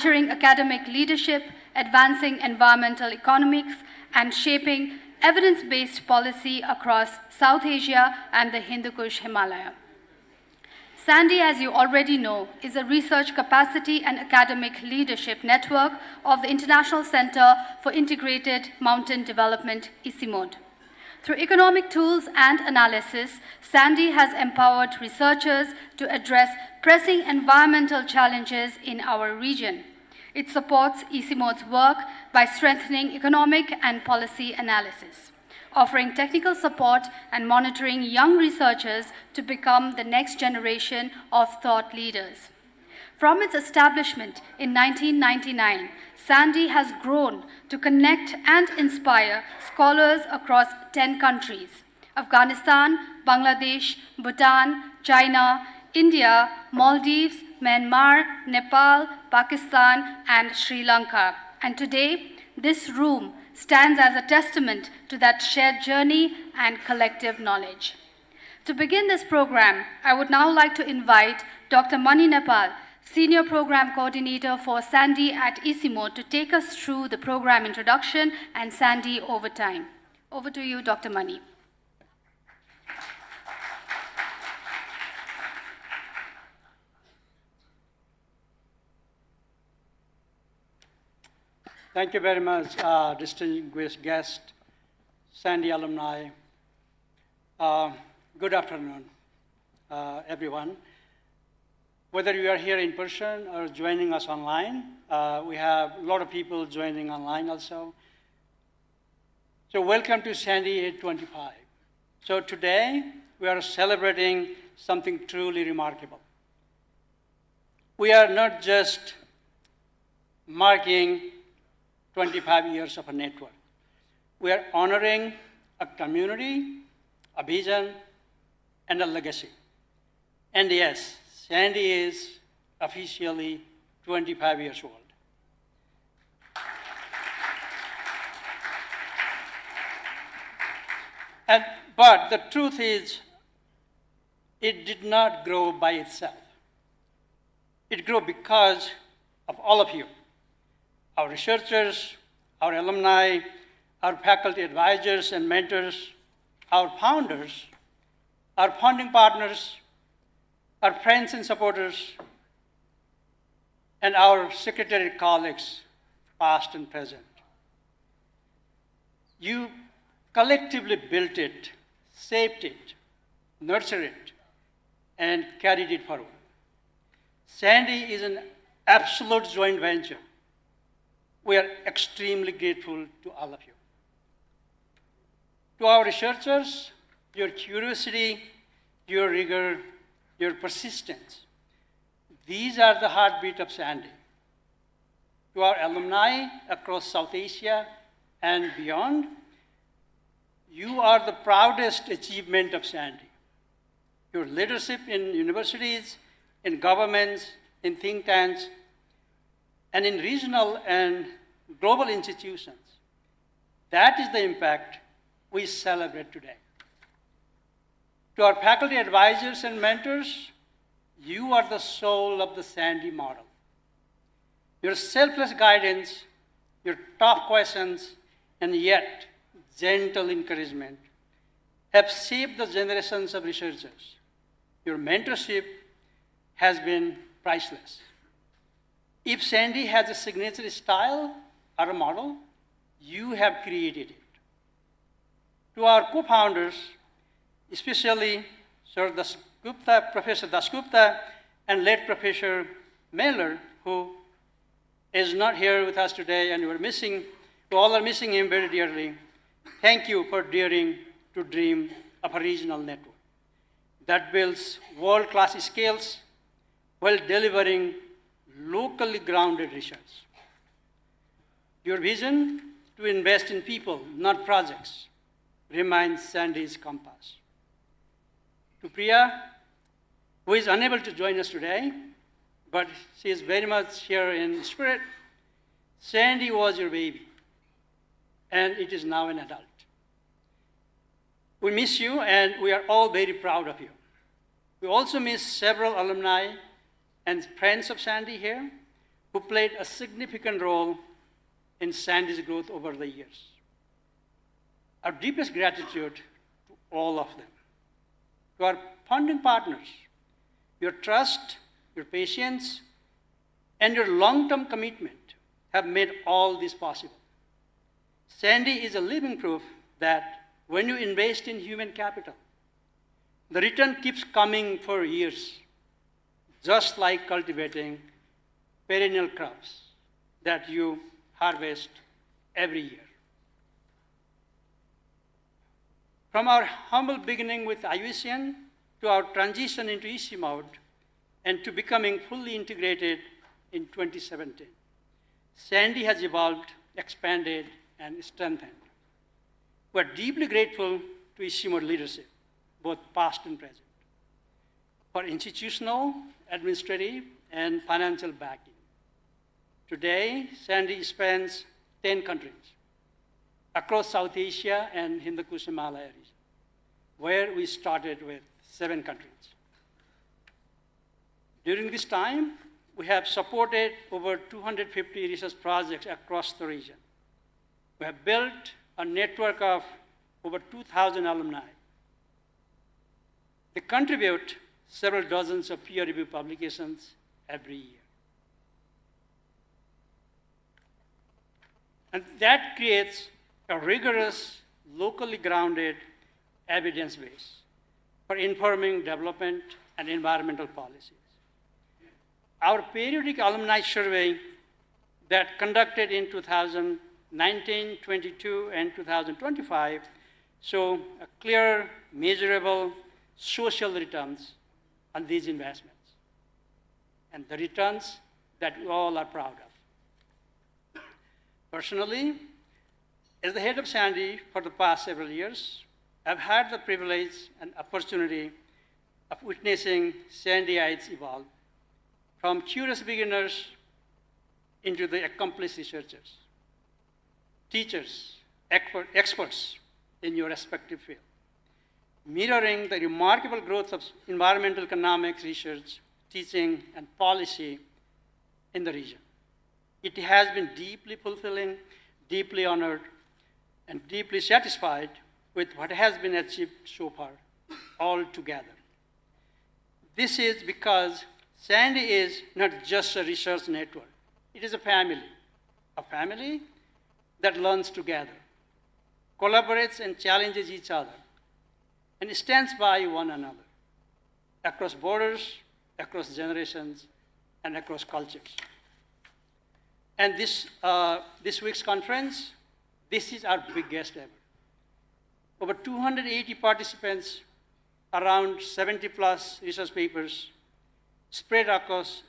nurturing academic leadership, advancing environmental economics, and shaping evidence-based policy across South Asia and the Hindu Kush Himalaya. SANDEE, as you already know, is a research capacity and academic leadership network of the International Center for Integrated Mountain Development, ICIMOD. Through economic tools and analysis, SANDEE has empowered researchers to address pressing environmental challenges in our region. It supports ICIMOD's work by strengthening economic and policy analysis, offering technical support and monitoring young researchers to become the next generation of thought leaders. From its establishment in 1999, SANDEE has grown to connect and inspire scholars across 10 countries: Afghanistan, Bangladesh, Bhutan, China, India, Maldives, Myanmar, Nepal, Pakistan, and Sri Lanka. And today, this room stands as a testament to that shared journey and collective knowledge. To begin this program, I would now like to invite Dr. Mani Nepal, Senior Program Coordinator for SANDEE at ICIMOD, to take us through the program introduction and SANDEE over time. Over to you, Dr. Mani. Thank you very much, distinguished guest, SANDEE alumni. Good afternoon, everyone. Whether you are here in person or joining us online, we have a lot of people joining online also. So welcome to SANDEE 825. So today, we are celebrating something truly remarkable. We are not just marking 25 years of a network. We are honoring a community, a vision, and a legacy. And yes, SANDEE is officially 25 years old. But the truth is, it did not grow by itself. It grew because of all of you. Our researchers, our alumni, our faculty advisors and mentors, our founders, our funding partners, our friends and supporters, and our secretariat colleagues, past and present. You collectively built it, shaped it, nurtured it, and carried it forward. SANDEE is an absolute joint venture. We are extremely grateful to all of you. To our researchers, your curiosity, your rigor, your persistence, these are the heartbeat of SANDEE. To our alumni across South Asia and beyond, you are the proudest achievement of SANDEE. Your leadership in universities, in governments, in think tanks, and in regional and global institutions. That is the impact we celebrate today. To our faculty advisors and mentors, you are the soul of the SANDEE model. Your selfless guidance, your tough questions, and yet gentle encouragement have shaped the generations of researchers. Your mentorship has been priceless. If SANDEE has a signature style or a model, you have created it. To our co-founders, especially Sir Dasgupta, Professor Dasgupta, and late Professor Mailer, who is not here with us today, and we all are missing him very dearly. Thank you for daring to dream of a regional network that builds world-class skills while delivering locally grounded research. Your vision to invest in people, not projects, remains SANDEE's compass. To Priya, who is unable to join us today, but she is very much here in spirit, SANDEE was your baby, and it is now an adult. We miss you, and we are all very proud of you. We also miss several alumni and friends of SANDEE here who played a significant role in Sandee's growth over the years. Our deepest gratitude to all of them. To our funding partners, your trust, your patience, and your long-term commitment have made all this possible. Sandee is a living proof that when you invest in human capital, the return keeps coming for years, just like cultivating perennial crops that you harvest every year. From our humble beginning with IUCN to our transition into ICIMOD and to becoming fully integrated in 2017, Sandee has evolved, expanded, and strengthened. We are deeply grateful to ICIMOD leadership, both past and present, for institutional, administrative, and financial backing. Today, Sandee spans 10 countries across South Asia and Hindu Kush Himalaya region, where we started with 7 countries. During this time, we have supported over 250 research projects across the region. We have built a network of over 2,000 alumni. They contribute several dozens of peer-reviewed publications every year. And that creates a rigorous, locally grounded evidence base for informing development and environmental policies. Our periodic alumni survey that conducted in 2019, 22, and 2025 show a clear, measurable social returns on these investments, and the returns that we all are proud of. Personally, as the head of Sandee for the past several years, I've had the privilege and opportunity of witnessing Sandeeites evolve from curious beginners into the accomplished researchers, teachers, experts in your respective field, mirroring the remarkable growth of environmental economics research, teaching, and policy in the region. It has been deeply fulfilling, deeply honored, and deeply satisfied with what has been achieved so far, all together. This is because Sandee is not just a research network. It is a family that learns together, collaborates and challenges each other, and stands by one another across borders, across generations, and across cultures. And this week's conference, this is our biggest ever. Over 280 participants, around 70 plus research papers, spread across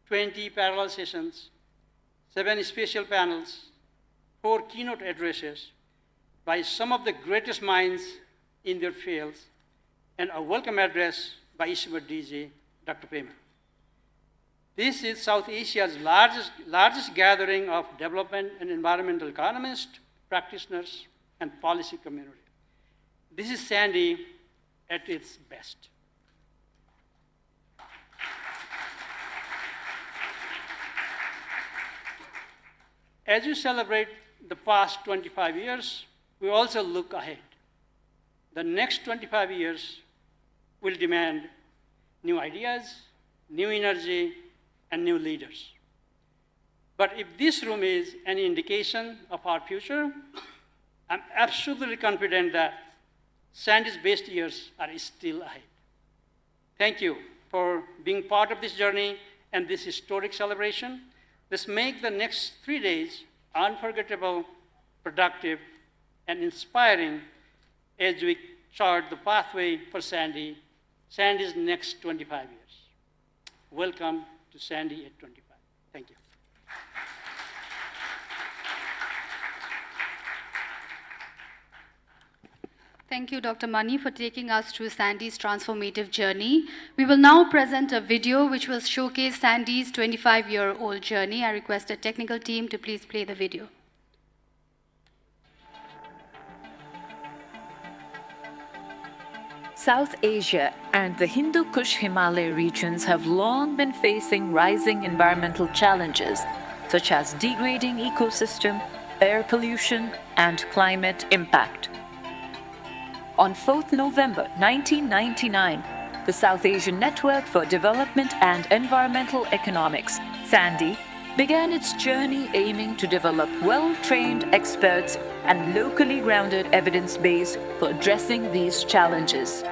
20 parallel sessions, 7 special panels, 4 keynote addresses by some of the greatest minds in their fields, and a welcome address by ICIMOD DG, Dr. Pema. This is South Asia's largest gathering of development and environmental economists, practitioners, and policy community. This is Sandee at its best. As we celebrate the past 25 years, we also look ahead. The next 25 years will demand new ideas, new energy, and new leaders. But if this room is any indication of our future, I'm absolutely confident that Sandee's best years are still ahead. Thank you for being part of this journey and this historic celebration. Let's make the next 3 days unforgettable, productive, and inspiring as we chart the pathway for Sandee's next 25 years. Welcome to Sandee at 25. Thank you. Thank you, Dr. Mani, for taking us through Sandee's transformative journey. We will now present a video which will showcase Sandee's 25-year-old journey. I request the technical team to please play the video. South Asia and the Hindu Kush Himalaya regions have long been facing rising environmental challenges, such as degrading ecosystem, air pollution, and climate impact. On 4th November 1999, the South Asian Network for Development and Environmental Economics, SANDEE, began its journey aiming to develop well-trained experts and locally grounded evidence base for addressing these challenges.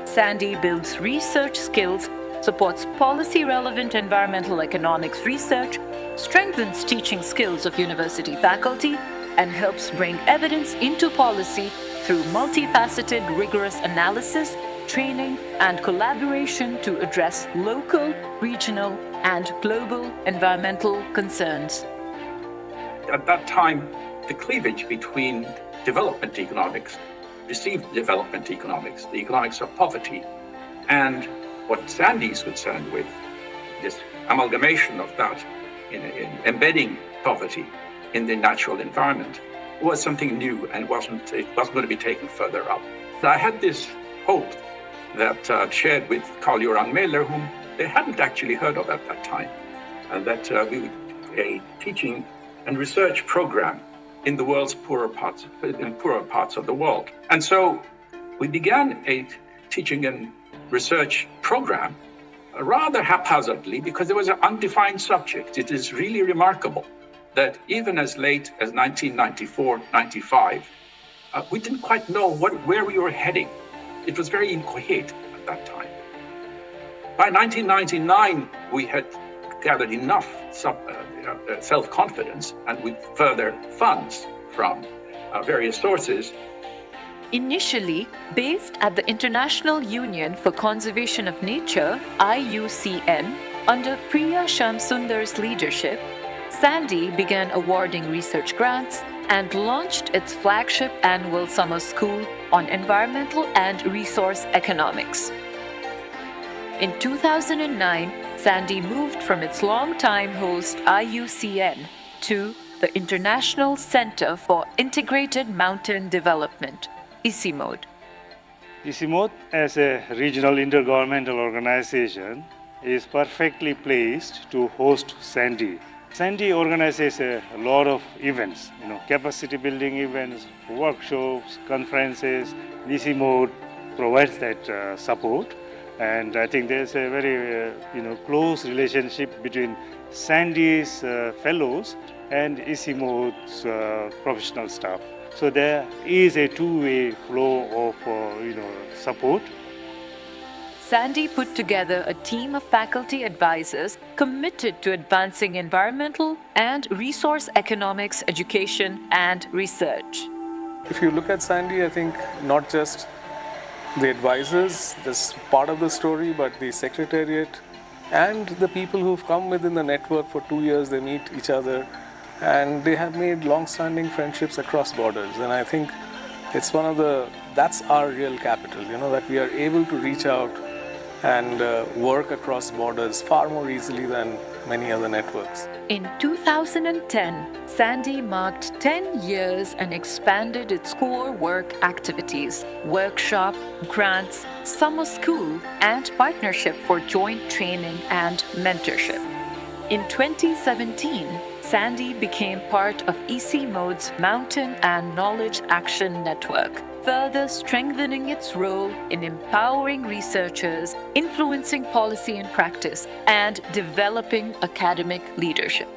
SANDEE builds research skills, supports policy-relevant environmental economics research, strengthens teaching skills of university faculty, and helps bring evidence into policy through multifaceted, rigorous analysis, training, and collaboration to address local, regional, and global environmental concerns. At that time, the cleavage between development economics, received development economics, the economics of poverty, and what SANDEE is concerned with, this amalgamation of that in embedding poverty in the natural environment, was something new and it wasn't going to be taken further up. I had this hope that shared with Carl Joran Mailer, whom they hadn't actually heard of at that time, and that we would a teaching and research program in the world's poorer parts of the world. And so we began a teaching and research program rather haphazardly because there was an undefined subject. It is really remarkable that even as late as 1994-95, we didn't quite know where we were heading. It was very incoherent at that time. By 1999, we had gathered enough self-confidence and with further funds from various sources. Initially based at the International Union for Conservation of Nature, IUCN, under Priya Shamsundar's leadership, SANDEE began awarding research grants and launched its flagship annual summer school on environmental and resource economics. In 2009, SANDEE moved from its longtime host IUCN to the International Center for Integrated Mountain Development, ICIMOD. ICIMOD, as a regional intergovernmental organization, is perfectly placed to host SANDEE. SANDEE organizes a lot of events, capacity building events, workshops, conferences. ICIMOD provides that support. And I think there's a very close relationship between SANDEE's fellows and ICIMOD's professional staff. So there is a two-way flow of support. SANDEE put together a team of faculty advisors committed to advancing environmental and resource economics education and research. If you look at SANDEE, I think not just the advisors, this part of the story, but the secretariat and the people who've come within the network for 2 years, they meet each other and they have made long-standing friendships across borders. And I think it's that's our real capital, that we are able to reach out and work across borders far more easily than many other networks. In 2010, SANDEE marked 10 years and expanded its core work activities, workshop, grants, summer school, and partnership for joint training and mentorship. In 2017, SANDEE became part of ICIMOD's Mountain and Knowledge Action Network, further strengthening its role in empowering researchers, influencing policy and practice, and developing academic leadership.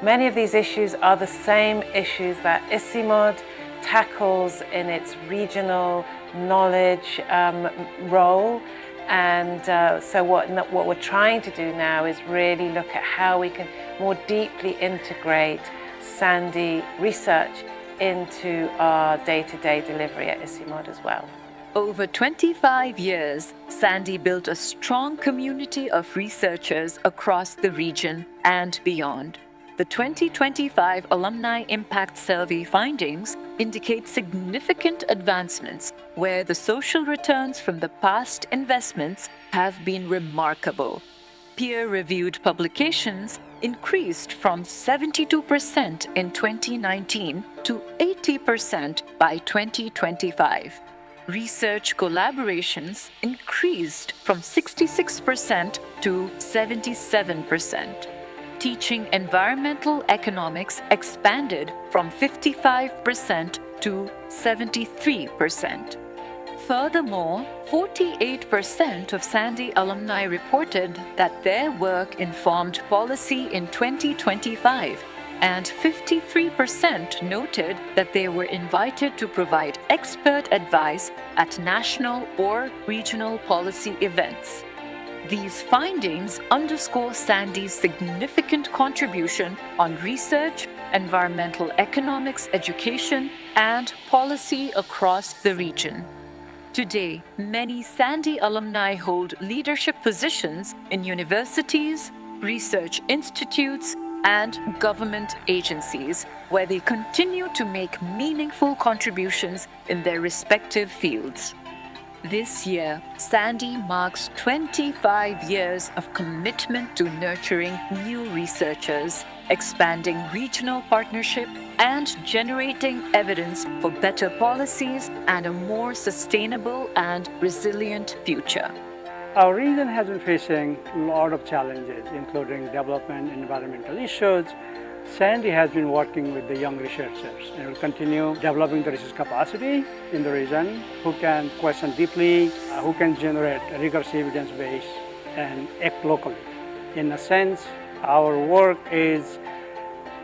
Many of these issues are the same issues that ICIMOD tackles in its regional knowledge role. And so what we're trying to do now is really look at how we can more deeply integrate SANDEE research into our day-to-day delivery at ICIMOD as well. Over 25 years, SANDEE built a strong community of researchers across the region and beyond. The 2025 Alumni Impact Survey findings indicate significant advancements where the social returns from the past investments have been remarkable. Peer-reviewed publications increased from 72% in 2019 to 80% by 2025. research collaborations increased from 66% to 77%. Teaching environmental economics expanded from 55% to 73%. Furthermore, 48% of SANDEE alumni reported that their work informed policy in 2025, and 53% noted that they were invited to provide expert advice at national or regional policy events. These findings underscore SANDEE's significant contribution on research, environmental economics education, and policy across the region. Today, many SANDEE alumni hold leadership positions in universities, research institutes, and government agencies, where they continue to make meaningful contributions in their respective fields. This year, SANDEE marks 25 years of commitment to nurturing new researchers, expanding regional partnership, and generating evidence for better policies and a more sustainable and resilient future. Our region has been facing a lot of challenges, including development and environmental issues. SANDEE has been working with the young researchers and will continue developing the research capacity in the region who can question deeply, who can generate rigorous evidence base and act locally. In a sense, our work is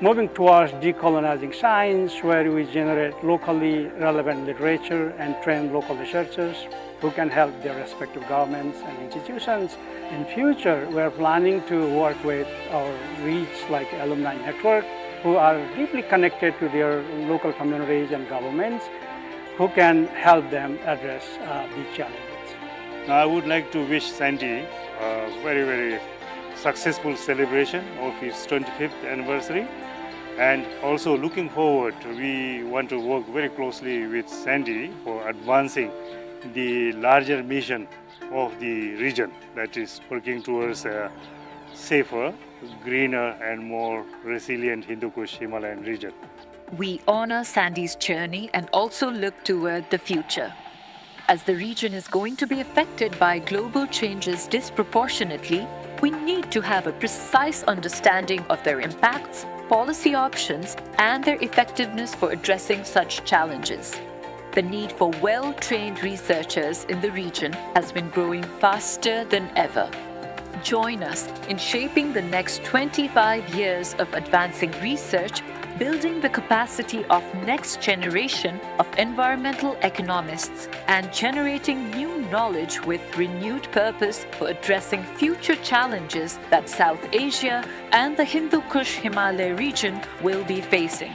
moving towards decolonizing science, where we generate locally relevant literature and train local researchers who can help their respective governments and institutions. In future, we are planning to work with our REACH like alumni network, who are deeply connected to their local communities and governments, who can help them address these challenges. Now, I would like to wish SANDEE a very successful celebration of its 25th anniversary. And also looking forward, we want to work very closely with SANDEE for advancing the larger mission of the region, that is working towards a safer, greener and more resilient Hindu Kush Himalayan region. We honor SANDEE's journey and also look toward the future. As the region is going to be affected by global changes disproportionately, we need to have a precise understanding of their impacts, policy options, and their effectiveness for addressing such challenges. The need for well-trained researchers in the region has been growing faster than ever. Join us in shaping the next 25 years of advancing research, building the capacity of next generation of environmental economists, and generating new knowledge with renewed purpose for addressing future challenges that South Asia and the Hindu Kush Himalaya region will be facing.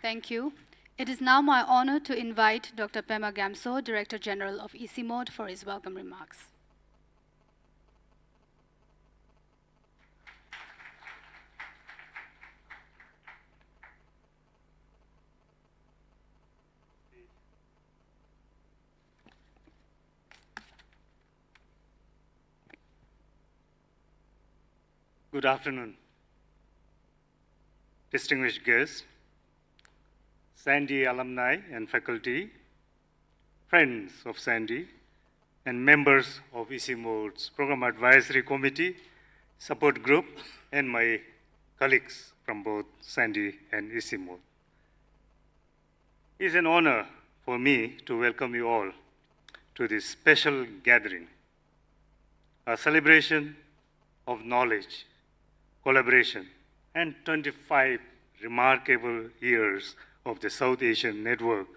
Thank you. It is now my honor to invite Dr. Pema Gamso, Director General of ICIMOD, for his welcome remarks. Good afternoon, distinguished guests, SANDEE alumni and faculty, friends of SANDEE, and members of ICIMOD's Program Advisory Committee, Support Group, and my colleagues from both SANDEE and ICIMOD. It is an honor for me to welcome you all to this special gathering, a celebration of knowledge, collaboration, and 25 remarkable years of the South Asian Network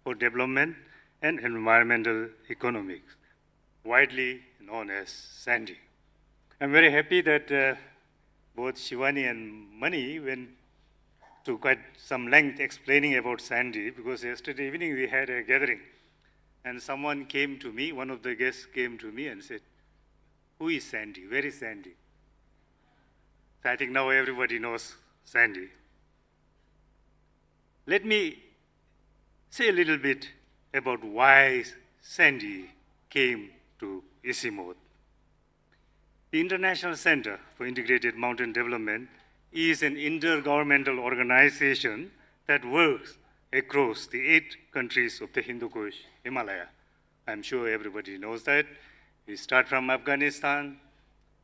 for Development and Environmental Economics, widely known as SANDEE. I'm very happy that both Shivani and Mani went to quite some length explaining about SANDEE, because yesterday evening we had a gathering and someone came to me, one of the guests came to me and said, "Who is SANDEE? Where is SANDEE?" So I think now everybody knows SANDEE. Let me say a little bit about why SANDEE came to ICIMOD. The International Center for Integrated Mountain Development is an intergovernmental organization that works across the 8 countries of the Hindu Kush Himalaya. I'm sure everybody knows that. We start from Afghanistan,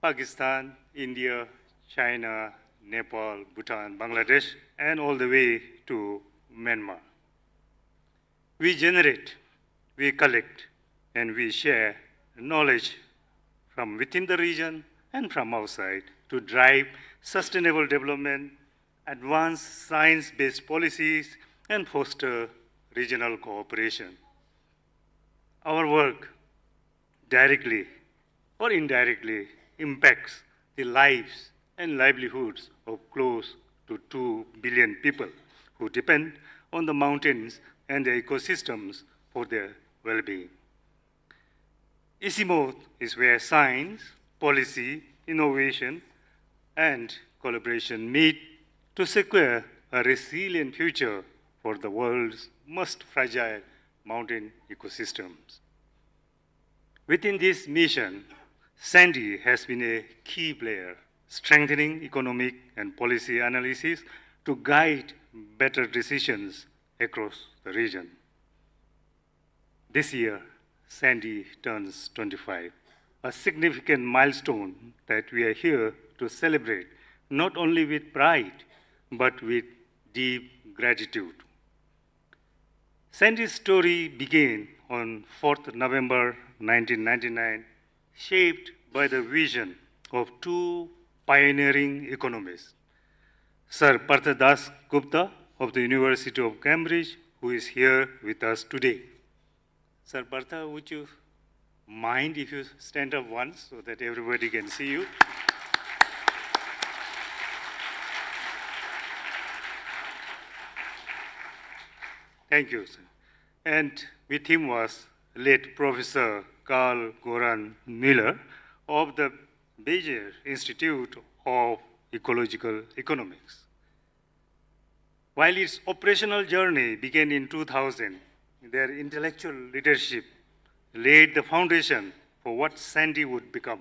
Pakistan, India, China, Nepal, Bhutan, Bangladesh, and all the way to Myanmar. We generate, we collect, and we share knowledge from within the region and from outside to drive sustainable development, advance science-based policies, and foster regional cooperation. Our work directly or indirectly impacts the lives and livelihoods of close to 2 billion people who depend on the mountains and the ecosystems for their well-being. ICIMOD is where science, policy, innovation, and collaboration meet to secure a resilient future for the world's most fragile mountain ecosystems. Within this mission, SANDEE has been a key player, strengthening economic and policy analysis to guide better decisions across the region. This year, SANDEE turns 25, a significant milestone that we are here to celebrate, not only with pride, but with deep gratitude. SANDEE's story began on 4th November 1999, shaped by the vision of 2 pioneering economists, Sir Partha Das Gupta of the University of Cambridge, who is here with us today. Sir Partha, would you mind if you stand up once so that everybody can see you? Thank you, sir. And with him was late Professor Carl Goran Miller of the Bejer Institute of Ecological Economics. While its operational journey began in 2000, their intellectual leadership laid the foundation for what SANDEE would become,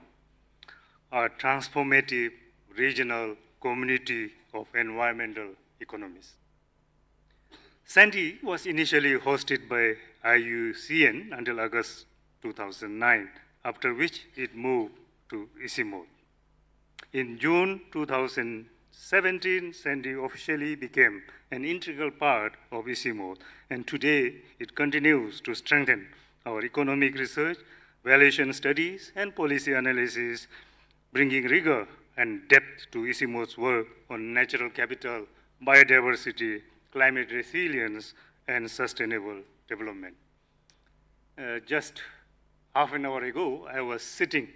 a transformative regional community of environmental economies. SANDEE was initially hosted by IUCN until August 2009, after which it moved to ICIMOD. In June 2017, SANDEE officially became an integral part of ICIMOD, and today it continues to strengthen our economic research, valuation studies, and policy analysis, bringing rigor and depth to ICIMOD's work on natural capital, biodiversity, climate resilience, and sustainable development. Just half an hour ago, I was sitting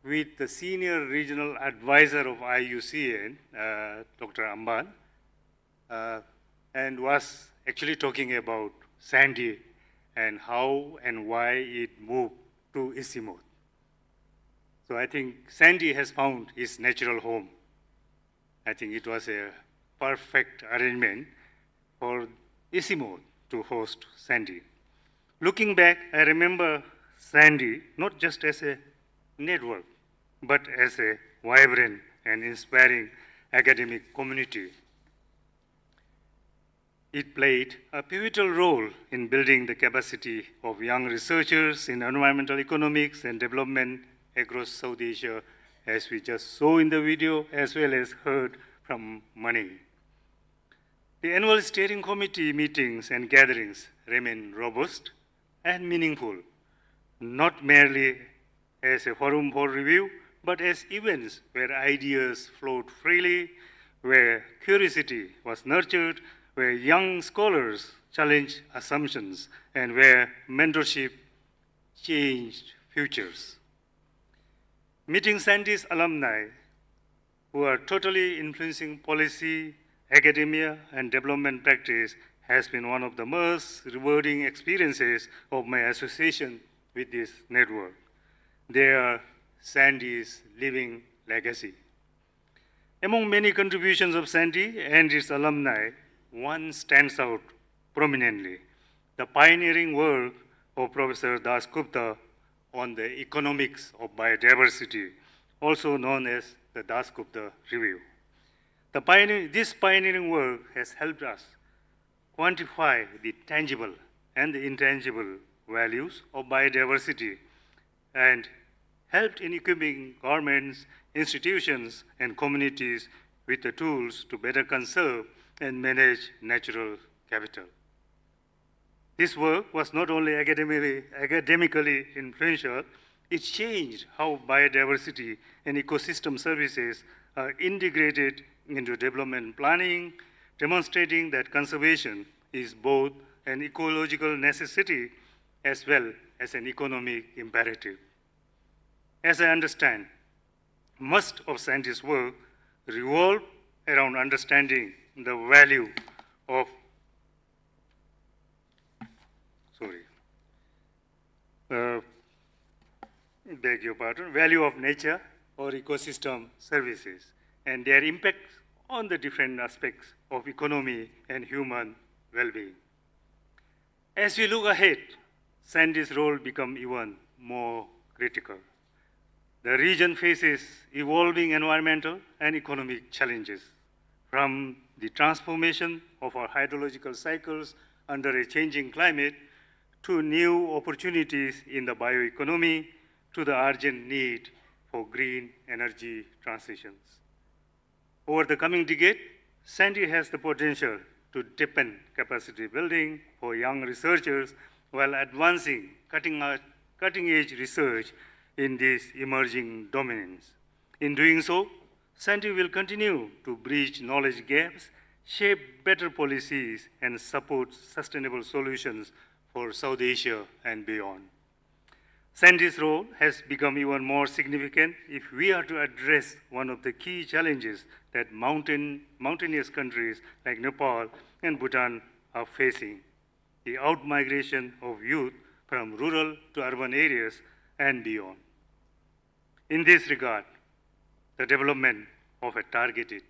with the senior regional advisor of IUCN, Dr. Amban, and was actually talking about SANDEE and how and why it moved to ICIMOD. So I think SANDEE has found its natural home. I think it was a perfect arrangement for ICIMOD to host SANDEE. Looking back, I remember SANDEE not just as a network, but as a vibrant and inspiring academic community. It played a pivotal role in building the capacity of young researchers in environmental economics and development across South Asia, as we just saw in the video, as well as heard from Mani. The annual steering committee meetings and gatherings remain robust and meaningful, not merely as a forum for review, but as events where ideas flowed freely, where curiosity was nurtured, where young scholars challenged assumptions, and where mentorship changed futures. Meeting SANDEE's alumni, who are totally influencing policy, academia, and development practice, has been one of the most rewarding experiences of my association with this network. They are SANDEE's living legacy. Among many contributions of SANDEE and its alumni, one stands out prominently: the pioneering work of Professor Das Gupta on the economics of biodiversity, also known as the Dasgupta Review. This pioneering work has helped us quantify the tangible and the intangible values of biodiversity and helped in equipping governments, institutions, and communities with the tools to better conserve and manage natural capital. This work was not only academically influential, it changed how biodiversity and ecosystem services are integrated into development planning, demonstrating that conservation is both an ecological necessity as well as an economic imperative. As I understand, most of SANDEE's work revolved around understanding the value of value of nature or ecosystem services and their impact on the different aspects of economy and human well-being. As we look ahead, SANDEE's role becomes even more critical. The region faces evolving environmental and economic challenges, from the transformation of our hydrological cycles under a changing climate to new opportunities in the bioeconomy to the urgent need for green energy transitions. Over the coming decade, SANDEE has the potential to deepen capacity building for young researchers while advancing cutting-edge research in these emerging domains. In doing so, SANDEE will continue to bridge knowledge gaps, shape better policies, and support sustainable solutions for South Asia and beyond. SANDEE's role has become even more significant if we are to address one of the key challenges that mountainous countries like Nepal and Bhutan are facing: the outmigration of youth from rural to urban areas and beyond. In this regard, the development of a targeted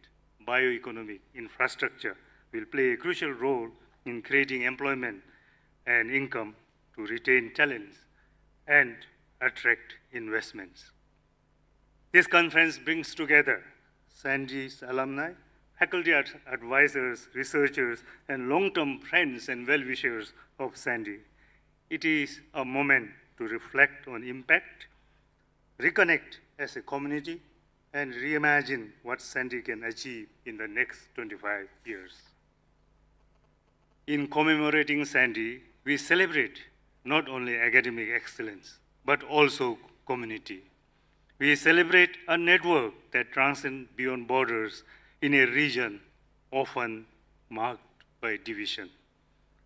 bioeconomic infrastructure will play a crucial role in creating employment and income to retain talents and attract investments. This conference brings together SANDEE's alumni, faculty advisors, researchers, and long-term friends and well-wishers of SANDEE. It is a moment to reflect on impact, reconnect as a community, and reimagine what SANDEE can achieve in the next 25 years. In commemorating SANDEE, we celebrate not only academic excellence, but also community. We celebrate a network that transcends beyond borders in a region often marked by division.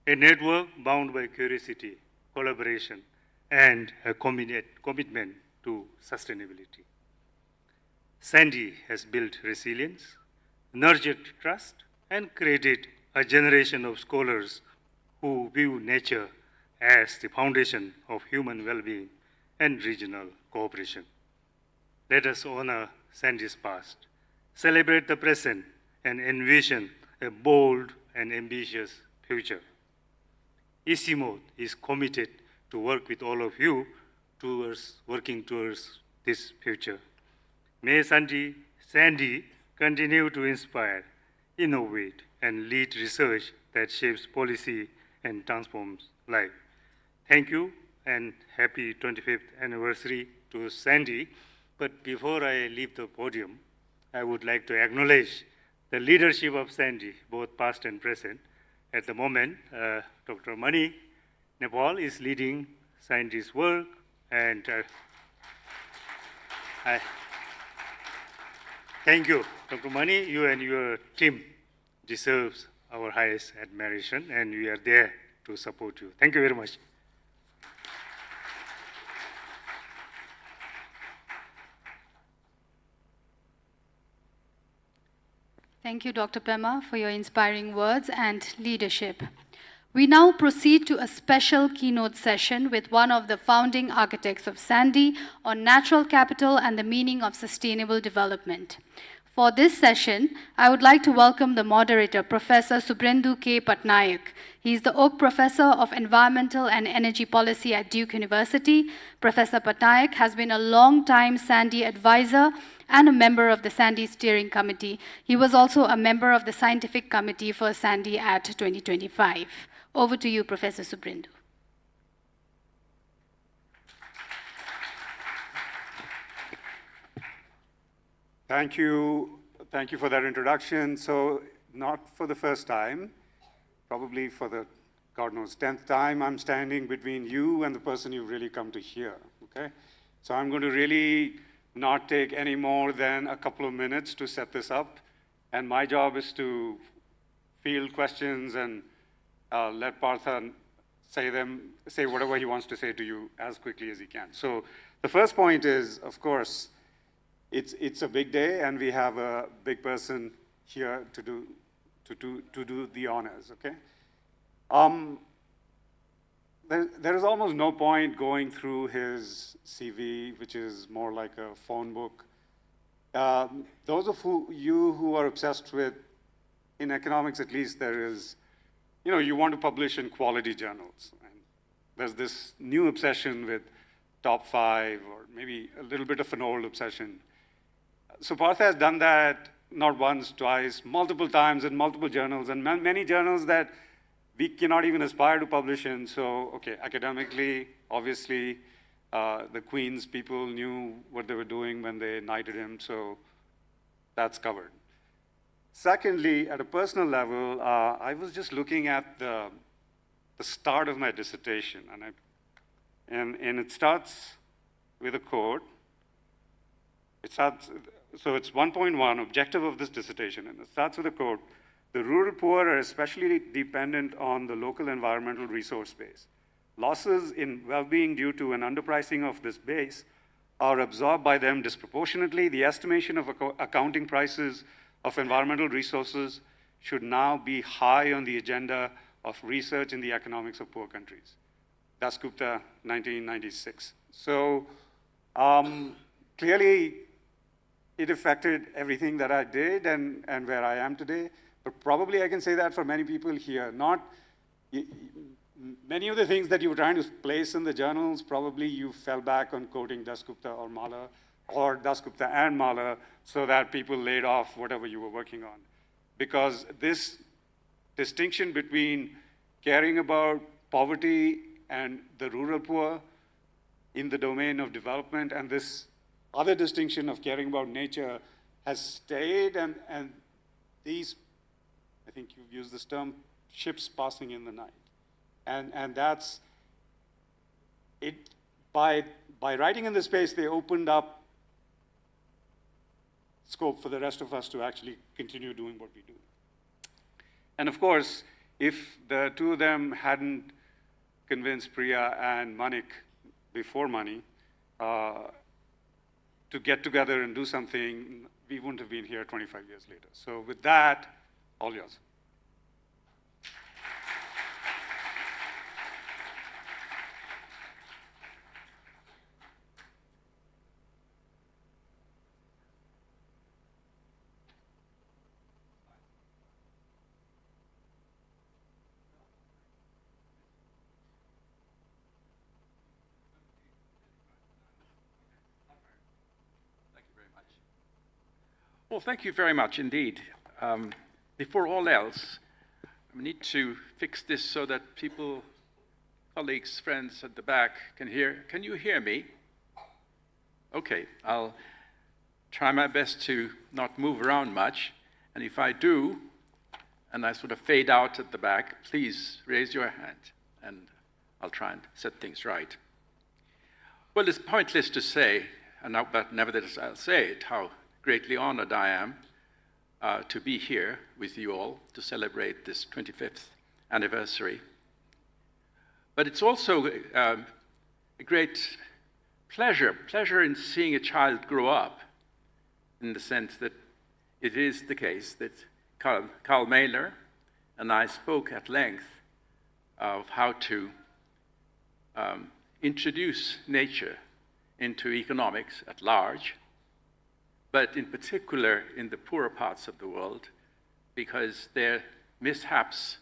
A network bound by curiosity, collaboration, and a commitment to sustainability. SANDEE has built resilience, nurtured trust, and created a generation of scholars who view nature as the foundation of human well-being and regional cooperation. Let us honor SANDEE's past, celebrate the present, and envision a bold and ambitious future. ICIMOD is committed to work with all of you working towards this future. May SANDEE continue to inspire, innovate, and lead research that shapes policy and transforms life. Thank you, and happy 25th anniversary to SANDEE. But before I leave the podium, I would like to acknowledge the leadership of SANDEE, both past and present. At the moment, Dr. Mani, Nepal, is leading SANDEE's work, and I thank you, Dr. Mani. You and your team deserves our highest admiration, and we are there to support you. Thank you very much. Thank you, Dr. Pema, for your inspiring words and leadership. We now proceed to a special keynote session with one of the founding architects of SANDEE on natural capital and the meaning of sustainable development. For this session, I would like to welcome the moderator, Professor Subrendu K. Patnaik. He is the Oak Professor of Environmental and Energy Policy at Duke University. Professor Patnaik has been a long-time SANDEE advisor and a member of the SANDEE Steering Committee. He was also a member of the Scientific Committee for SANDEE at 2025. Over to you, Professor Subrendu. Thank you. Thank you for that introduction. So, not for the first time, probably for the, God knows, 10th time, I'm standing between you and the person you've really come to hear, okay? So I'm going to really not take any more than a couple of minutes to set this up. And my job is to field questions and let Partha say whatever he wants to say to you as quickly as he can. So the first point is, of course, it's a big day, and we have a big person here to do the honors. Okay. There is almost no point going through his CV, which is more like a phone book. Those of you who are obsessed with, in economics at least, there is, you want to publish in quality journals. And there's this new obsession with top 5, or maybe a little bit of an old obsession. So Partha has done that not once, twice, multiple times in multiple journals, and many journals that we cannot even aspire to publish in. So, okay, academically, obviously, the Queen's people knew what they were doing when they knighted him, so that's covered. Secondly, at a personal level, I was just looking at the start of my dissertation, and it starts with a quote. So it's 1.1, objective of this dissertation, and it starts with a quote: "The rural poor are especially dependent on the local environmental resource base. Losses in well-being due to an underpricing of this base are absorbed by them disproportionately. The estimation of accounting prices of environmental resources should now be high on the agenda of research in the economics of poor countries." Das Gupta, 1996. So clearly, it affected everything that I did and where I am today. But probably I can say that for many people here. Many of the things that you were trying to place in the journals, probably you fell back on quoting Das Gupta or Mala, or Das Gupta and Mala, so that people laid off whatever you were working on. Because this distinction between caring about poverty and the rural poor in the domain of development, and this other distinction of caring about nature has stayed, and these, I think you've used this term, ships passing in the night. And that's it. By writing in this space, they opened up scope for the rest of us to actually continue doing what we do. And of course, if the two of them hadn't convinced Priya and Manik before Mani to get together and do something, we wouldn't have been here 25 years later. So with that, all yours. Well, thank you very much indeed. Before all else, we need to fix this so that people, colleagues, friends at the back can hear. Can you hear me? Okay, I'll try my best to not move around much. And if I do, and I sort of fade out at the back, please raise your hand, and I'll try and set things right. Well, it's pointless to say, but nevertheless I'll say it, how greatly honored I am to be here with you all to celebrate this 25th anniversary. But it's also a great pleasure in seeing a child grow up, in the sense that it is the case that Carl Mailer and I spoke at length of how to introduce nature into economics at large, but in particular in the poorer parts of the world, because their mishaps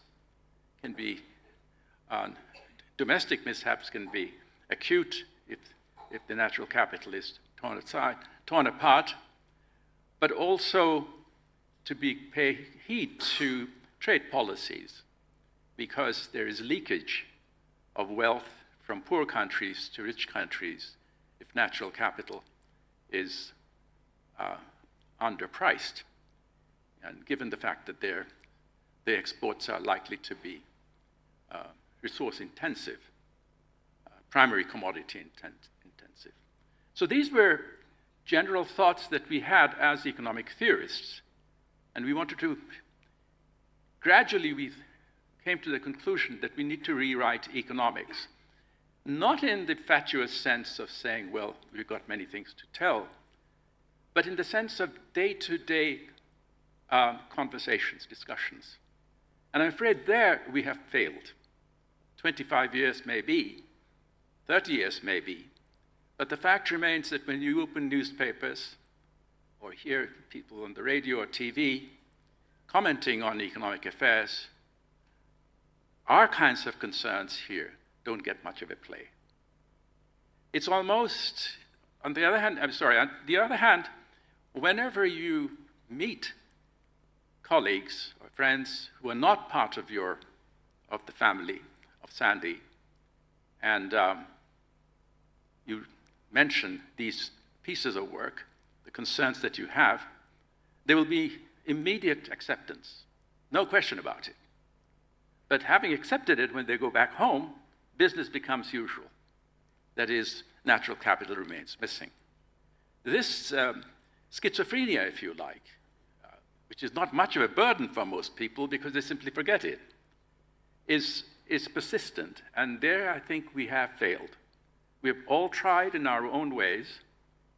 can be, domestic mishaps can be acute if the natural capital is torn apart, but also to pay heed to trade policies, because there is leakage of wealth from poor countries to rich countries if natural capital is underpriced, and given the fact that their exports are likely to be resource intensive, primary commodity intensive. So these were general thoughts that we had as economic theorists, and we wanted to, gradually we came to the conclusion that we need to rewrite economics, not in the fatuous sense of saying, well, we've got many things to tell, but in the sense of day-to-day conversations, discussions. And I'm afraid there we have failed. 25 years maybe, 30 years maybe, but the fact remains that when you open newspapers or hear people on the radio or TV commenting on economic affairs, our kinds of concerns here don't get much of a play. It's almost, on the other hand, whenever you meet colleagues or friends who are not part of the family of SANDEE, and you mention these pieces of work, the concerns that you have, there will be immediate acceptance, no question about it. But having accepted it, when they go back home, business becomes usual. That is, natural capital remains missing. This schizophrenia, if you like, which is not much of a burden for most people because they simply forget it, is persistent. And there I think we have failed. We have all tried in our own ways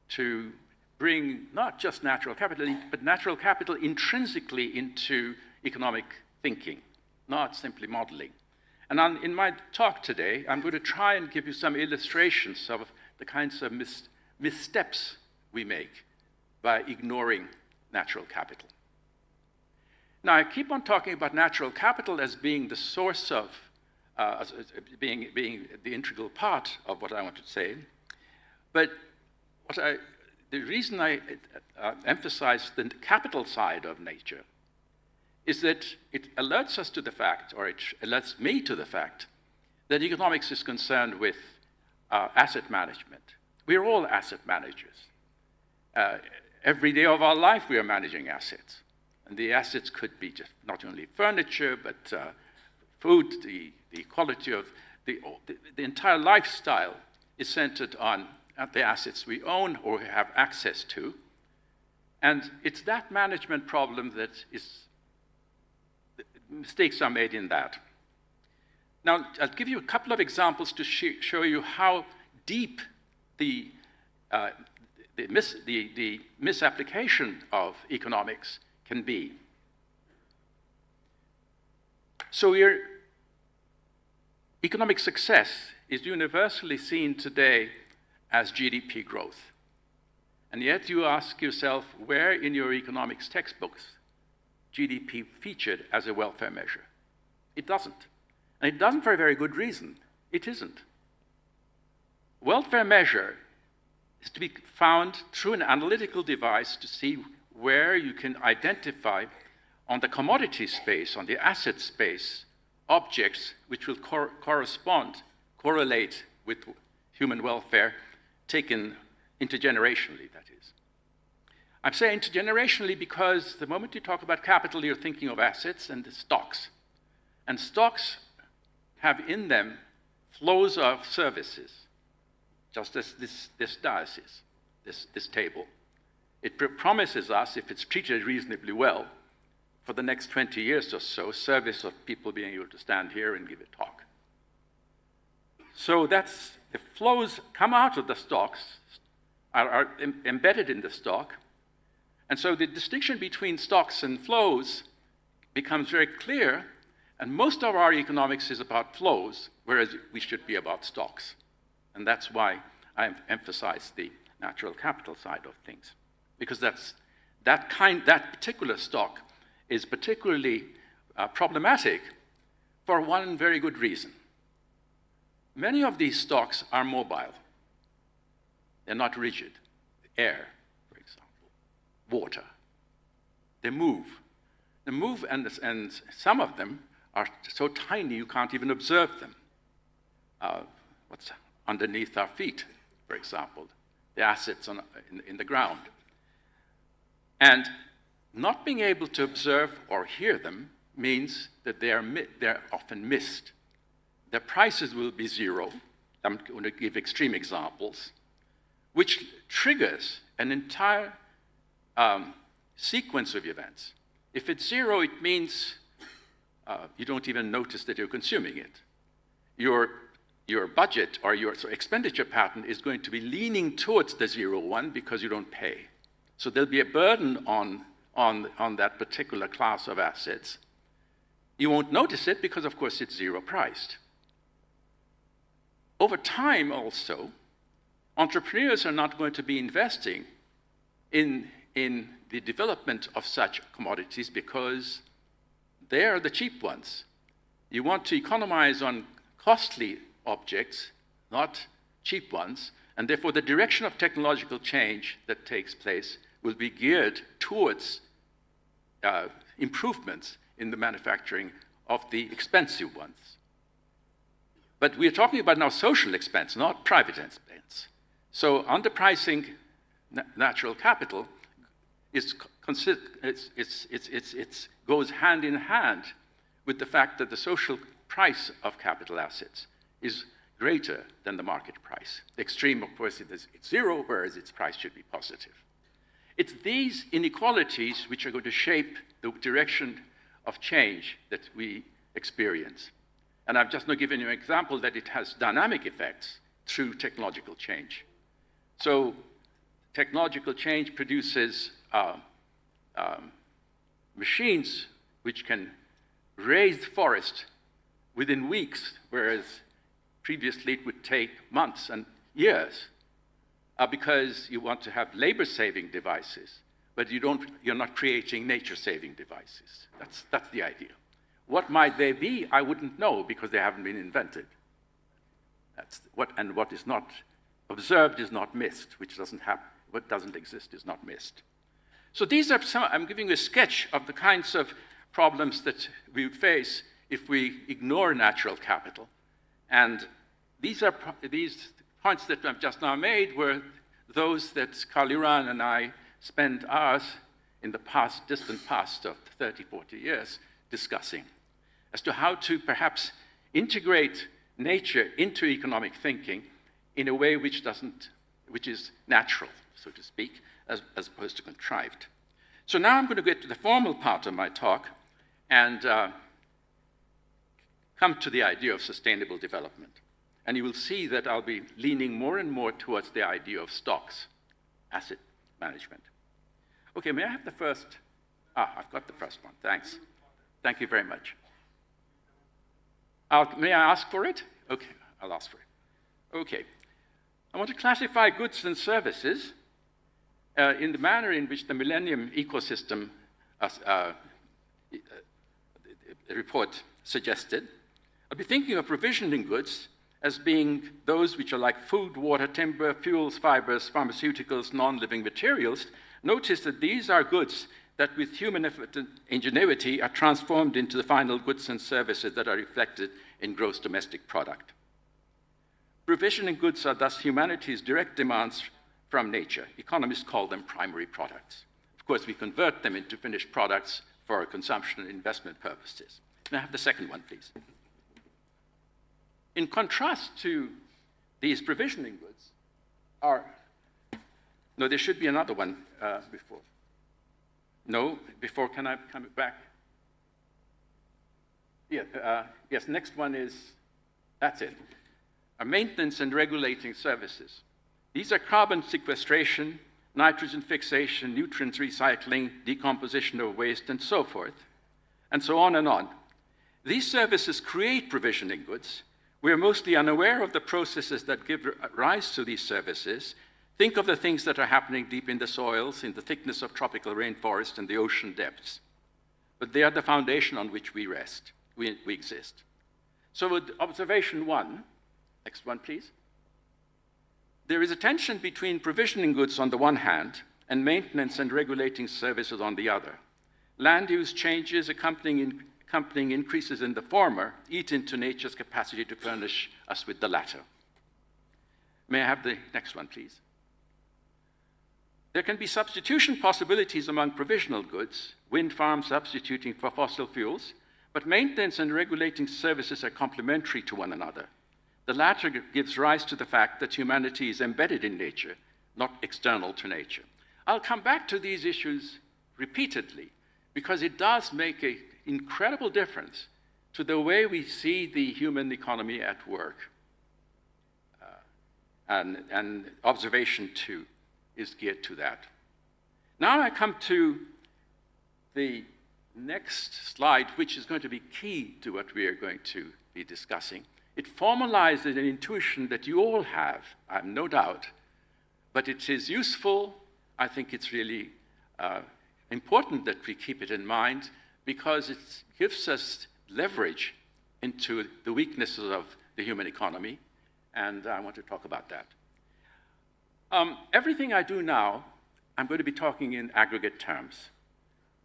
to bring not just natural capital, but natural capital intrinsically into economic thinking, not simply modeling. And in my talk today, I'm going to try and give you some illustrations of the kinds of missteps we make by ignoring natural capital. Now, I keep on talking about natural capital as being the source of, being the integral part of what I want to say, but the reason I emphasize the capital side of nature is that it alerts us to the fact, or it alerts me to the fact, that economics is concerned with asset management. We are all asset managers. Every day of our life we are managing assets. And the assets could be just not only furniture, but food, the quality of the entire lifestyle is centered on the assets we own or have access to. And it's that management problem that mistakes are made in that. Now, I'll give you a couple of examples to show you how deep the misapplication of economics can be. So economic success is universally seen today as GDP growth. And yet you ask yourself, where in your economics textbooks GDP featured as a welfare measure? It doesn't. And it doesn't for a very good reason. It isn't. Welfare measure is to be found through an analytical device to see where you can identify on the commodity space, on the asset space, objects which will correlate with human welfare taken intergenerationally, that is. I'm saying intergenerationally because the moment you talk about capital, you're thinking of assets and the stocks. And stocks have in them flows of services, just as this table. It promises us, if it's treated reasonably well, for the next 20 years or so, service of people being able to stand here and give a talk. So that's, the flows come out of the stocks, are embedded in the stock, and so the distinction between stocks and flows becomes very clear, and most of our economics is about flows, whereas we should be about stocks. And that's why I emphasize the natural capital side of things. because that particular stock is particularly problematic for one very good reason. Many of these stocks are mobile. They're not rigid. Air, for example, water. They move. They move, and some of them are so tiny you can't even observe them. What's underneath our feet, for example, the assets in the ground. And not being able to observe or hear them means that they're often missed. Their prices will be zero. I'm going to give extreme examples, which triggers an entire sequence of events. If it's zero, it means you don't even notice that you're consuming it. Your budget or your expenditure pattern is going to be leaning towards the 0 one because you don't pay. So there'll be a burden on that particular class of assets. You won't notice it because, of course, it's zero priced. Over time, also, entrepreneurs are not going to be investing in the development of such commodities because they are the cheap ones. You want to economize on costly objects, not cheap ones, and therefore the direction of technological change that takes place will be geared towards improvements in the manufacturing of the expensive ones. But we're talking about now social expense, not private expense. So underpricing natural capital goes hand in hand with the fact that the social price of capital assets is greater than the market price. The extreme, of course, it's zero, whereas its price should be positive. It's these inequalities which are going to shape the direction of change that we experience. And I've just now given you an example that it has dynamic effects through technological change. So technological change produces machines which can raise the forest within weeks, whereas previously it would take months and years because you want to have labor-saving devices, but you're not creating nature-saving devices. That's the idea. What might they be? I wouldn't know because they haven't been invented. What is not observed is not missed, which doesn't happen. What doesn't exist is not missed. So these are I'm giving you a sketch of the kinds of problems that we face if we ignore natural capital. And these points that I've just now made were those that Karl-Johan and I spent hours in the distant past of 30, 40 years discussing as to how to perhaps integrate nature into economic thinking in a way which is natural, so to speak, as opposed to contrived. So now I'm going to get to the formal part of my talk and come to the idea of sustainable development. And you will see that I'll be leaning more and more towards the idea of stocks, asset management. Okay, may I have the first? I've got the first one, thanks. Thank you very much. May I ask for it? Okay, I'll ask for it. Okay. I want to classify goods and services in the manner in which the Millennium Ecosystem report suggested. I'll be thinking of provisioning goods as being those which are like food, water, timber, fuels, fibers, pharmaceuticals, non-living materials. Notice that these are goods that with human effort and ingenuity are transformed into the final goods and services that are reflected in gross domestic product. Provisioning goods are thus humanity's direct demands from nature. Economists call them primary products. Of course, we convert them into finished products for consumption and investment purposes. May I have the second one, please? In contrast to these provisioning goods no, there should be another one before. No, before, can I come back? Yeah, yes, next one is, that's it. Maintenance and regulating services. These are carbon sequestration, nitrogen fixation, nutrients recycling, decomposition of waste, and so forth, and so on and on. These services create provisioning goods. We are mostly unaware of the processes that give rise to these services Think of the things that are happening deep in the soils, in the thickness of tropical rainforest and the ocean depths. But they are the foundation on which we rest, we exist. So with observation 1, next one please. There is a tension between provisioning goods on the one hand and maintenance and regulating services on the other. Land use changes accompanying increases in the former eat into nature's capacity to furnish us with the latter. May I have the next one, please? There can be substitution possibilities among provisional goods, wind farms substituting for fossil fuels, but maintenance and regulating services are complementary to one another. The latter gives rise to the fact that humanity is embedded in nature, not external to nature. I'll come back to these issues repeatedly because it does make an incredible difference to the way we see the human economy at work. And observation 2 is geared to that. Now I come to the next slide, which is going to be key to what we are going to be discussing. It formalizes an intuition that you all have, I have no doubt, but it is useful. I think it's really important that we keep it in mind because it gives us leverage into the weaknesses of the human economy, and I want to talk about that. Everything I do now, I'm going to be talking in aggregate terms.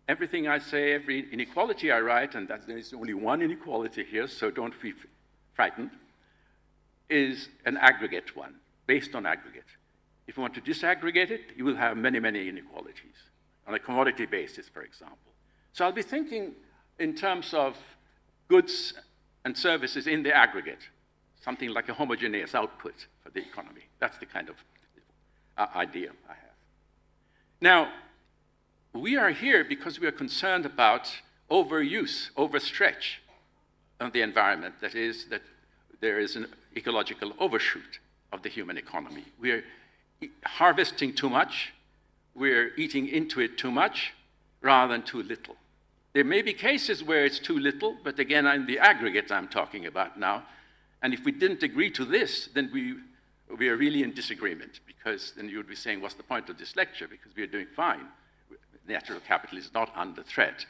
Everything I say, every inequality I write, and there is only one inequality here, so don't be frightened, is an aggregate one, based on aggregate. If you want to disaggregate it, you will have many, many inequalities, on a commodity basis, for example. So I'll be thinking in terms of goods and services in the aggregate, something like a homogeneous output for the economy. That's the kind of idea I have. Now, we are here because we are concerned about overuse, overstretch of the environment. That is, that there is an ecological overshoot of the human economy. We are harvesting too much, we're eating into it too much, rather than too little. There may be cases where it's too little, but again, in the aggregate I'm talking about now. And if we didn't agree to this, then we are really in disagreement, because then you would be saying, what's the point of this lecture? Because we are doing fine. Natural capital is not under threat.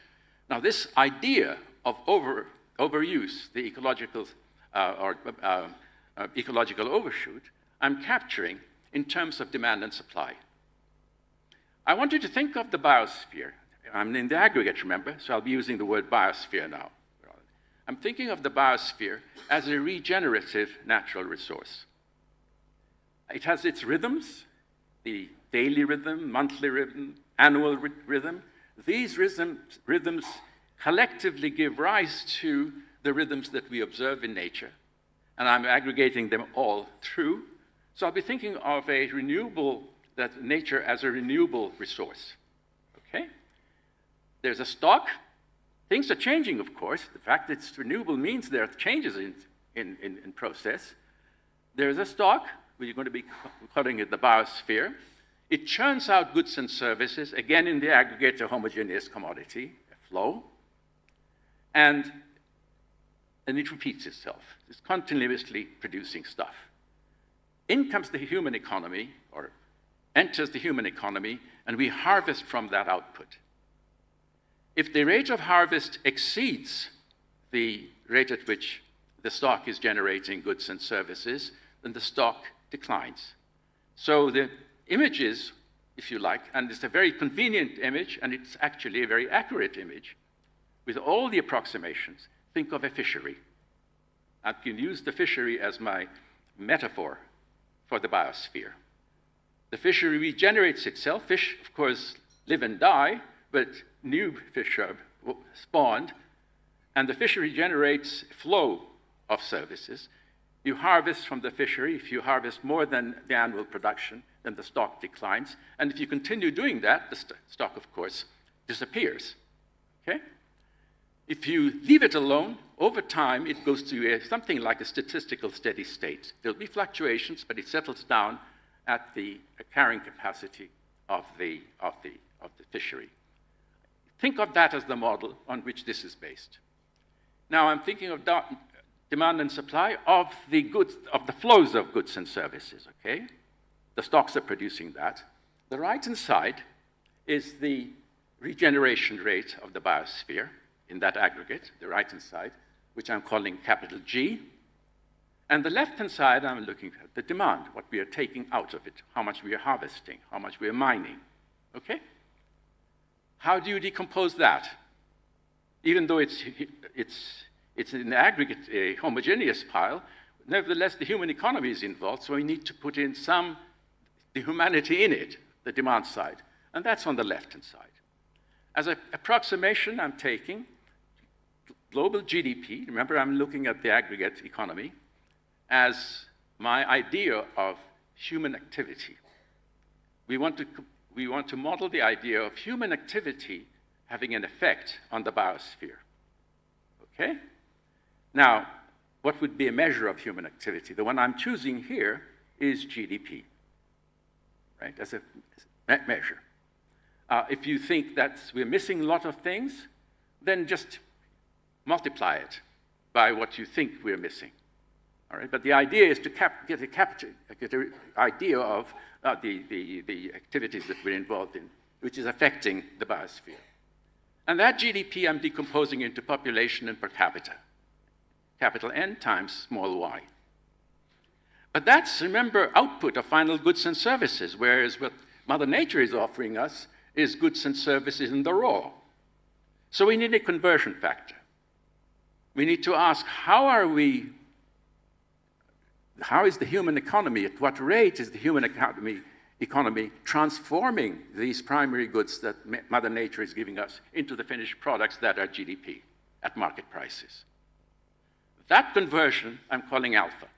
Now, this idea of overuse, the ecological ecological overshoot, I'm capturing in terms of demand and supply. I want you to think of the biosphere. I'm in the aggregate, remember, so I'll be using the word biosphere now. I'm thinking of the biosphere as a regenerative natural resource. It has its rhythms, the daily rhythm, monthly rhythm, annual rhythm. These rhythms collectively give rise to the rhythms that we observe in nature, and I'm aggregating them all through. So I'll be thinking of a renewable, that nature as a renewable resource, okay? There's a stock. Things are changing, of course. The fact that it's renewable means there are changes in process. There's a stock. We're going to be calling it the biosphere. It churns out goods and services, again in the aggregate, a homogeneous commodity, a flow, and it repeats itself. It's continuously producing stuff. In comes the human economy, or enters the human economy, and we harvest from that output. If the rate of harvest exceeds the rate at which the stock is generating goods and services, then the stock declines. So the images, if you like, and it's a very convenient image, and it's actually a very accurate image, with all the approximations. Think of a fishery. I can use the fishery as my metaphor for the biosphere. The fishery regenerates itself. Fish, of course, live and die, but new fish are spawned, and the fishery generates a flow of services. You harvest from the fishery. If you harvest more than the annual production, then the stock declines. And if you continue doing that, the stock, of course, disappears. Okay? If you leave it alone, over time, it goes to something like a statistical steady state. There'll be fluctuations, but it settles down at the carrying capacity of the fishery. Think of that as the model on which this is based. Now, I'm thinking of demand and supply of the goods, of the flows of goods and services, okay? The stocks are producing that. The right-hand side is the regeneration rate of the biosphere in that aggregate, the right-hand side, which I'm calling capital G. And the left-hand side, I'm looking at the demand, what we are taking out of it, how much we are harvesting, how much we are mining, okay? How do you decompose that? Even though it's in the aggregate a homogeneous pile, nevertheless, the human economy is involved, so we need to put in the humanity in it, the demand side, and that's on the left-hand side. As an approximation, I'm taking global GDP, remember I'm looking at the aggregate economy, as my idea of human activity. We want to model the idea of human activity having an effect on the biosphere, okay? Now, what would be a measure of human activity? The one I'm choosing here is GDP, right, as a measure. If you think that we're missing a lot of things, then just multiply it by what you think we're missing. All right? But the idea is to get an idea of the activities that we're involved in, which is affecting the biosphere. And that GDP I'm decomposing into population and per capita, capital N times small y. But that's, remember, output of final goods and services, whereas what Mother Nature is offering us is goods and services in the raw. So we need a conversion factor. We need to ask, how is the human economy, at what rate is the human economy transforming these primary goods that Mother Nature is giving us into the finished products that are GDP at market prices? That conversion I'm calling alpha,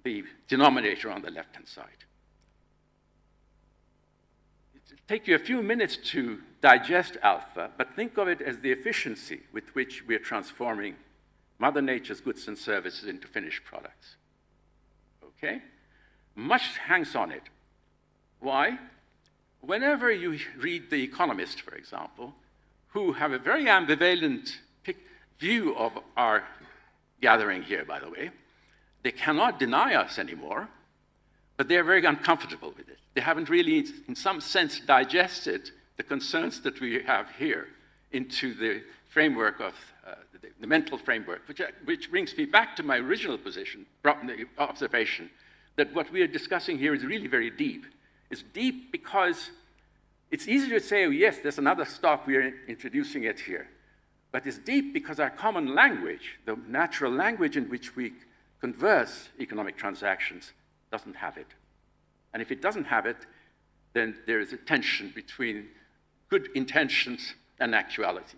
the denominator on the left-hand side. It'll take you a few minutes to digest alpha, but think of it as the efficiency with which we are transforming Mother Nature's goods and services into finished products. Okay? Much hangs on it. Why? Whenever you read The Economist, for example, who have a very ambivalent view of our gathering here, by the way, they cannot deny us anymore, but they're very uncomfortable with it. They haven't really, in some sense, digested the concerns that we have here into the framework of the mental framework, which brings me back to my original position, observation, that what we are discussing here is really very deep. It's deep because it's easy to say, oh, yes, there's another stock, we are introducing it here. But it's deep because our common language, the natural language in which we converse economic transactions, doesn't have it. And if it doesn't have it, then there is a tension between good intentions and actuality.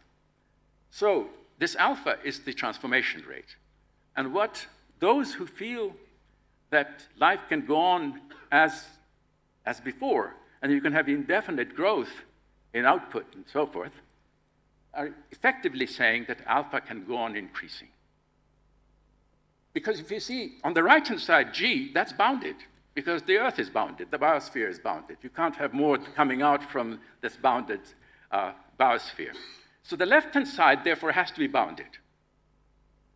So this alpha is the transformation rate. And what those who feel that life can go on as before, and you can have indefinite growth in output and so forth, are effectively saying that alpha can go on increasing. Because if you see, on the right-hand side, G, that's bounded, because the Earth is bounded, the biosphere is bounded. You can't have more coming out from this bounded biosphere. So the left-hand side, therefore, has to be bounded,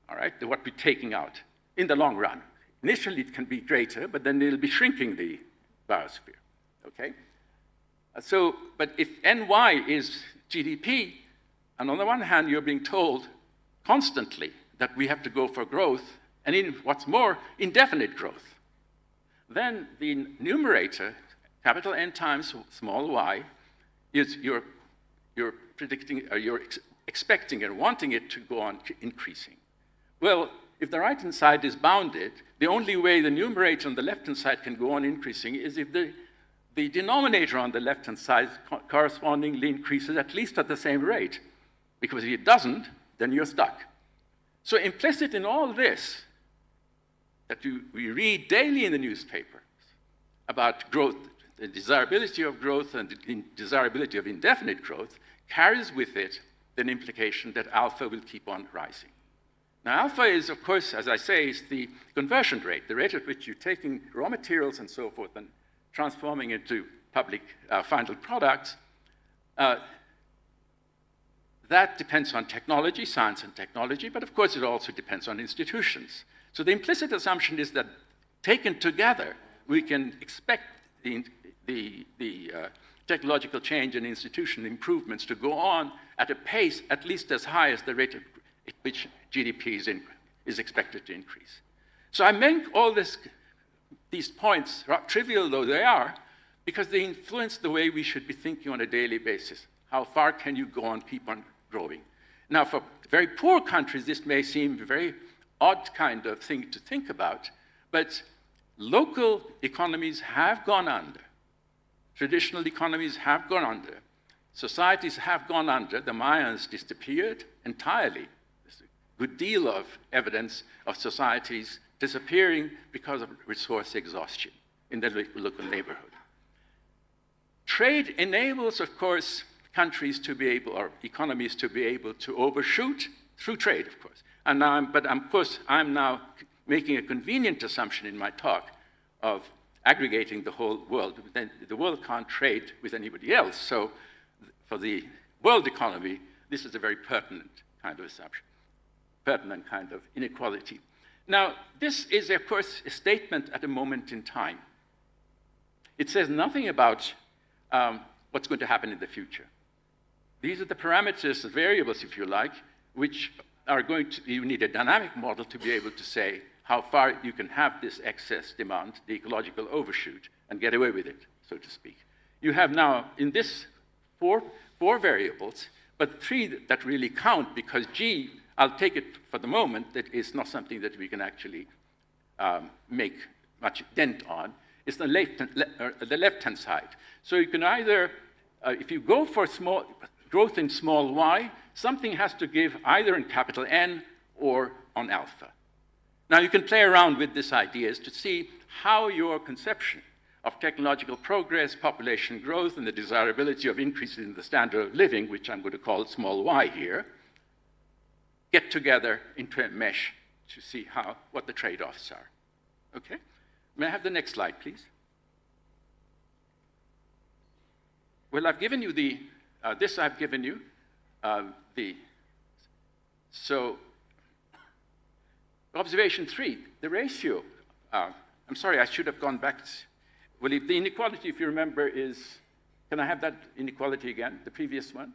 all right, what we're taking out in the long run. Initially, it can be greater, but then it'll be shrinking the biosphere, okay? But if NY is GDP, and on the one hand, you're being told constantly that we have to go for growth, and in what's more, indefinite growth. Then the numerator, capital N times small y, is you're predicting, or you're expecting and wanting it to go on increasing. Well, if the right-hand side is bounded, the only way the numerator on the left-hand side can go on increasing is if the denominator on the left-hand side correspondingly increases at least at the same rate. Because if it doesn't, then you're stuck. So implicit in all this that we read daily in the newspapers about growth, the desirability of growth and the desirability of indefinite growth carries with it an implication that alpha will keep on rising. Now, alpha is, of course, as I say, is the conversion rate, the rate at which you're taking raw materials and so forth and transforming into public final products. That depends on technology, science and technology, but of course it also depends on institutions. So the implicit assumption is that taken together, we can expect the technological change and institutional improvements to go on at a pace at least as high as the rate at which GDP is expected to increase. So I make all these points, trivial though they are, because they influence the way we should be thinking on a daily basis. How far can you go on, keep on growing? Now, for very poor countries, this may seem a very odd kind of thing to think about, but local economies have gone under. Traditional economies have gone under. Societies have gone under. The Mayans disappeared entirely. There's a good deal of evidence of societies disappearing because of resource exhaustion in the local neighborhood. Trade enables, of course, countries to be able, or economies to be able to overshoot through trade, of course. And now I'm now making a convenient assumption in my talk of aggregating the whole world. Then the world can't trade with anybody else. So for the world economy, this is a very pertinent kind of assumption, pertinent kind of inequality. Now, this is, of course, a statement at a moment in time. It says nothing about what's going to happen in the future. These are the parameters, the variables, if you like, which are going to, you need a dynamic model to be able to say how far you can have this excess demand, the ecological overshoot, and get away with it, so to speak. You have now, in this, four variables, but three that really count, because G, I'll take it for the moment, that is not something that we can actually make much dent on. It's the left-hand side. So you can either, if you go for growth in small y, something has to give either in capital N or on alpha. Now you can play around with this idea to see how your conception of technological progress, population growth, and the desirability of increasing the standard of living, which I'm going to call small y here, get together into a mesh to see what the trade-offs are. Okay? May I have the next slide, please? Well, I've given you this I've given you. So observation 3, the ratio. I'm sorry, I should have gone back. Well, the inequality, if you remember, is, can I have that inequality again, the previous one?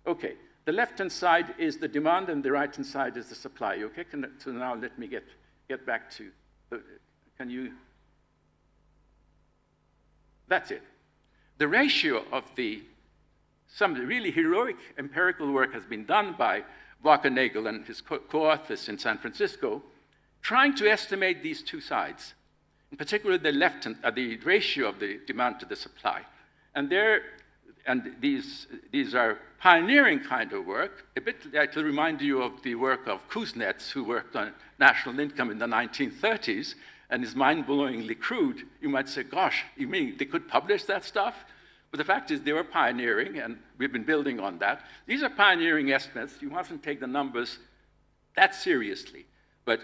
Okay, the left-hand side is the demand and the right-hand side is the supply, okay? So now let me get back to, can you, that's it. The ratio of some really heroic empirical work has been done by Walker-Nagel and his co-authors in San Francisco, trying to estimate these two sides, in particular the ratio of the demand to the supply. And these are pioneering kind of work. A bit, I will remind you of the work of Kuznets, who worked on national income in the 1930s, and is mind-blowingly crude. You might say, gosh, you mean they could publish that stuff? But the fact is they were pioneering, and we've been building on that. These are pioneering estimates. You mustn't take the numbers that seriously. But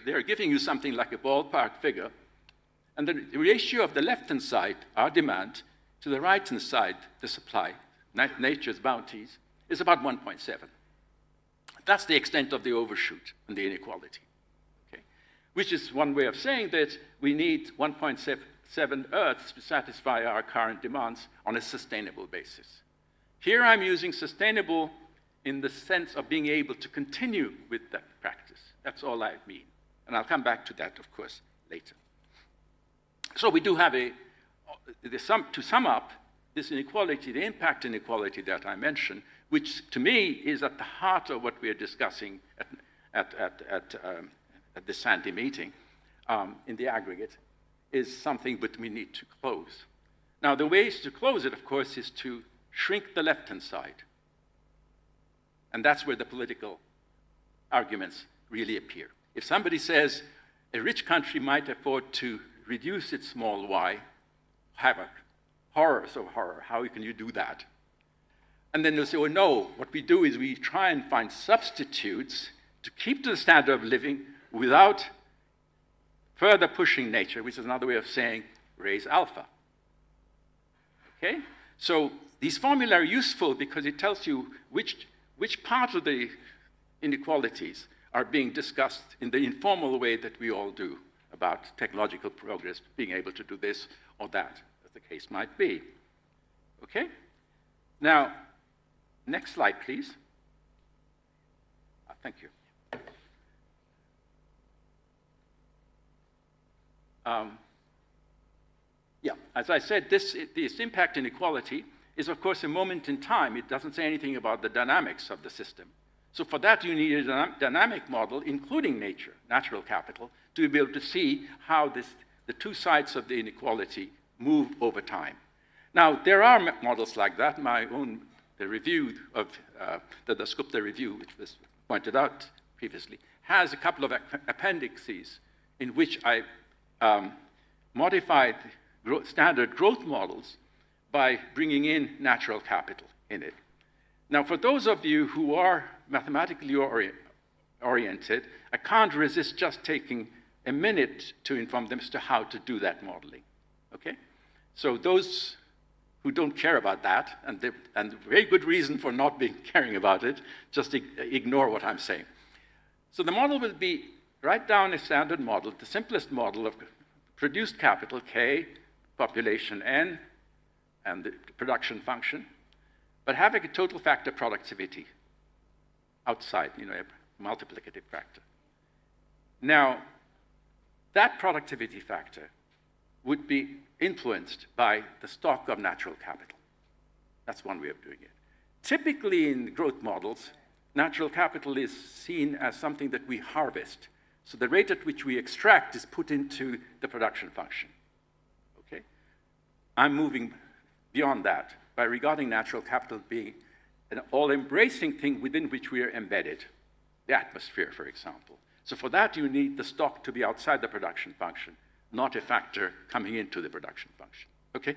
they're giving you something like a ballpark figure. And the ratio of the left-hand side, our demand, to the right-hand side, the supply, nature's bounties, is about 1.7. That's the extent of the overshoot and the inequality. Okay? Which is one way of saying that we need 1.7 Earths to satisfy our current demands on a sustainable basis. Here I'm using sustainable in the sense of being able to continue with that practice. That's all I mean. And I'll come back to that, of course, later. So we do have to sum up this inequality, the impact inequality that I mentioned, which to me is at the heart of what we are discussing at the SANDEE meeting in the aggregate, is something that we need to close. Now, the ways to close it, of course, is to shrink the left-hand side. And that's where the political arguments really appear. If somebody says a rich country might afford to reduce its small y, havoc, horrors of horror, how can you do that? And then they'll say, well, no, what we do is we try and find substitutes to keep to the standard of living without further pushing nature, which is another way of saying raise alpha. Okay? So these formulae are useful because it tells you which part of the inequalities are being discussed in the informal way that we all do about technological progress, being able to do this or that, as the case might be. Okay? Now, next slide, please. Thank you. Yeah, as I said, this impact inequality is, of course, a moment in time. It doesn't say anything about the dynamics of the system. So for that, you need a dynamic model, including nature, natural capital, to be able to see how the two sides of the inequality move over time. Now, there are models like that. The review of the Dasgupta review, which was pointed out previously, has a couple of appendices in which I modified standard growth models by bringing in natural capital in it. Now, for those of you who are mathematically oriented, I can't resist just taking a minute to inform them as to how to do that modeling, okay? So those who don't care about that, and very good reason for not caring about it, just ignore what I'm saying. So the model will be, write down a standard model, the simplest model of produced capital, K, population, N, and the production function, but having a total factor productivity outside, a multiplicative factor. Now, that productivity factor would be influenced by the stock of natural capital. That's one way of doing it. Typically in growth models, natural capital is seen as something that we harvest. So the rate at which we extract is put into the production function, okay? I'm moving beyond that by regarding natural capital being an all-embracing thing within which we are embedded, the atmosphere, for example. So for that, you need the stock to be outside the production function, not a factor coming into the production function, okay?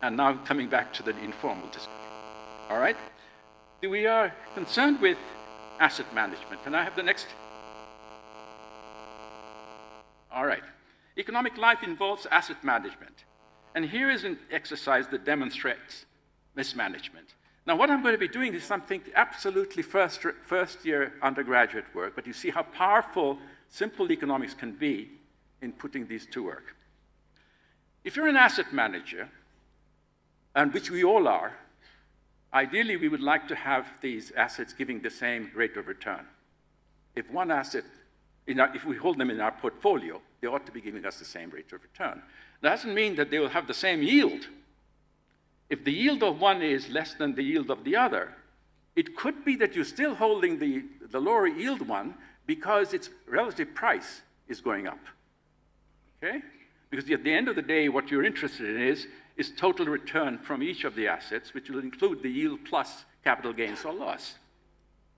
And now coming back to the informal discussion, all right? We are concerned with asset management. Can I have the next? All right. Economic life involves asset management. And here is an exercise that demonstrates mismanagement. Now, what I'm going to be doing is something absolutely first-year undergraduate work, but you see how powerful simple economics can be in putting these to work. If you're an asset manager, and which we all are, ideally we would like to have these assets giving the same rate of return. If one asset, if we hold them in our portfolio, they ought to be giving us the same rate of return. That doesn't mean that they will have the same yield. If the yield of one is less than the yield of the other, it could be that you're still holding the lower yield one because its relative price is going up, okay? Because at the end of the day, what you're interested in is total return from each of the assets, which will include the yield plus capital gains or loss.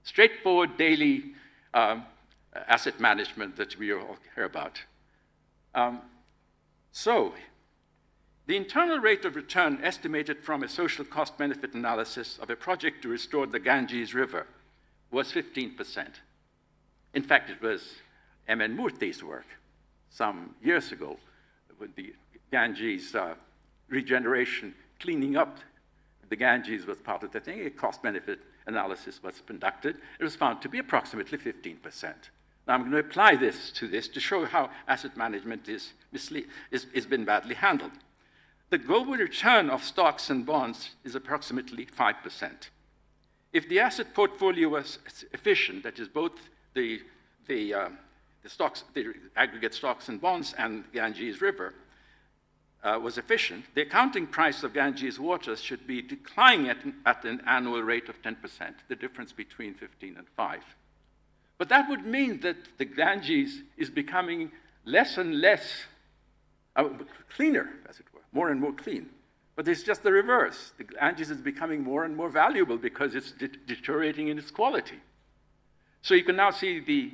Straightforward daily asset management that we all care about. So, the internal rate of return estimated from a social cost-benefit analysis of a project to restore the Ganges River was 15%. In fact, it was M.N. Murthy's work some years ago with the Ganges regeneration, cleaning up the Ganges was part of the thing. A cost-benefit analysis was conducted. It was found to be approximately 15%. Now, I'm going to apply this to show how asset management is been badly handled. The global return of stocks and bonds is approximately 5%. If the asset portfolio was efficient, that is both the aggregate stocks and bonds and Ganges River was efficient, the accounting price of Ganges waters should be declining at an annual rate of 10%, the difference between 15 and 5. But that would mean that the Ganges is becoming less and less cleaner, as it were, more and more clean. But it's just the reverse. The Ganges is becoming more and more valuable because it's deteriorating in its quality. So you can now see the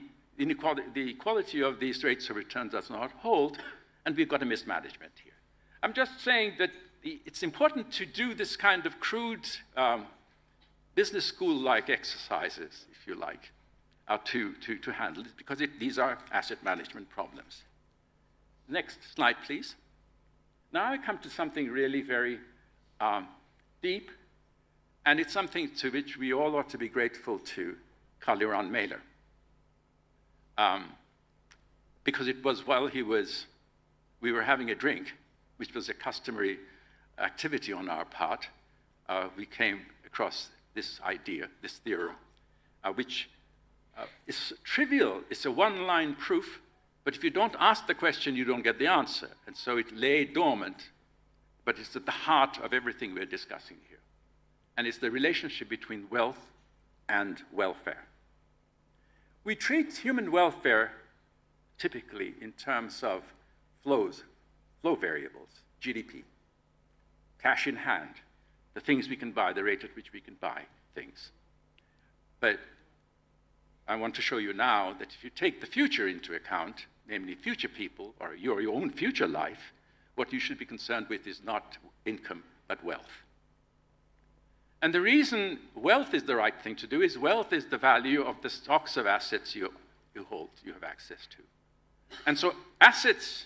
quality of these rates of return does not hold, and we've got a mismanagement here. I'm just saying that it's important to do this kind of crude business school-like exercises, if you like, to handle it, because these are asset management problems. Next slide, please. Now I come to something really very deep, and it's something to which we all ought to be grateful to Karl-Johan Mailer. because it was while we were having a drink, which was a customary activity on our part, we came across this idea, this theorem, which is trivial. It's a one-line proof, but if you don't ask the question, you don't get the answer. And so it lay dormant, but it's at the heart of everything we're discussing here. And it's the relationship between wealth and welfare. We treat human welfare typically in terms of flow variables, GDP, cash in hand, the things we can buy, the rate at which we can buy things. But I want to show you now that if you take the future into account, namely future people or your own future life, what you should be concerned with is not income, but wealth. And the reason wealth is the right thing to do is wealth is the value of the stocks of assets you hold, you have access to. And so assets,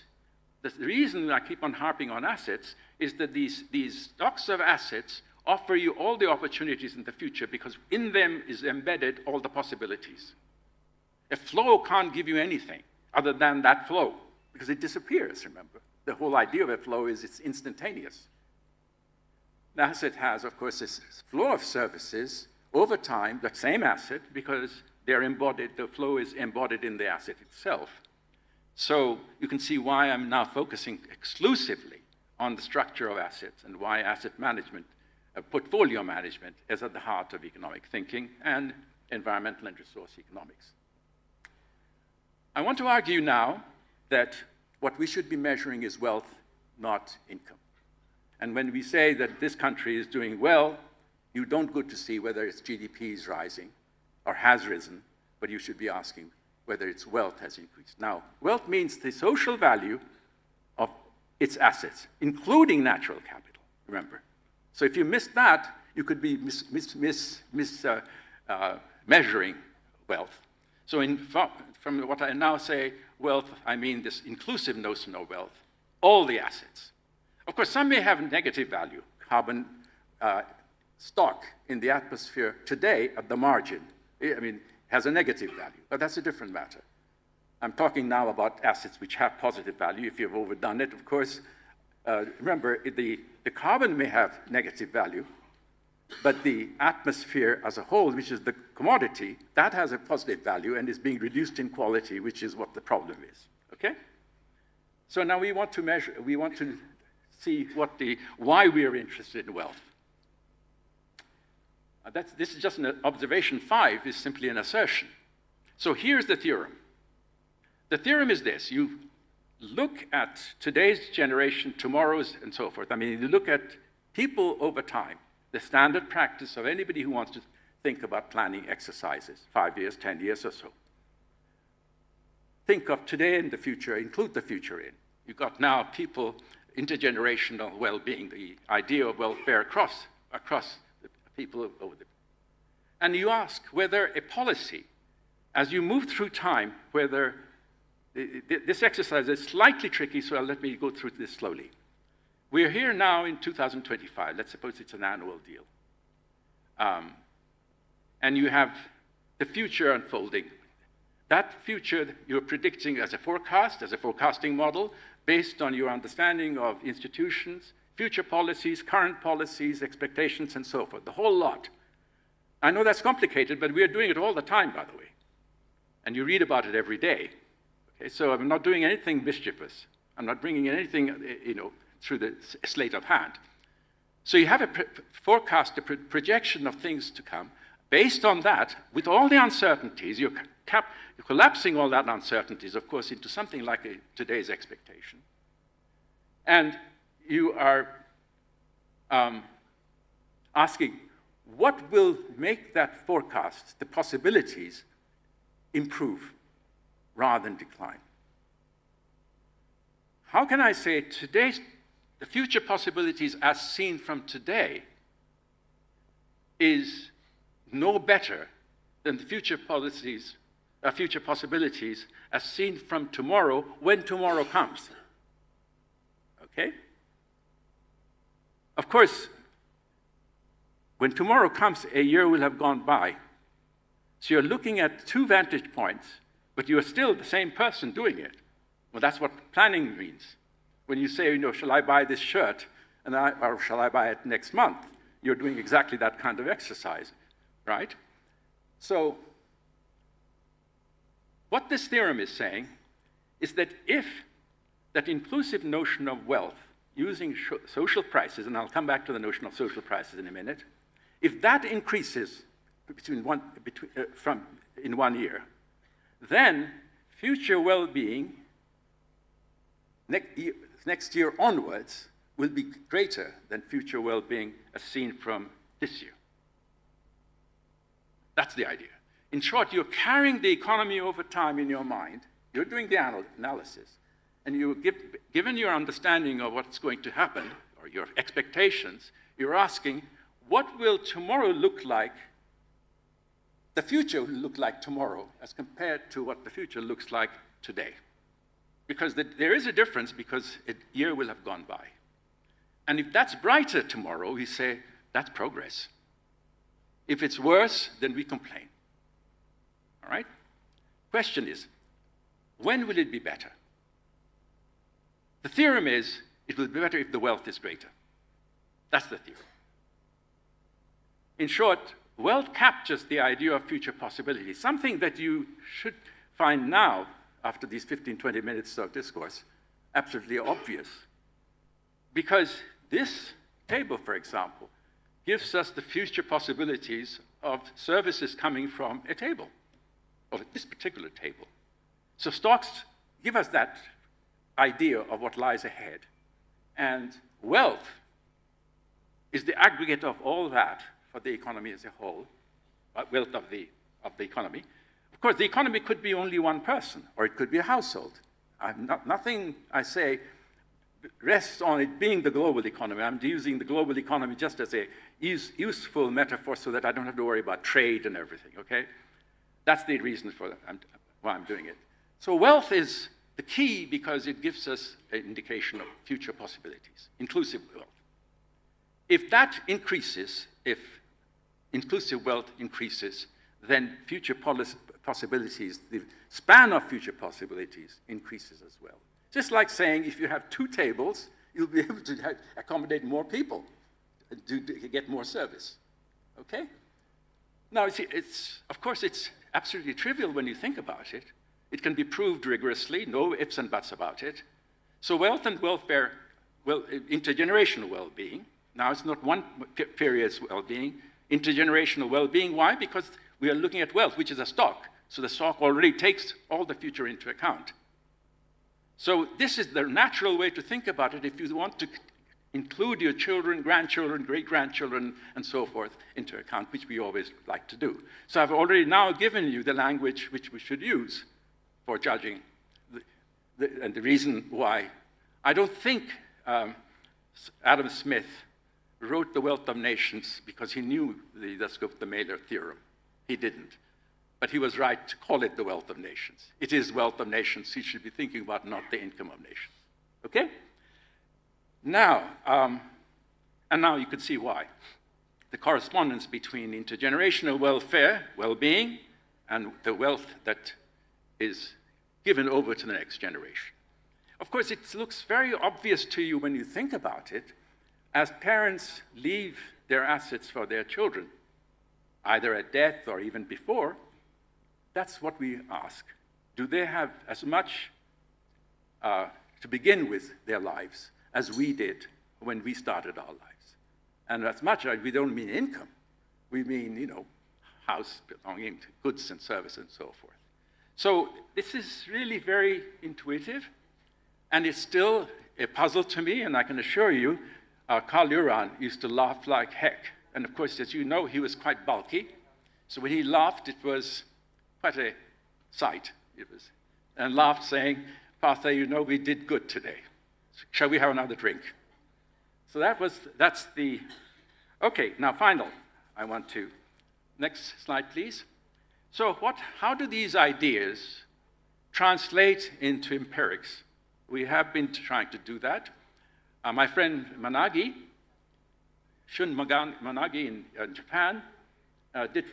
the reason I keep on harping on assets is that these stocks of assets offer you all the opportunities in the future because in them is embedded all the possibilities. A flow can't give you anything other than that flow because it disappears, remember. The whole idea of a flow is it's instantaneous. The asset has, of course, this flow of services over time, that same asset, because they're embodied, the flow is embodied in the asset itself. So you can see why I'm now focusing exclusively on the structure of assets and why asset management, portfolio management is at the heart of economic thinking and environmental and resource economics. I want to argue now that what we should be measuring is wealth, not income. And when we say that this country is doing well, you don't go to see whether its GDP is rising or has risen, but you should be asking whether its wealth has increased. Now, wealth means the social value of its assets, including natural capital, remember. So if you miss that, you could be measuring wealth. So from what I now say, wealth, I mean this inclusive notion of wealth, all the assets. Of course, some may have negative value. Carbon stock in the atmosphere today at the margin, has a negative value, but that's a different matter. I'm talking now about assets which have positive value. If you've overdone it, of course, remember, the carbon may have negative value, but the atmosphere as a whole, which is the commodity, that has a positive value and is being reduced in quality, which is what the problem is, okay? So now we want to measure, we want to see why we are interested in wealth. This is just an observation. 5 is simply an assertion. So here's the theorem. The theorem is this. You look at today's generation, tomorrow's, and so forth. You look at people over time, the standard practice of anybody who wants to think about planning exercises, 5 years, 10 years or so. Think of today and the future, include the future in. You've got now people, intergenerational well-being, the idea of welfare across the people over there. And you ask whether a policy, as you move through time, whether this exercise is slightly tricky, so let me go through this slowly. We're here now in 2025. Let's suppose it's an annual deal. And you have the future unfolding. That future you're predicting as a forecast, as a forecasting model, based on your understanding of institutions, future policies, current policies, expectations, and so forth, the whole lot. I know that's complicated, but we're doing it all the time, by the way. And you read about it every day. Okay, so I'm not doing anything mischievous. I'm not bringing anything, through the slate of hand. So you have a forecast, a projection of things to come. Based on that, with all the uncertainties, you're collapsing all that uncertainties, of course, into something like today's expectation. And you are asking, what will make that forecast, the possibilities, improve rather than decline? How can I say the future possibilities as seen from today is no better than the future possibilities as seen from tomorrow when tomorrow comes? Okay? Of course, when tomorrow comes, a year will have gone by. So you're looking at 2 vantage points, but you're still the same person doing it. Well, that's what planning means. When you say, shall I buy this shirt, or shall I buy it next month? You're doing exactly that kind of exercise, right? So what this theorem is saying is that if that inclusive notion of wealth using social prices, and I'll come back to the notion of social prices in a minute, if that increases in 1 year, then future well-being next year onwards will be greater than future well-being as seen from this year. That's the idea. In short, you're carrying the economy over time in your mind. You're doing the analysis. And given your understanding of what's going to happen, or your expectations, you're asking, what will tomorrow look like, the future will look like tomorrow, as compared to what the future looks like today? Because there is a difference, because a year will have gone by. And if that's brighter tomorrow, we say, that's progress. If it's worse, then we complain. All right? Question is, when will it be better? The theorem is, it will be better if the wealth is greater. That's the theorem. In short, wealth captures the idea of future possibility, something that you should find now, after these 15, 20 minutes of discourse, absolutely obvious. Because this table, for example, gives us the future possibilities of services coming from a table, of this particular table. So stocks give us that idea of what lies ahead. And wealth is the aggregate of all that for the economy as a whole, wealth of the economy. Of course, the economy could be only one person, or it could be a household. Nothing I say rests on it being the global economy. I'm using the global economy just as a useful metaphor so that I don't have to worry about trade and everything, okay? That's the reason for why I'm doing it. So wealth is the key because it gives us an indication of future possibilities, inclusive wealth. If that increases, if inclusive wealth increases, then future possibilities, the span of future possibilities increases as well. Just like saying if you have 2 tables, you'll be able to accommodate more people, to get more service, okay? Now, of course, it's absolutely trivial when you think about it. It can be proved rigorously, no ifs and buts about it. So wealth and welfare, intergenerational well-being, now it's not one period's well-being, intergenerational well-being. Why? Because we are looking at wealth, which is a stock. So the stock already takes all the future into account. So this is the natural way to think about it if you want to include your children, grandchildren, great-grandchildren, and so forth into account, which we always like to do. So I've already now given you the language which we should use for judging and the reason why. I don't think Adam Smith wrote The Wealth of Nations because he knew the scope of the Mailer theorem. He didn't. But he was right to call it the wealth of nations. It is wealth of nations he should be thinking about, not the income of nations. Okay? Now, and now you can see why. The correspondence between intergenerational welfare, well-being, and the wealth that is given over to the next generation. Of course, it looks very obvious to you when you think about it, as parents leave their assets for their children, either at death or even before. That's what we ask. Do they have as much to begin with their lives as we did when we started our lives? And as much, we don't mean income. We mean, house belonging to goods and service and so forth. So this is really very intuitive, and it's still a puzzle to me, and I can assure you, Carl Uran used to laugh like heck. And of course, as you know, he was quite bulky. So when he laughed, it was quite a sight. And laughed saying, Partha, we did good today. Shall we have another drink? So that's the, okay, now final. I want to, next slide, please. So how do these ideas translate into empirics? We have been trying to do that. My friend Managi, Shun Managi in Japan, did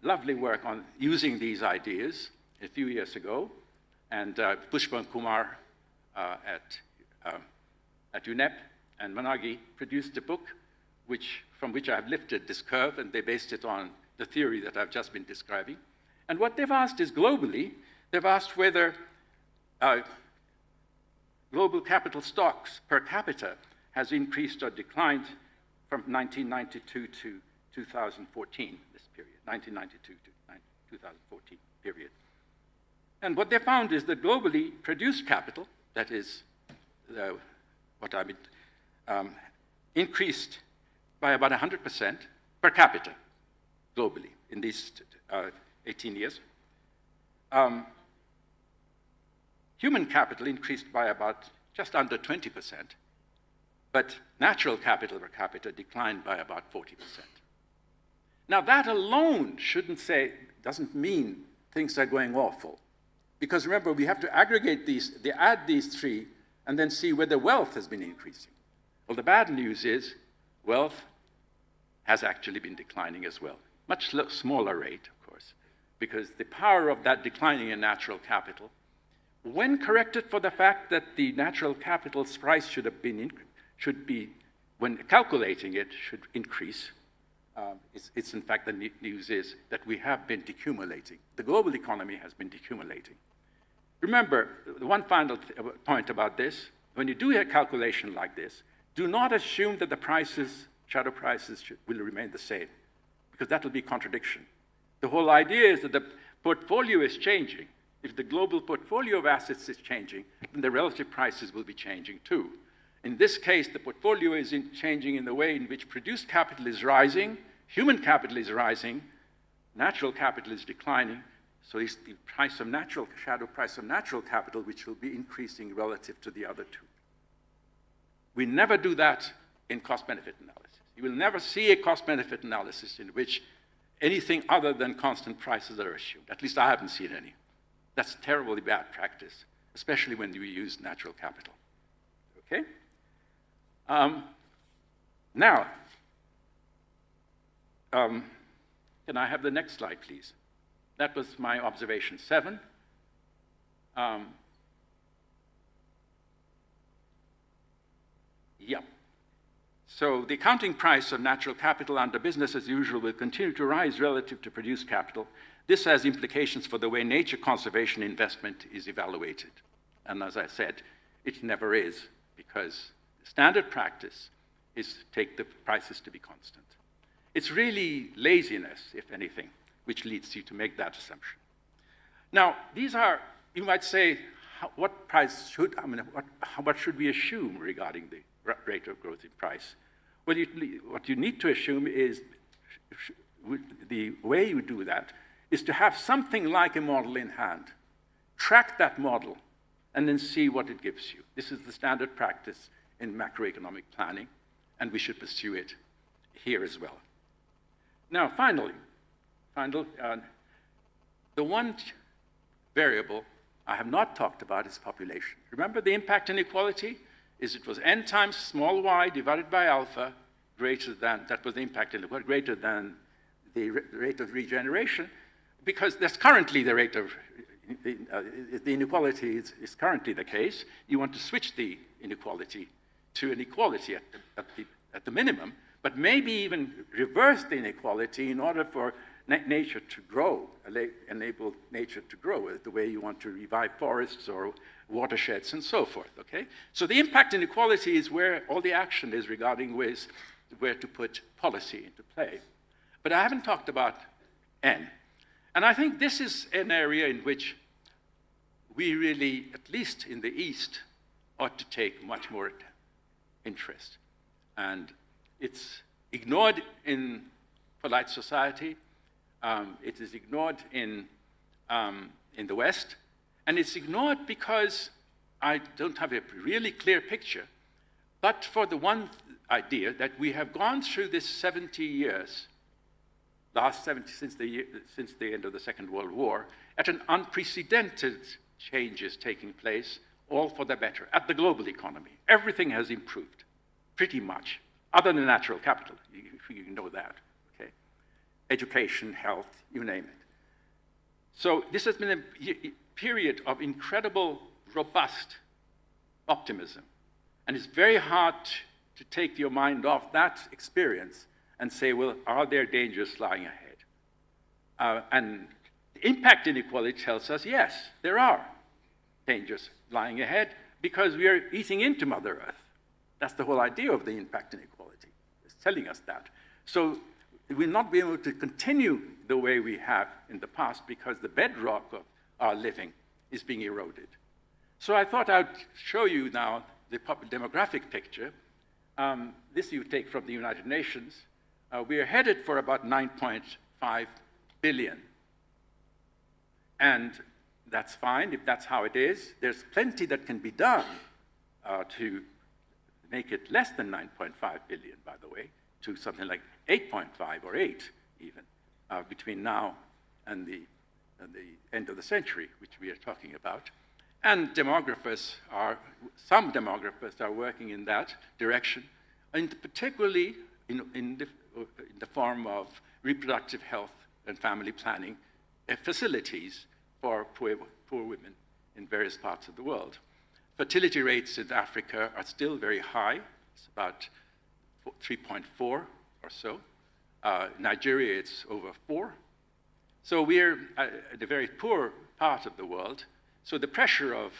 lovely work on using these ideas a few years ago, and Pushpan Kumar at UNEP, and Managi produced a book from which I've lifted this curve, and they based it on the theory that I've just been describing. And what they've asked is globally, they've asked whether global capital stocks per capita has increased or declined from 1992 to 2014, this period, 1992 to 2014 period. And what they found is that globally produced capital, that is what I mean, increased by about 100% per capita globally in these 18 years. Human capital increased by about just under 20%, but natural capital per capita declined by about 40%. Now that alone doesn't mean things are going awful. Because remember, we have to aggregate these, add these three, and then see whether wealth has been increasing. Well, the bad news is wealth has actually been declining as well. Much smaller rate, of course, because the power of that declining in natural capital, when corrected for the fact that the natural capital's price should be, when calculating it, should increase. It's in fact, the news is that we have been decumulating. The global economy has been decumulating. Remember, the one final point about this, when you do a calculation like this, do not assume that the prices, shadow prices, will remain the same, because that will be contradiction. The whole idea is that the portfolio is changing. If the global portfolio of assets is changing, then the relative prices will be changing too. In this case, the portfolio is changing in the way in which produced capital is rising, human capital is rising, natural capital is declining, so it's the price of shadow price of natural capital which will be increasing relative to the other two. We never do that in cost-benefit analysis. You will never see a cost-benefit analysis in which anything other than constant prices are assumed. At least I haven't seen any. That's terribly bad practice, especially when you use natural capital. Okay? Now, can I have the next slide, please? That was my observation 7. Yep. So the accounting price of natural capital under business as usual will continue to rise relative to produced capital. This has implications for the way nature conservation investment is evaluated. And as I said, it never is, because the standard practice is to take the prices to be constant. It's really laziness, if anything, which leads you to make that assumption. Now, these are, you might say, what should we assume regarding the rate of growth in price? Well, what you need to assume is, the way you do that is to have something like a model in hand, track that model, and then see what it gives you. This is the standard practice in macroeconomic planning, and we should pursue it here as well. Now, finally, the one variable I have not talked about is population. Remember, the impact inequality is it was n times small y divided by alpha greater than, that was the impact inequality, greater than the rate of regeneration, because that's currently the rate of, the inequality is currently the case. You want to switch the inequality to an equality at the minimum, but maybe even reverse the inequality in order for nature to grow, enable nature to grow, the way you want to revive forests or watersheds and so forth, okay? So the impact inequality is where all the action is regarding ways where to put policy into play. But I haven't talked about N. And I think this is an area in which we really, at least in the East, ought to take much more interest. And it's ignored in polite society. It is ignored in the West. And it's ignored because I don't have a really clear picture, but for the one idea that we have gone through this 70 years, last 70 since the end of the Second World War, at an unprecedented changes taking place, all for the better, at the global economy. Everything has improved, pretty much, other than natural capital, you know that, okay? Education, health, you name it. So this has been a period of incredible, robust optimism. And it's very hard to take your mind off that experience and say, well, are there dangers lying ahead? And the impact inequality tells us, yes, there are dangers lying ahead because we are eating into Mother Earth. That's the whole idea of the impact inequality. It's telling us that. So we'll not be able to continue the way we have in the past because the bedrock of our living is being eroded. So I thought I'd show you now the demographic picture. This you take from the United Nations. We are headed for about 9.5 billion. And that's fine if that's how it is. There's plenty that can be done to make it less than 9.5 billion, by the way, to something like 8.5 or 8 even, between now and the end of the century, which we are talking about. And some demographers are working in that direction, and particularly in the form of reproductive health and family planning facilities for poor women in various parts of the world. Fertility rates in Africa are still very high. It's about 3.4 or so. Nigeria, it's over 4. So we're in a very poor part of the world. So the pressure of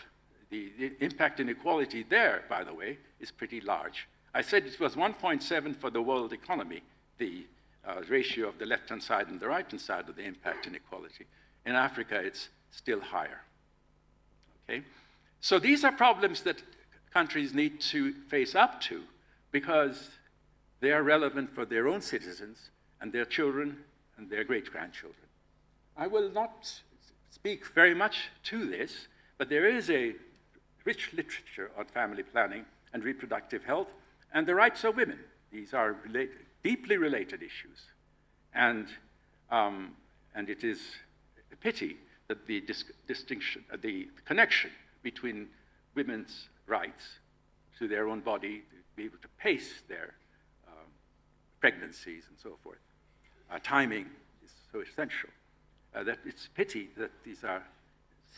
the impact inequality there, by the way, is pretty large. I said it was 1.7 for the world economy, the ratio of the left-hand side and the right-hand side of the impact inequality. In Africa, it's still higher. Okay? So these are problems that countries need to face up to because they are relevant for their own citizens and their children and their great-grandchildren. I will not speak very much to this, but there is a rich literature on family planning and reproductive health and the rights of women. These are deeply related issues. And it is a pity that the the connection between women's rights to their own body, to be able to pace their pregnancies and so forth. Timing is so essential. That it's a pity that these are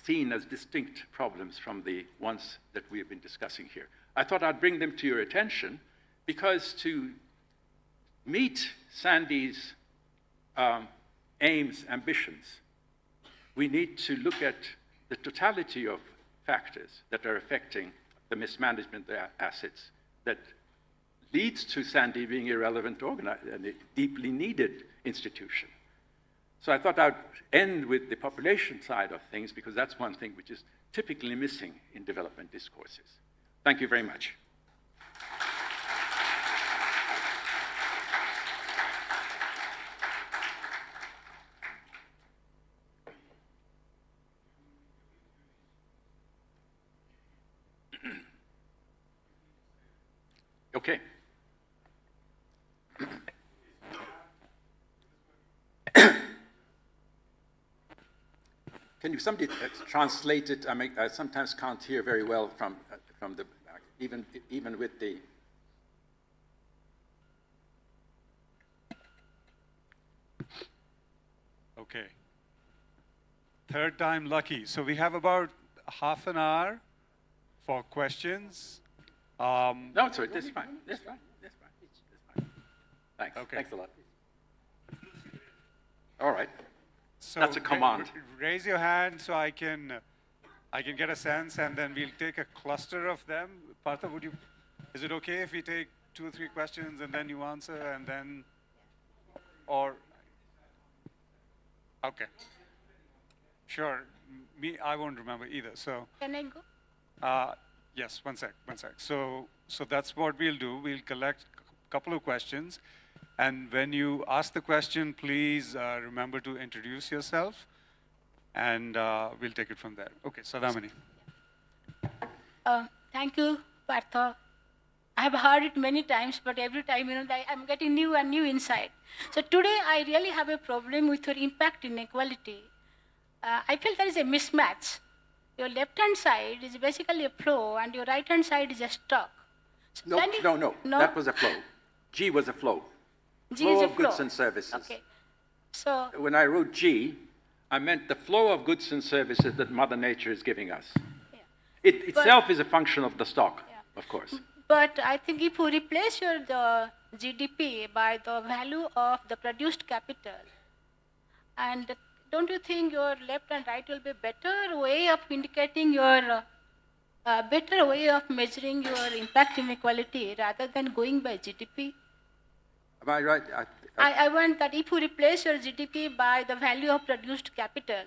seen as distinct problems from the ones that we have been discussing here. I thought I'd bring them to your attention because to meet Sandee's aims, ambitions, we need to look at the totality of factors that are affecting the mismanagement of the assets that leads to SANDEE being a relevant and a deeply needed institution. So I thought I'd end with the population side of things because that's one thing which is typically missing in development discourses. Thank you very much. Okay. Can you somebody translate it? I sometimes can't hear very well from the back, even with the. Okay. Third time lucky. So we have about half an hour for questions. No, sorry, that's fine. That's fine. That's fine. That's fine. Thanks. Okay. Thanks a lot. All right. So That's a command. Raise your hand so I can get a sense, and then we'll take a cluster of them. Partha, is it okay if we take 2 or 3 questions and then you answer, and then, or, okay. Sure. I won't remember either. So. Can I go? Yes, one sec. So that's what we'll do. We'll collect a couple of questions. And when you ask the question, please remember to introduce yourself. And we'll take it from there. Okay, Sadamani. Thank you, Partha. I have heard it many times, but every time, I'm getting new and new insight. So today, I really have a problem with your impact inequality. I feel there is a mismatch. Your left-hand side is basically a flow, and your right-hand side is a stock. So No. That was a flow. G was a flow. G flow is a of flow. goods and services. Okay. So When I wrote G, I meant the flow of goods and services that Mother Nature is giving us. yeah. It itself is a function of the stock, of course. But I think if you replace the GDP by the value of the produced capital, and don't you think your left and right will be a better way of indicating your, better way of measuring your impact inequality rather than going by GDP? Am I right? I want that if you replace your GDP by the value of produced capital,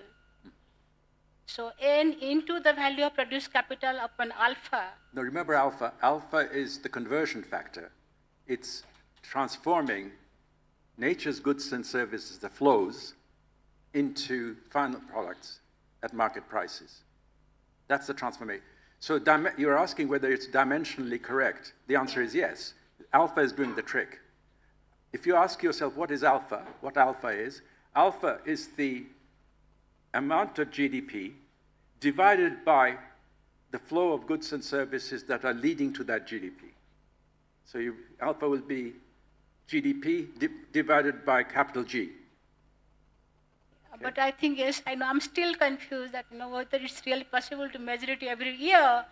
so n into the value of produced capital upon alpha. No, remember alpha. Alpha is the conversion factor. It's transforming nature's goods and services, the flows, into final products at market prices. That's the transformation. So you're asking whether it's dimensionally correct. The answer is yes. Alpha is doing the trick. If you ask yourself what is alpha, what alpha is the amount of GDP divided by the flow of goods and services that are leading to that GDP. So alpha will be GDP divided by capital G. But I think, yes, I know I'm still confused that whether it's really possible to measure it every year,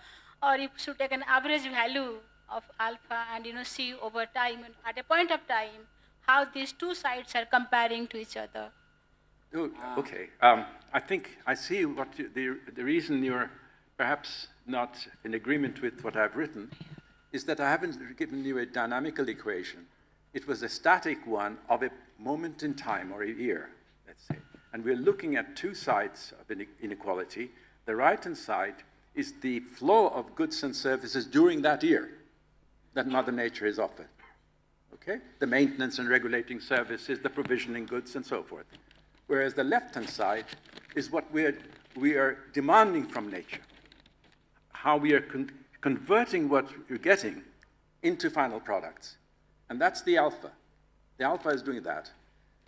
or you should take an average value of alpha and see over time, and at a point of time, how these two sides are comparing to each other. Oh, okay. I think I see what the reason you're perhaps not in agreement with what I've written is that I haven't given you a dynamical equation. It was a static one of a moment in time or a year, let's say. And we're looking at two sides of inequality. The right-hand side is the flow of goods and services during that year that Mother Nature has offered. Okay? The maintenance and regulating services, the provisioning goods, and so forth. Whereas the left-hand side is what we are demanding from nature. How we are converting what you're getting into final products. And that's the alpha. The alpha is doing that.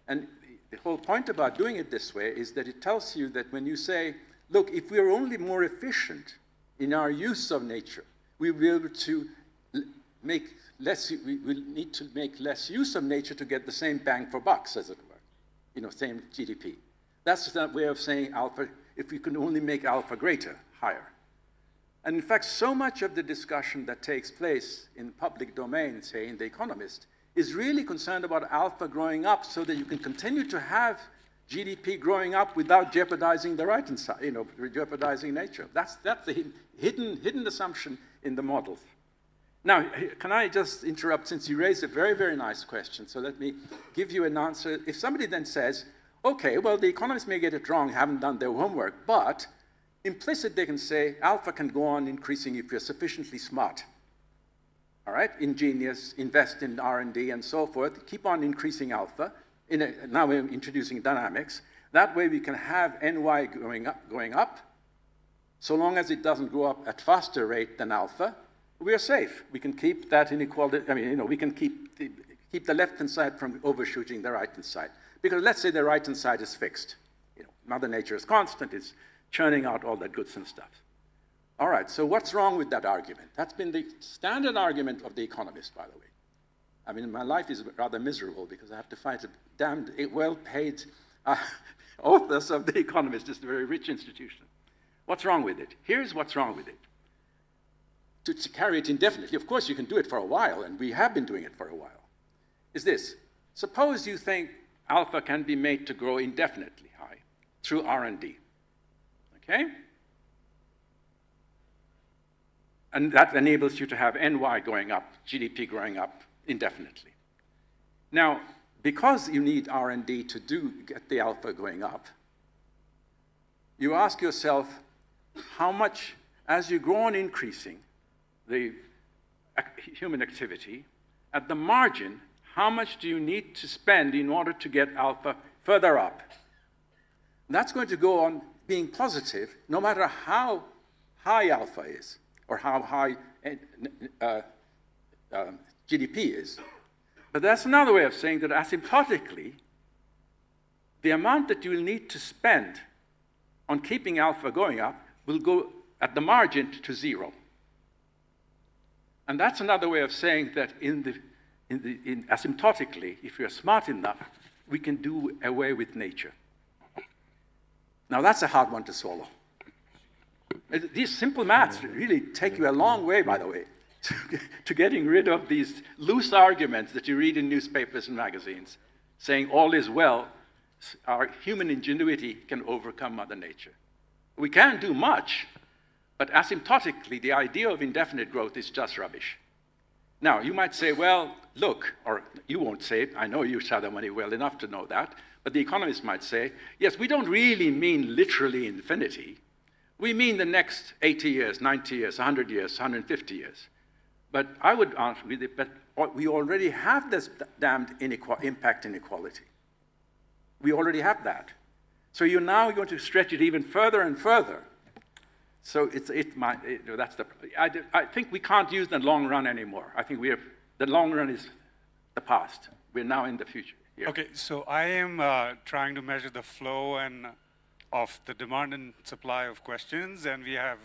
And the whole point about doing it this way is that it tells you that when you say, look, if we are only more efficient in our use of nature, we will be able to make less, we will need to make less use of nature to get the same bang for bucks, as it were, same GDP. That's the way of saying alpha, if we can only make alpha greater, higher. And in fact, so much of the discussion that takes place in public domain, say in The Economist, is really concerned about alpha growing up so that you can continue to have GDP growing up without jeopardizing the right hand side, jeopardizing nature. That's the hidden assumption in the models. Now, can I just interrupt, since you raised a very, very nice question, so let me give you an answer. If somebody then says, okay, well, the economists may get it wrong, haven't done their homework, but implicit they can say alpha can go on increasing if you're sufficiently smart. All right, ingenious, invest in R&D and so forth, keep on increasing alpha. Now we're introducing dynamics. That way we can have NY going up. So long as it doesn't go up at faster rate than alpha, we are safe. We can keep that inequality, we can keep the left-hand side from overshooting the right-hand side. Because let's say the right-hand side is fixed. Mother Nature is constant, it's churning out all that goods and stuff. All right, so what's wrong with that argument? That's been the standard argument of The Economist, by the way. My life is rather miserable because I have to fight a damned well-paid authors of The Economist. It's a very rich institution. What's wrong with it? Here's what's wrong with it. To carry it indefinitely, of course you can do it for a while, and we have been doing it for a while, is this. Suppose you think alpha can be made to grow indefinitely high through R&D, okay? And that enables you to have NY going up, GDP growing up indefinitely. Now, because you need R&D to get the alpha going up, you ask yourself, how much, as you go on increasing the human activity, at the margin, how much do you need to spend in order to get alpha further up? And that's going to go on being positive no matter how high alpha is, or how high GDP is. But that's another way of saying that asymptotically, the amount that you will need to spend on keeping alpha going up will go at the margin to zero. And that's another way of saying that asymptotically, if you're smart enough, we can do away with nature. Now that's a hard one to swallow. These simple maths really take you a long way, by the way, to getting rid of these loose arguments that you read in newspapers and magazines, saying all is well, our human ingenuity can overcome Mother Nature. We can't do much, but asymptotically, the idea of indefinite growth is just rubbish. Now, you might say, well, look, or you won't say it, I know you shadow money well enough to know that, but the economists might say, yes, we don't really mean literally infinity. We mean the next 80 years, 90 years, 100 years, 150 years. But I would answer with it, but we already have this damned impact inequality. We already have that. So you're now going to stretch it even further and further. So I think we can't use the long run anymore. I think the long run is the past. We're now in the future. Here. Okay, so I am trying to measure the flow of the demand and supply of questions, and we have,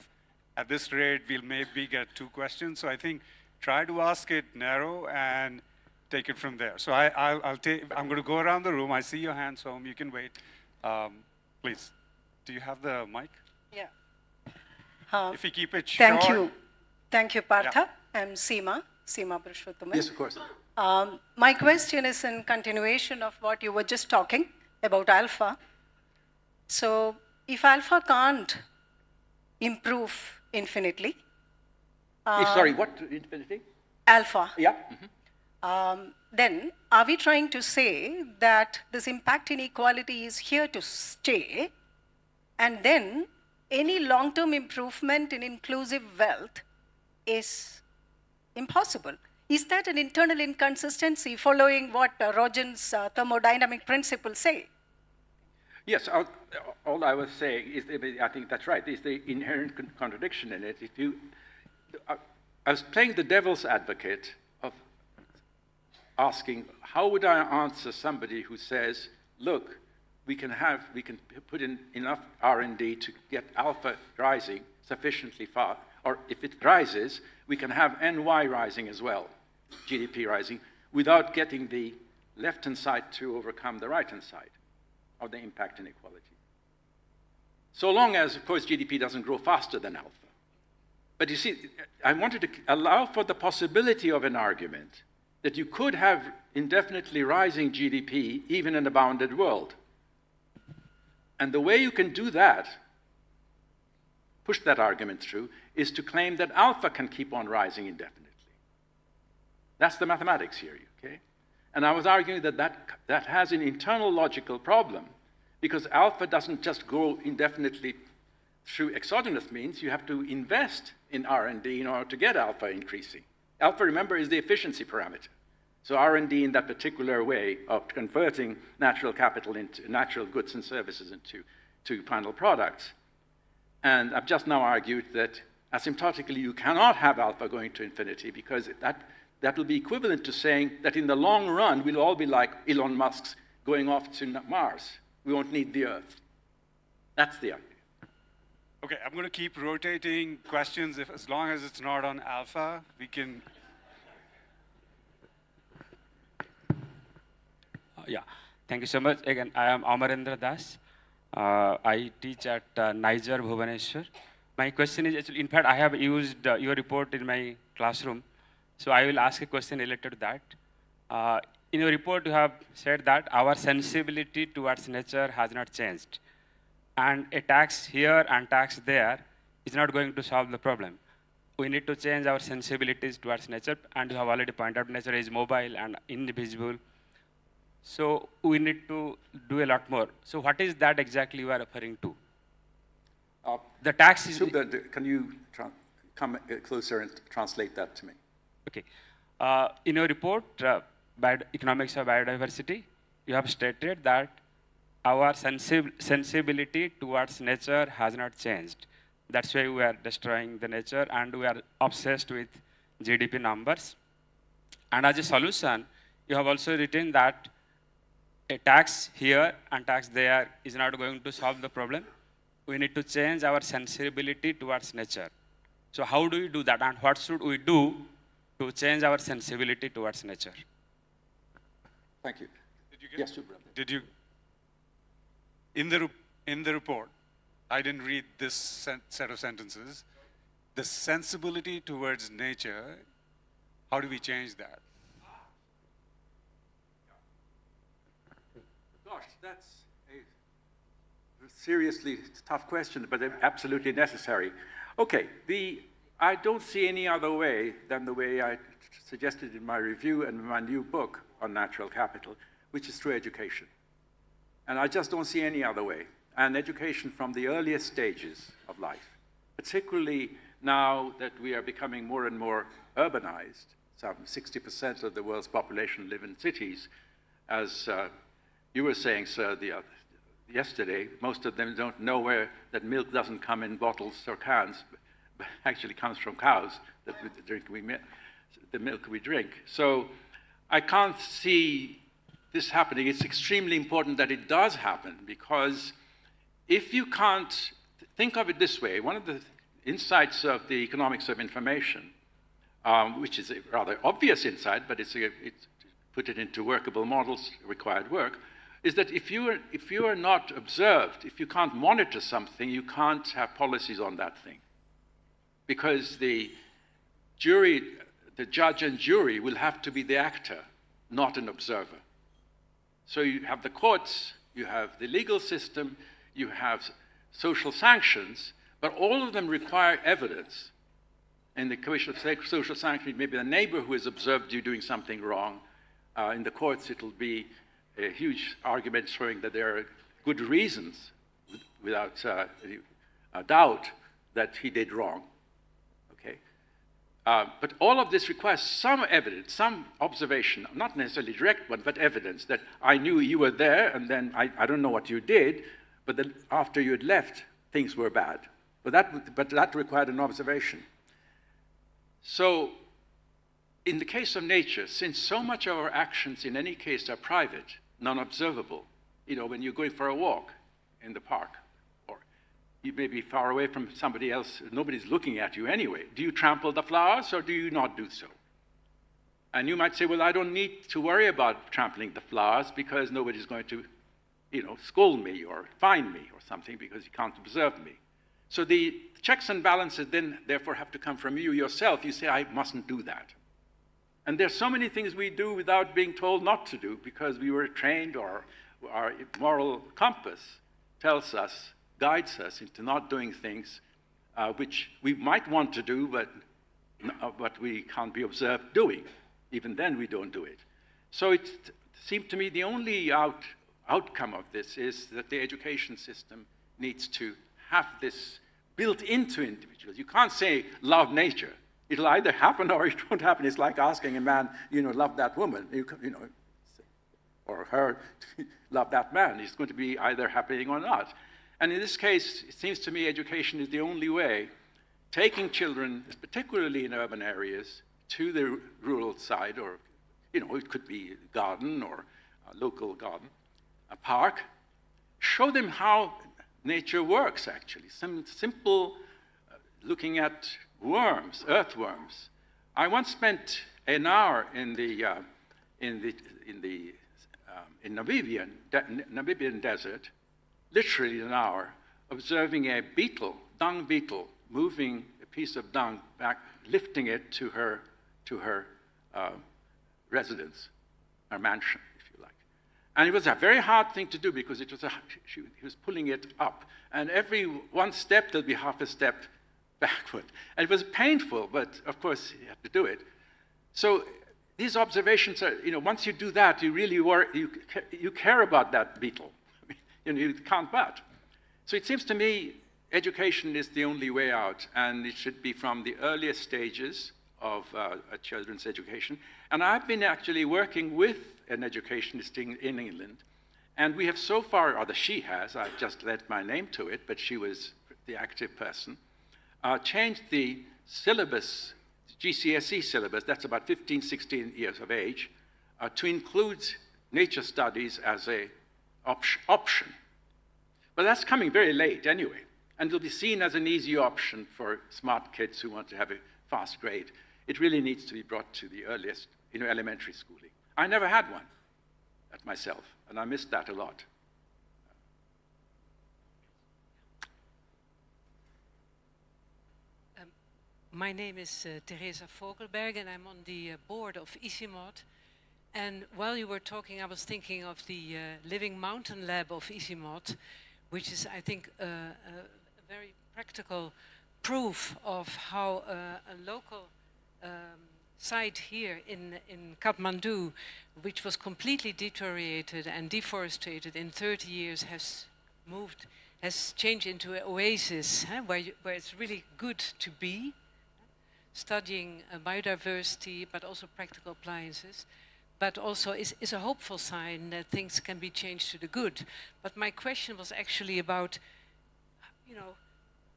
at this rate, we'll maybe get 2 questions. So I think try to ask it narrow and take it from there. So I'm going to go around the room. I see your hands, Home. You can wait. Please, do you have the mic? Yeah. If you keep it short. Thank you, Partha. Yeah. I'm Seema Purushothaman. Yes, of course. My question is in continuation of what you were just talking about alpha. So if alpha can't improve infinitely. Sorry, what infinity? Alpha. Yeah. Mm-hmm. Then are we trying to say that this impact inequality is here to stay, and then any long-term improvement in inclusive wealth is impossible? Is that an internal inconsistency following what Rogen's thermodynamic principles say? Yes, all I was saying is, I think that's right, is the inherent contradiction in it. I was playing the devil's advocate of asking, how would I answer somebody who says, look, we can put in enough R&D to get alpha rising sufficiently far, or if it rises, we can have NY rising as well, GDP rising, without getting the left-hand side to overcome the right-hand side of the impact inequality. So long as, of course, GDP doesn't grow faster than alpha. But you see, I wanted to allow for the possibility of an argument that you could have indefinitely rising GDP even in a bounded world. And the way you can do that, push that argument through, is to claim that alpha can keep on rising indefinitely. That's the mathematics here, okay? And I was arguing that that has an internal logical problem, because alpha doesn't just grow indefinitely through exogenous means. You have to invest in R&D in order to get alpha increasing. Alpha, remember, is the efficiency parameter. So R&D in that particular way of converting natural capital into natural goods and services into final products. And I've just now argued that asymptotically you cannot have alpha going to infinity, because that will be equivalent to saying that in the long run we'll all be like Elon Musk's going off to Mars. We won't need the Earth. That's the argument. Okay, I'm going to keep rotating questions. As long as it's not on alpha, we can. Yeah, thank you so much. Again, I am Amarendra Das. I teach at Niger, Bhubaneswar. My question is actually, in fact, I have used your report in my classroom. So I will ask a question related to that. In your report, you have said that our sensibility towards nature has not changed. And a tax here and tax there is not going to solve the problem. We need to change our sensibilities towards nature, and you have already pointed out nature is mobile and invisible. So we need to do a lot more. So what is that exactly you are referring to? The tax is... Can you come closer and translate that to me? Okay. In your report, Economics of Biodiversity, you have stated that our sensibility towards nature has not changed. That's why we are destroying the nature, and we are obsessed with GDP numbers. And as a solution, you have also written that a tax here and tax there is not going to solve the problem. We need to change our sensibility towards nature. So how do we do that, and what should we do to change our sensibility towards nature? Thank you. Did you get, yes, brother. Did you? In the report, I didn't read this set of sentences. The sensibility towards nature, how do we change that? Gosh, that's a seriously tough question, but absolutely necessary. Okay, I don't see any other way than the way I suggested in my review and my new book on natural capital, which is through education. And I just don't see any other way. And education from the earliest stages of life, particularly now that we are becoming more and more urbanized. Some 60% of the world's population live in cities. As you were saying, sir, yesterday, most of them don't know that milk doesn't come in bottles or cans, but actually comes from cows, the milk we drink. So I can't see this happening. It's extremely important that it does happen, because if you can't think of it this way, one of the insights of the economics of information, which is a rather obvious insight, but it's put it into workable models, required work, is that if you are not observed, if you can't monitor something, you can't have policies on that thing. Because the judge and jury will have to be the actor, not an observer. So you have the courts, you have the legal system, you have social sanctions, but all of them require evidence. In the case of social sanctions, maybe the neighbor who has observed you doing something wrong. In the courts, it'll be a huge argument showing that there are good reasons, without a doubt, that he did wrong. Okay? But all of this requires some evidence, some observation, not necessarily direct one, but evidence that I knew you were there, and then I don't know what you did, but then after you had left, things were bad. But that required an observation. So in the case of nature, since so much of our actions in any case are private, non-observable, when you're going for a walk in the park, or you may be far away from somebody else, nobody's looking at you anyway. Do you trample the flowers or do you not do so? And you might say, well, I don't need to worry about trampling the flowers because nobody's going to scold me or fine me or something because you can't observe me. So the checks and balances then therefore have to come from you yourself. You say, I mustn't do that. And there's so many things we do without being told not to do because we were trained, or our moral compass tells us, guides us into not doing things which we might want to do, but we can't be observed doing. Even then we don't do it. So it seemed to me the only outcome of this is that the education system needs to have this built into individuals. You can't say, love nature. It'll either happen or it won't happen. It's like asking a man, love that woman, or her, love that man. It's going to be either happening or not. And in this case, it seems to me education is the only way, taking children, particularly in urban areas, to the rural side, or it could be a garden or a local garden, a park, show them how nature works, actually. Some simple looking at worms, earthworms. I once spent an hour in Namibian desert, literally an hour, observing a beetle, dung beetle, moving a piece of dung back, lifting it to her residence, her mansion, if you like. And it was a very hard thing to do because he was pulling it up. And every one step, there'll be half a step backward. And it was painful, but of course, you had to do it. So these observations are, once you do that, you really you care about that beetle. You can't but. So it seems to me education is the only way out, and it should be from the earliest stages of a children's education. And I've been actually working with an educationist in England, and we have so far, or she has, I've just lent my name to it, but she was the active person, changed the syllabus, GCSE syllabus, that's about 15, 16 years of age, to include nature studies as an option. But that's coming very late anyway, and it'll be seen as an easy option for smart kids who want to have a fast grade. It really needs to be brought to the earliest, elementary schooling. I never had one at myself, and I missed that a lot. My name is Teresa Vogelberg, and I'm on the board of ICIMOD. And while you were talking, I was thinking of the Living Mountain Lab of ICIMOD, which is, I think, a very practical proof of how a local site here in Kathmandu, which was completely deteriorated and deforested in 30 years, has changed into an oasis, where it's really good to be, studying biodiversity, but also practical appliances, but also is a hopeful sign that things can be changed to the good. But my question was actually about, you know,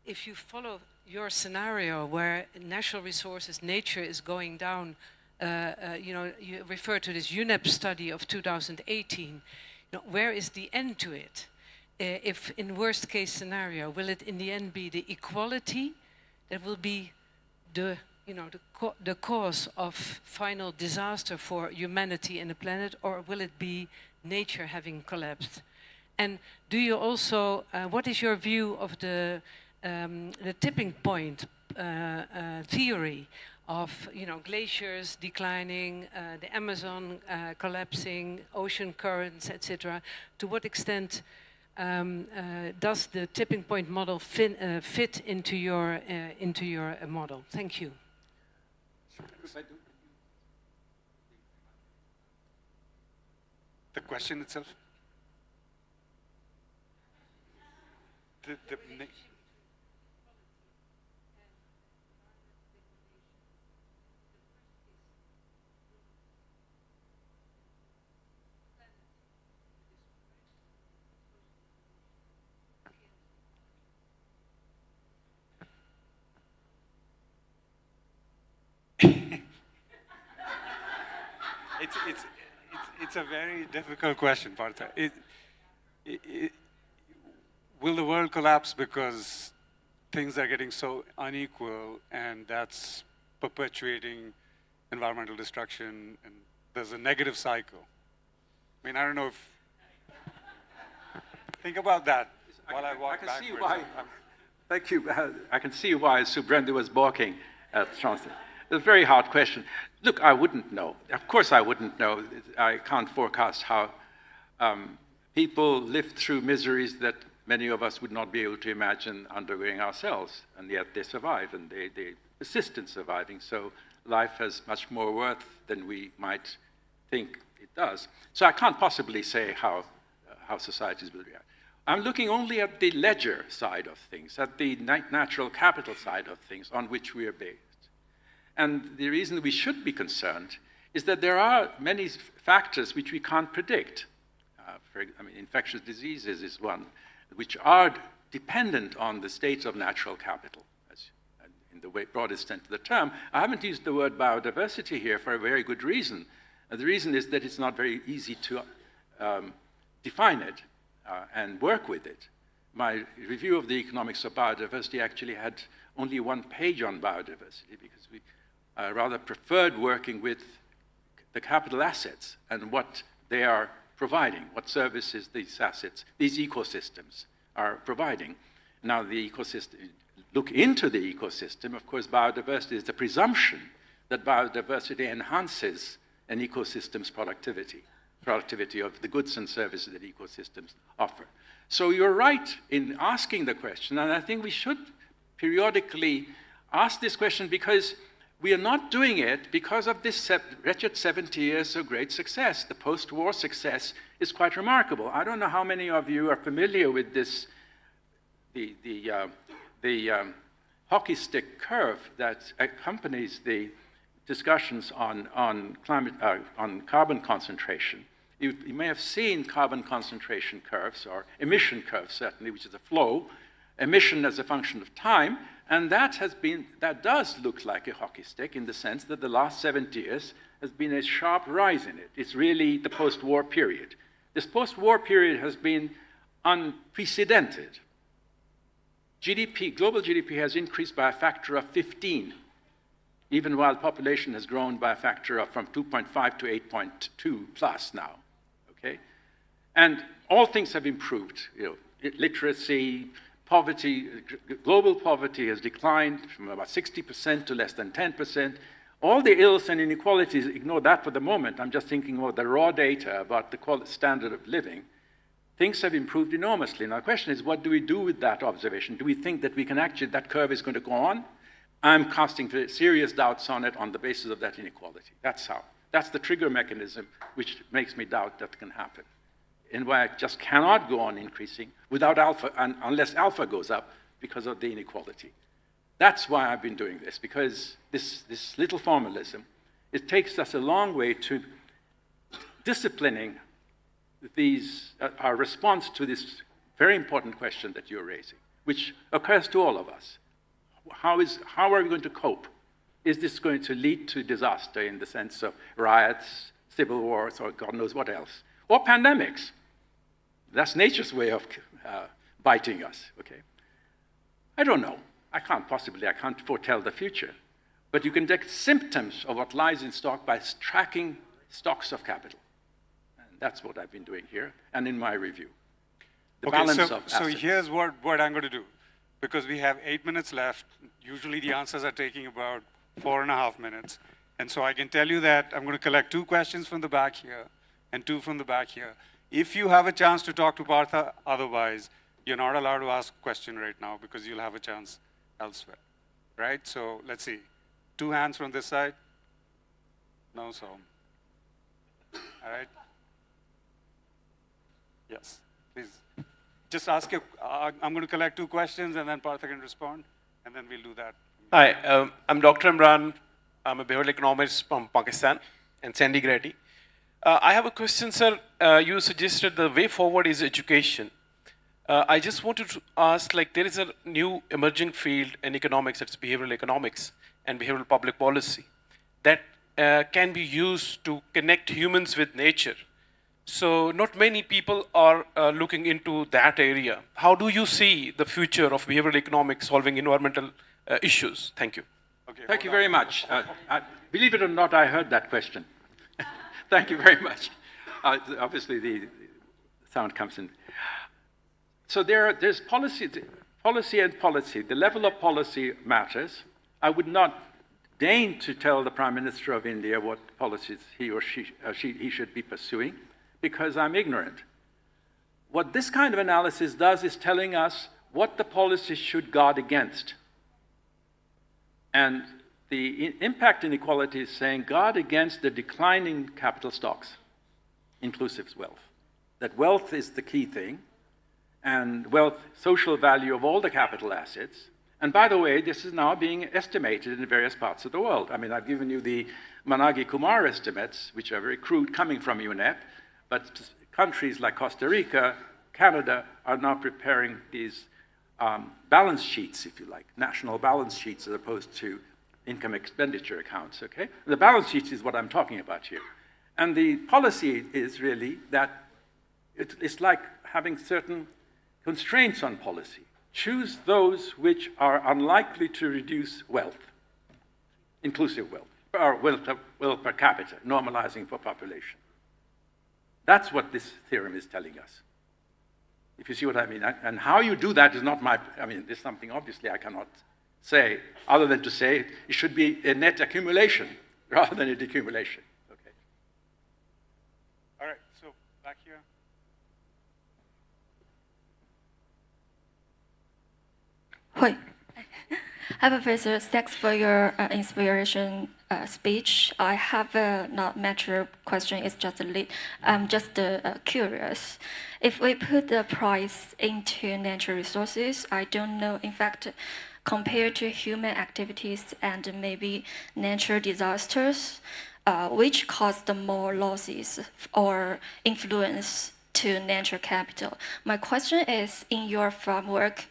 if you follow your scenario where natural resources, nature is going down, you know, you refer to this UNEP study of 2018, you know, where is the end to it? If in worst case scenario, will it in the end be the equality that will be the, you know, the cause of final disaster for humanity and the planet, or will it be nature having collapsed? And do you also, what is your view of the tipping point theory of, you know, glaciers declining, the Amazon collapsing, ocean currents, etc.? To what extent does the tipping point model fit into your model? Thank you. The question itself? It's a very difficult question, Partha. Will the world collapse because things are getting so unequal and that's perpetuating environmental destruction and there's a negative cycle? I mean, I don't know if... Think about that while I walk backwards. I can see why. Thank you. I can see why Subrenda was balking at Chancellor. It's a very hard question. Look, I wouldn't know. Of course I wouldn't know. I can't forecast how people live through miseries that many of us would not be able to imagine undergoing ourselves, and yet they survive, and they persist in surviving. So life has much more worth than we might think it does. So I can't possibly say how societies will react. I'm looking only at the ledger side of things, at the natural capital side of things on which we are based. And the reason we should be concerned is that there are many factors which we can't predict. Infectious diseases is one, which are dependent on the state of natural capital, in the broadest sense of the term. I haven't used the word biodiversity here for a very good reason. The reason is that it's not very easy to define it and work with it. My review of the economics of biodiversity actually had only one page on biodiversity because we rather preferred working with the capital assets and what they are providing, what services these assets, these ecosystems are providing. Now the ecosystem, look into the ecosystem, of course biodiversity is the presumption that biodiversity enhances an ecosystem's productivity of the goods and services that ecosystems offer. So you're right in asking the question, and I think we should periodically ask this question because we are not doing it because of this wretched 70 years of great success. The post-war success is quite remarkable. I don't know how many of you are familiar with this, the hockey stick curve that accompanies the discussions on carbon concentration. You may have seen carbon concentration curves, or emission curves certainly, which is a flow, emission as a function of time, and that does look like a hockey stick in the sense that the last 70 years has been a sharp rise in it. It's really the post-war period. This post-war period has been unprecedented. Global GDP has increased by a factor of 15, even while population has grown by a factor of from 2.5 to 8.2 plus now, okay? And all things have improved, literacy, poverty, global poverty has declined from about 60% to less than 10%. All the ills and inequalities, ignore that for the moment. I'm just thinking about the raw data about the standard of living. Things have improved enormously. Now the question is, what do we do with that observation? Do we think that we can actually, that curve is going to go on? I'm casting serious doubts on it on the basis of that inequality. That's how. That's the trigger mechanism which makes me doubt that can happen. And why it just cannot go on increasing without alpha, unless alpha goes up because of the inequality. That's why I've been doing this, because this little formalism, it takes us a long way to disciplining our response to this very important question that you're raising, which occurs to all of us. How are we going to cope? Is this going to lead to disaster in the sense of riots, civil wars, or God knows what else? Or pandemics? That's nature's way of biting us, okay? I don't know. I can't foretell the future. But you can detect symptoms of what lies in stock by tracking stocks of capital. And that's what I've been doing here and in my review. The balance of assets. So here's what I'm going to do. Because we have 8 minutes left, usually the answers are taking about 4.5 minutes. And so I can tell you that I'm going to collect 2 questions from the back here and 2 from the back here. If you have a chance to talk to Partha, otherwise, you're not allowed to ask a question right now because you'll have a chance elsewhere, right? So let's see. 2 hands from this side. No, so. All right. Yes, please. Just ask you, I'm going to collect 2 questions and then Partha can respond, and then we'll do that. Hi, I'm Dr. Imran. I'm a behavioral economist from Pakistan and SANDEE grantee. I have a question, sir. You suggested the way forward is education. I just wanted to ask, like, there is a new emerging field in economics, that's behavioral economics and behavioral public policy, that can be used to connect humans with nature. So not many people are looking into that area. How do you see the future of behavioral economics solving environmental issues? Thank you. Okay, thank you very much. Believe it or not, I heard that question. Thank you very much. Obviously, the sound comes in. So there's policy and policy. The level of policy matters. I would not deign to tell the Prime Minister of India what policies he or he should be pursuing, because I'm ignorant. What this kind of analysis does is telling us what the policies should guard against. And the impact inequality is saying guard against the declining capital stocks, inclusive wealth. That wealth is the key thing, and wealth, social value of all the capital assets. And by the way, this is now being estimated in various parts of the world. I mean, I've given you the Managi-Kumar estimates, which are very crude, coming from UNEP, but countries like Costa Rica, Canada, are now preparing these balance sheets, if you like, national balance sheets as opposed to income expenditure accounts, okay? The balance sheets is what I'm talking about here. And the policy is really that it's like having certain constraints on policy. Choose those which are unlikely to reduce wealth, inclusive wealth, or wealth per capita, normalizing for population. That's what this theorem is telling us, if you see what I mean. And how you do that is not there's something obviously I cannot say, other than to say it should be a net accumulation rather than a decumulation. Okay. All right, so back here. Hi. Hi, Professor. Thanks for your inspiration speech. I have not mature question. It's just I'm just curious. If we put the price into natural resources, I don't know. In fact, compared to human activities and maybe natural disasters, which cause the more losses or influence to natural capital? My question is, in your framework,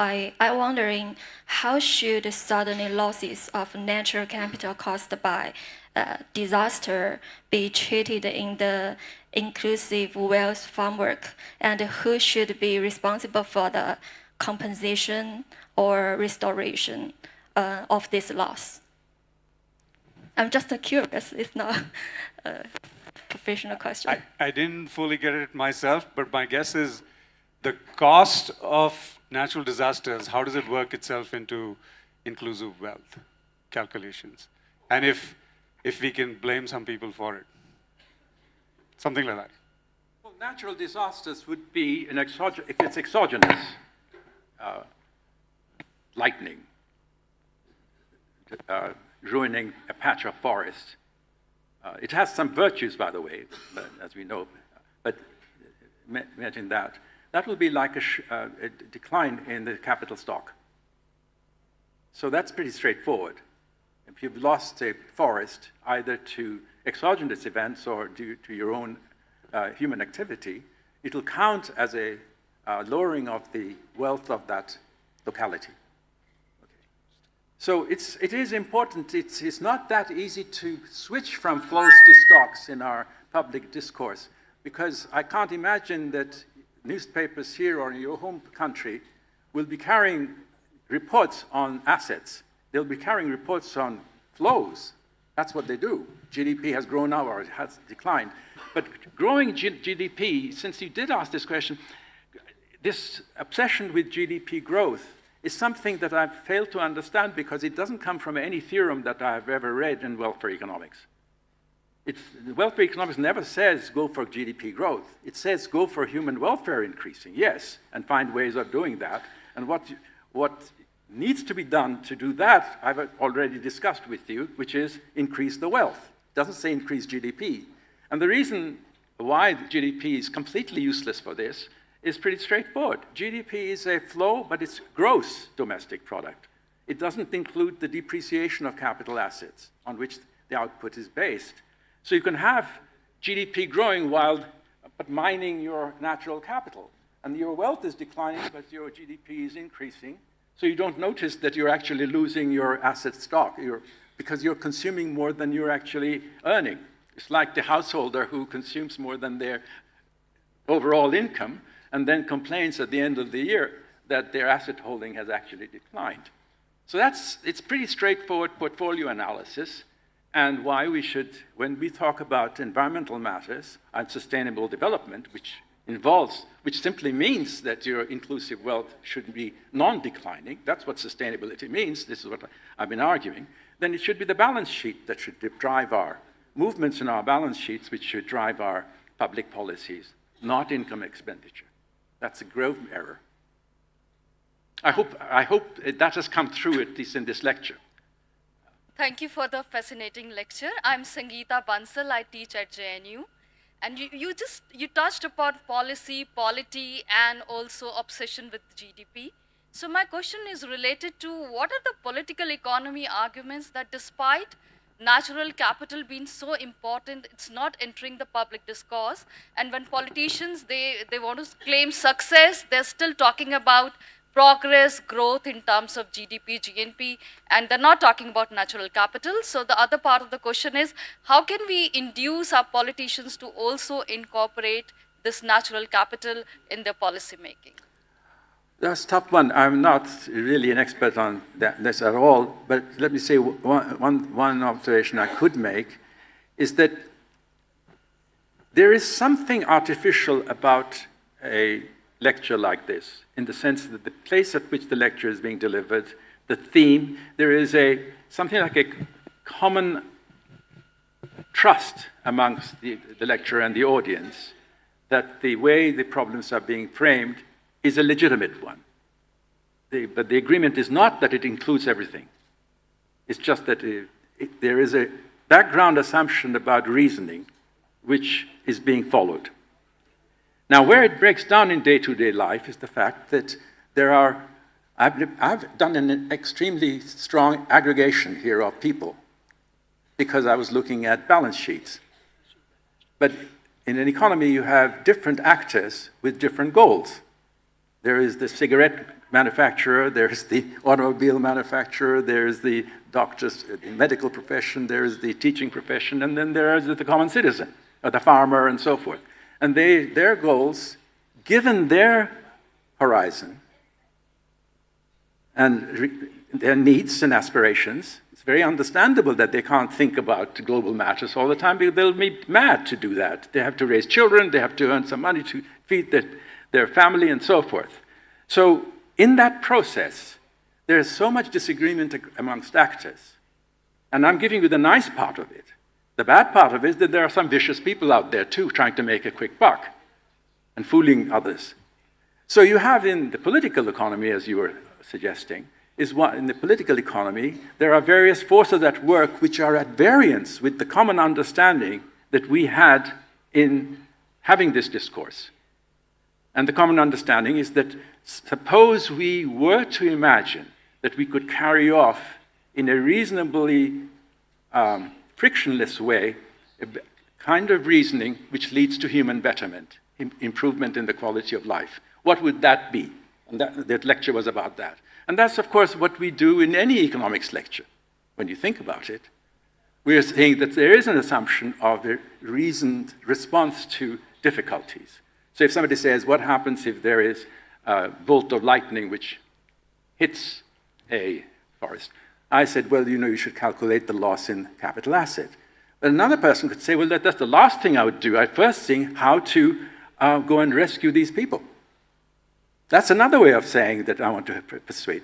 I'm wondering how should sudden losses of natural capital caused by disaster be treated in the inclusive wealth framework, and who should be responsible for the compensation or restoration of this loss? I'm just curious. It's not a professional question. I didn't fully get it myself, but my guess is the cost of natural disasters, how does it work itself into inclusive wealth calculations? And if we can blame some people for it. Something like that. Well, natural disasters would be if it's exogenous, lightning, ruining a patch of forest. It has some virtues, by the way, as we know, but imagine that. That will be like a decline in the capital stock. So that's pretty straightforward. If you've lost a forest, either to exogenous events or due to your own human activity, it'll count as a lowering of the wealth of that locality. Okay. So it is important. It's not that easy to switch from flows to stocks in our public discourse, because I can't imagine that newspapers here or in your home country will be carrying reports on assets. They'll be carrying reports on flows. That's what they do. GDP has grown now or it has declined. But growing GDP, since you did ask this question, this obsession with GDP growth is something that I've failed to understand because it doesn't come from any theorem that I've ever read in welfare economics. Welfare economics never says go for GDP growth. It says go for human welfare increasing, yes, and find ways of doing that. And what needs to be done to do that, I've already discussed with you, which is increase the wealth. It doesn't say increase GDP. And the reason why GDP is completely useless for this is pretty straightforward. GDP is a flow, but it's gross domestic product. It doesn't include the depreciation of capital assets on which the output is based. So you can have GDP growing but mining your natural capital. And your wealth is declining, but your GDP is increasing. So you don't notice that you're actually losing your asset stock because you're consuming more than you're actually earning. It's like the householder who consumes more than their overall income and then complains at the end of the year that their asset holding has actually declined. So it's pretty straightforward portfolio analysis, and why we should, when we talk about environmental matters and sustainable development, which simply means that your inclusive wealth should be non-declining, that's what sustainability means, this is what I've been arguing, then it should be the balance sheet that should drive our movements in our balance sheets, which should drive our public policies, not income expenditure. That's a grave error. I hope that has come through, at least in this lecture. Thank you for the fascinating lecture. I'm Sangeeta Bansal. I teach at JNU. And you touched upon policy, polity, and also obsession with GDP. So my question is related to what are the political economy arguments that despite natural capital being so important, it's not entering the public discourse. And when politicians, they want to claim success, they're still talking about progress, growth in terms of GDP, GNP, and they're not talking about natural capital. So the other part of the question is, how can we induce our politicians to also incorporate this natural capital in their policy making? That's a tough one. I'm not really an expert on this at all, but let me say one observation I could make is that there is something artificial about a lecture like this, in the sense that the place at which the lecture is being delivered, the theme, there is something like a common trust amongst the lecturer and the audience that the way the problems are being framed is a legitimate one. But the agreement is not that it includes everything. It's just that there is a background assumption about reasoning which is being followed. Now, where it breaks down in day-to-day life is the fact that I've done an extremely strong aggregation here of people because I was looking at balance sheets. But in an economy, you have different actors with different goals. There is the cigarette manufacturer, there's the automobile manufacturer, there's the doctors, the medical profession, there's the teaching profession, and then there is the common citizen, or the farmer, and so forth. And their goals, given their horizon and their needs and aspirations, it's very understandable that they can't think about global matters all the time because they'll be mad to do that. They have to raise children, they have to earn some money to feed their family, and so forth. So in that process, there is so much disagreement amongst actors. And I'm giving you the nice part of it. The bad part of it is that there are some vicious people out there too trying to make a quick buck and fooling others. So you have in the political economy, as you were suggesting, in the political economy, there are various forces at work which are at variance with the common understanding that we had in having this discourse. And the common understanding is that suppose we were to imagine that we could carry off in a reasonably frictionless way a kind of reasoning which leads to human betterment, improvement in the quality of life. What would that be? And that lecture was about that. And that's, of course, what we do in any economics lecture. When you think about it, we are saying that there is an assumption of a reasoned response to difficulties. So if somebody says, what happens if there is a bolt of lightning which hits a forest? I said, well, you should calculate the loss in capital asset. But another person could say, well, that's the last thing I would do. I'd first think how to go and rescue these people. That's another way of saying that I want to persuade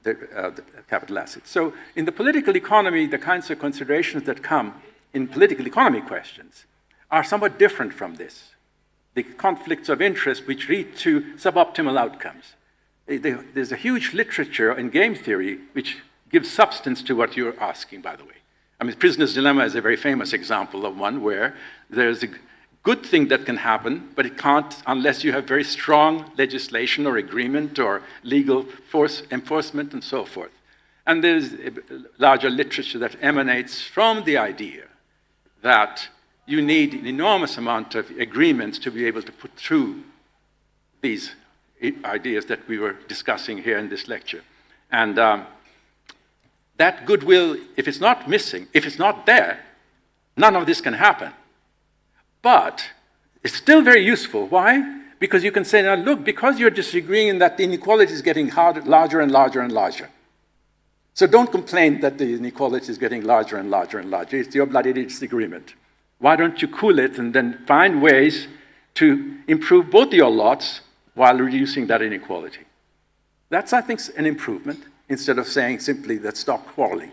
the capital assets. So in the political economy, the kinds of considerations that come in political economy questions are somewhat different from this. The conflicts of interest which lead to suboptimal outcomes. There's a huge literature in game theory which gives substance to what you're asking, by the way. I mean, Prisoner's Dilemma is a very famous example of one where there's a good thing that can happen, but it can't unless you have very strong legislation or agreement or legal force enforcement and so forth. And there's a larger literature that emanates from the idea that you need an enormous amount of agreements to be able to put through these ideas that we were discussing here in this lecture. And that goodwill, if it's not missing, if it's not there, none of this can happen. But it's still very useful. Why? Because you can say, now look, because you're disagreeing in that the inequality is getting larger and larger and larger. So don't complain that the inequality is getting larger and larger and larger. It's your bloody disagreement. Why don't you cool it and then find ways to improve both your lots while reducing that inequality? That's, I think, an improvement, instead of saying simply that stop quarreling.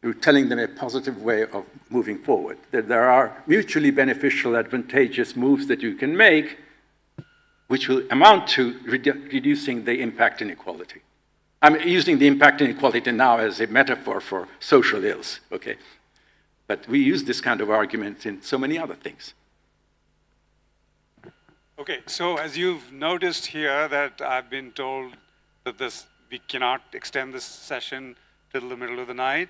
You're telling them a positive way of moving forward, that there are mutually beneficial, advantageous moves that you can make, which will amount to reducing the impact inequality. I'm using the impact inequality now as a metaphor for social ills, okay? But we use this kind of argument in so many other things. Okay, so as you've noticed here that I've been told that we cannot extend this session till the middle of the night.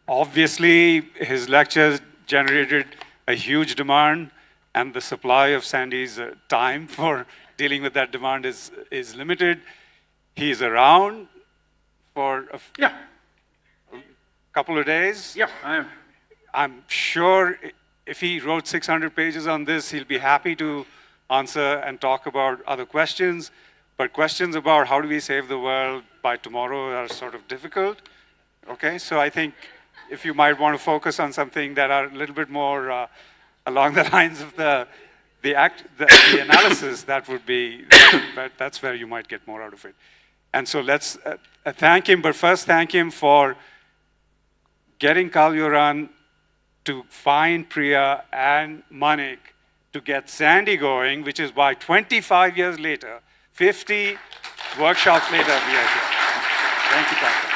Obviously, his lectures generated a huge demand, and the supply of Sandee's time for dealing with that demand is limited. He's around for a couple of days. Yeah, I am. I'm sure if he wrote 600 pages on this, he'll be happy to answer and talk about other questions. But questions about how do we save the world by tomorrow are sort of difficult. Okay, so I think if you might want to focus on something that are a little bit more along the lines of the analysis, that would be, that's where you might get more out of it. And so let's thank him, but first thank him for getting Kalyoran to find Priya and Manik to get SANDEE going, which is why 25 years later, 50 workshops later, we are here. Thank you, Dr.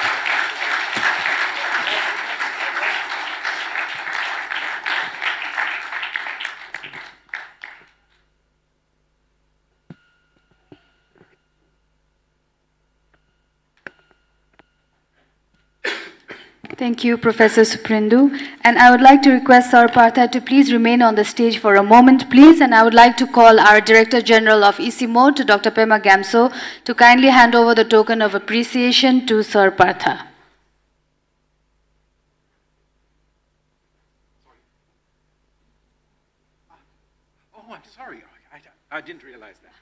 Thank you, Professor Suprindu. And I would like to request Sir Partha to please remain on the stage for a moment, please. And I would like to call our Director General of ICIMOD, Dr. Pema Gamso, to kindly hand over the token of appreciation to Sir Partha. Oh, I'm sorry. I didn't realize that.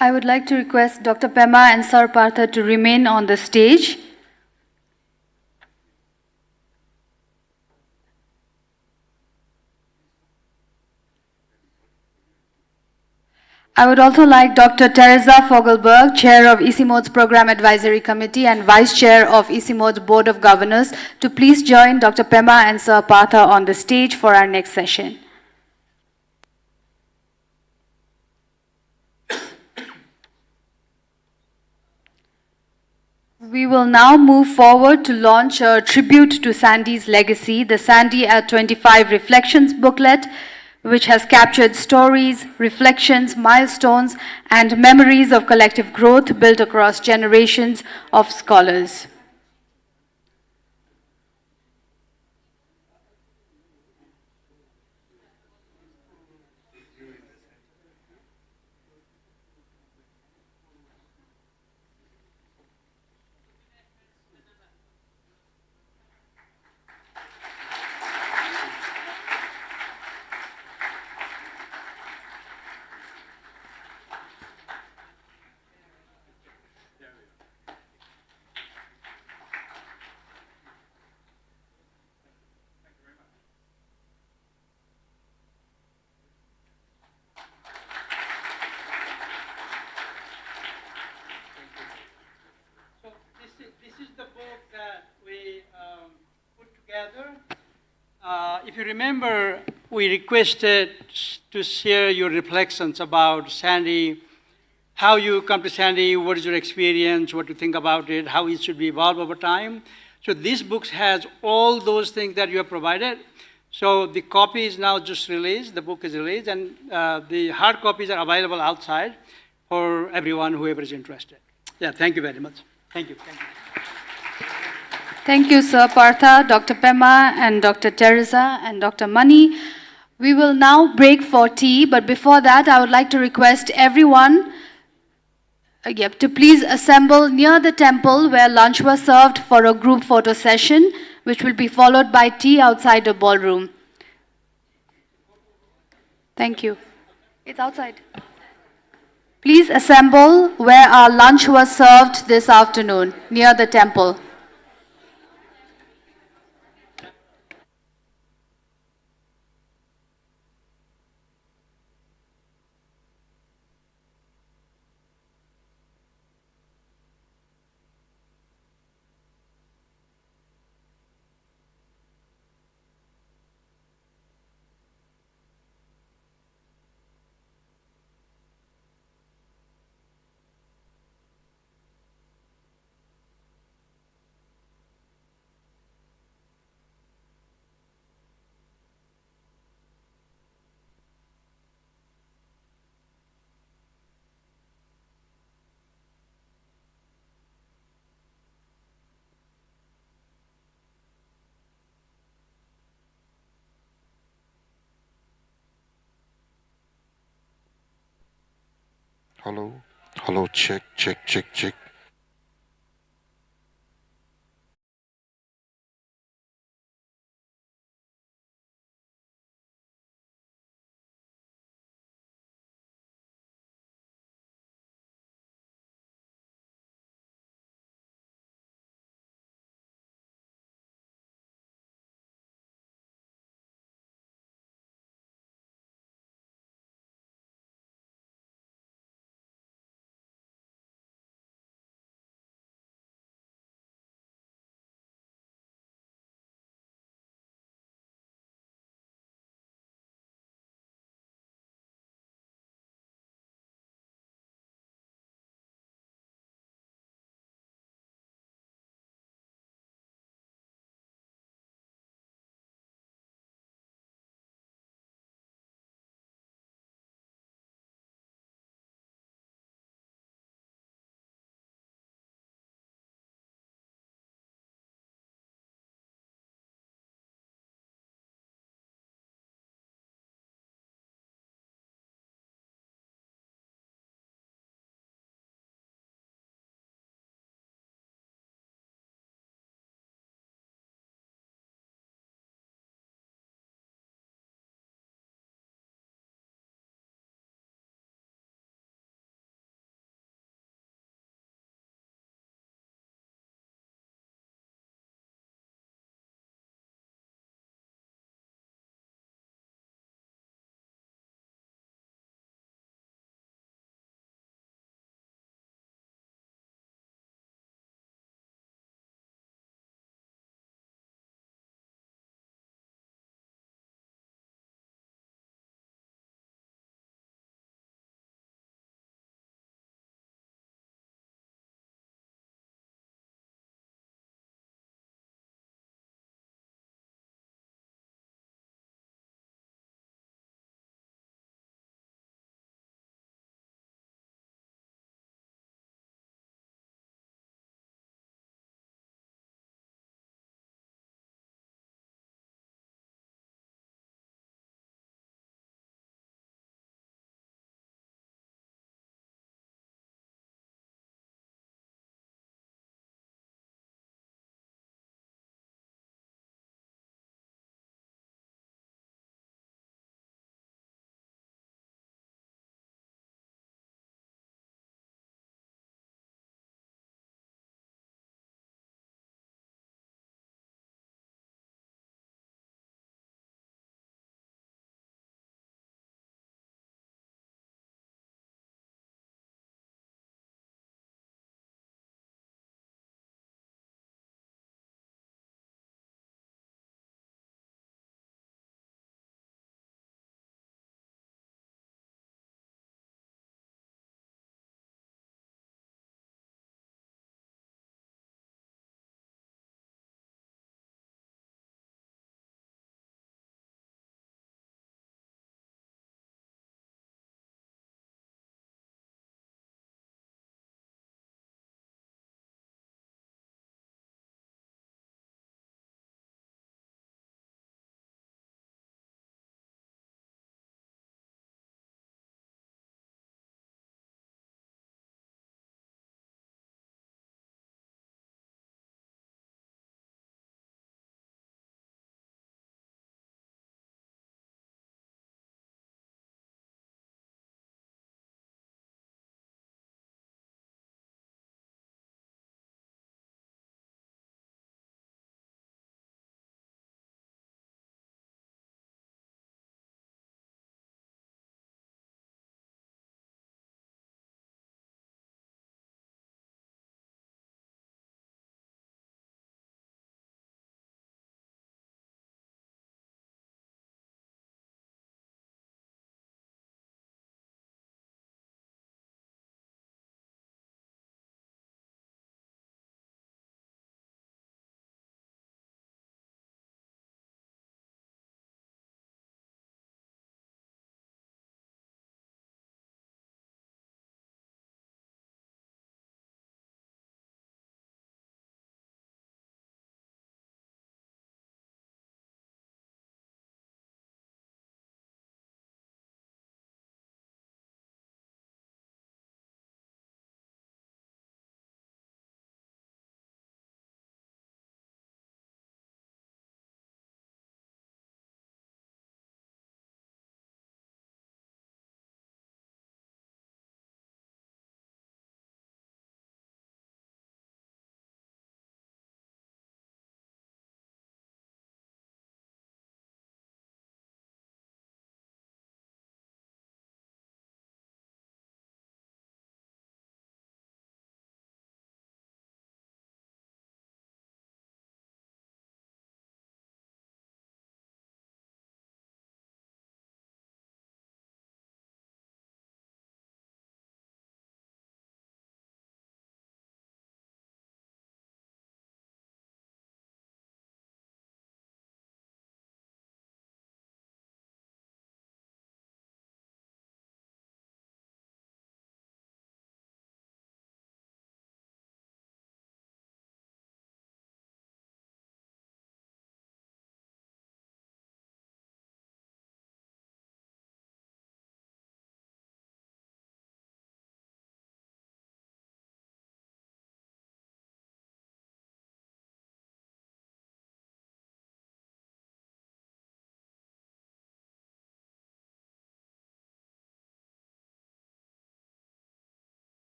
I would like to request Dr. Pema and Sir Partha to remain on the stage. I would also like Dr. Teresa Fogelberg, Chair of ICIMOD's Program Advisory Committee and Vice Chair of ICIMOD's Board of Governors, to please join Dr. Pema and Sir Partha on the stage for our next session. We will now move forward to launch a tribute to Sandee's legacy, the Sandee at 25 Reflections booklet, which has captured stories, reflections, milestones, and memories of collective growth built across generations of scholars. This is the book that we put together. If you remember, we requested to share your reflections about Sandee, how you come to Sandee, what is your experience, what you think about it, how it should be evolved over time. So this book has all those things that you have provided. So the copy is now just released, the book is released, and the hard copies are available outside for everyone, whoever is interested. Yeah, thank you very much. Thank you. Thank you. Thank you, Sir Partha, Dr. Pema, and Dr. Teresa, and Dr. Mani. We will now break for tea, but before that, I would like to request everyone to please assemble near the temple where lunch was served for a group photo session, which will be followed by tea outside the ballroom. Thank you. It's outside. Please assemble where our lunch was served this afternoon, near the temple. Hello, hello, check, check, check, check.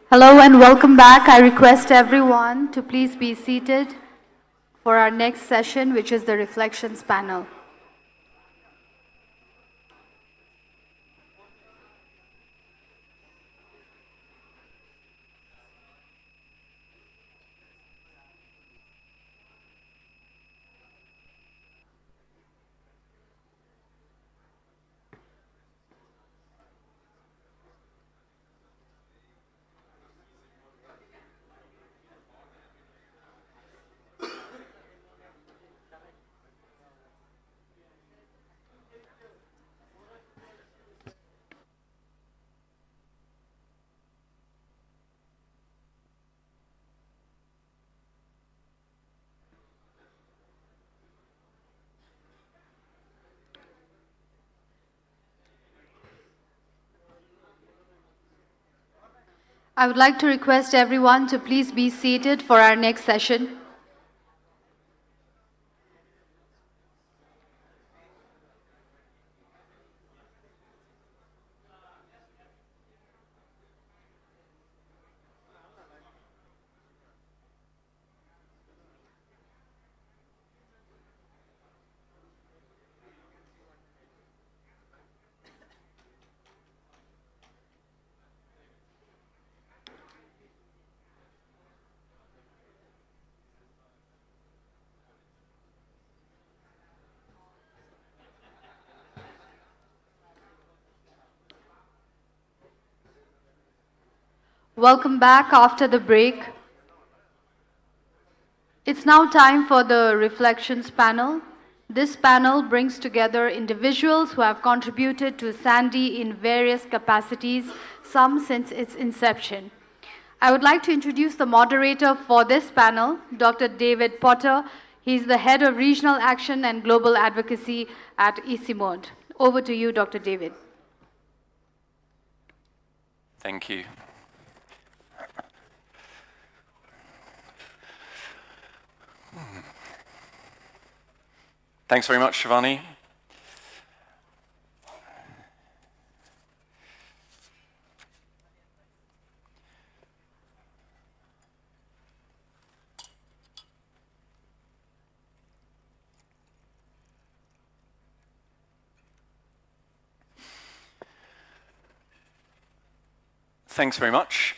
Hello and welcome back. I request everyone to please be seated for our next session, which is the reflections panel. I would like to request everyone to please be seated for our next session. Welcome back after the break. It's now time for the reflections panel. This panel brings together individuals who have contributed to SANDEE in various capacities, some since its inception. I would like to introduce the moderator for this panel, Dr. David Potter. He's the Head of Regional Action and Global Advocacy at ICIMOD. Over to you, Dr. David. Thank you. Thanks very much, Shivani. Thanks very much.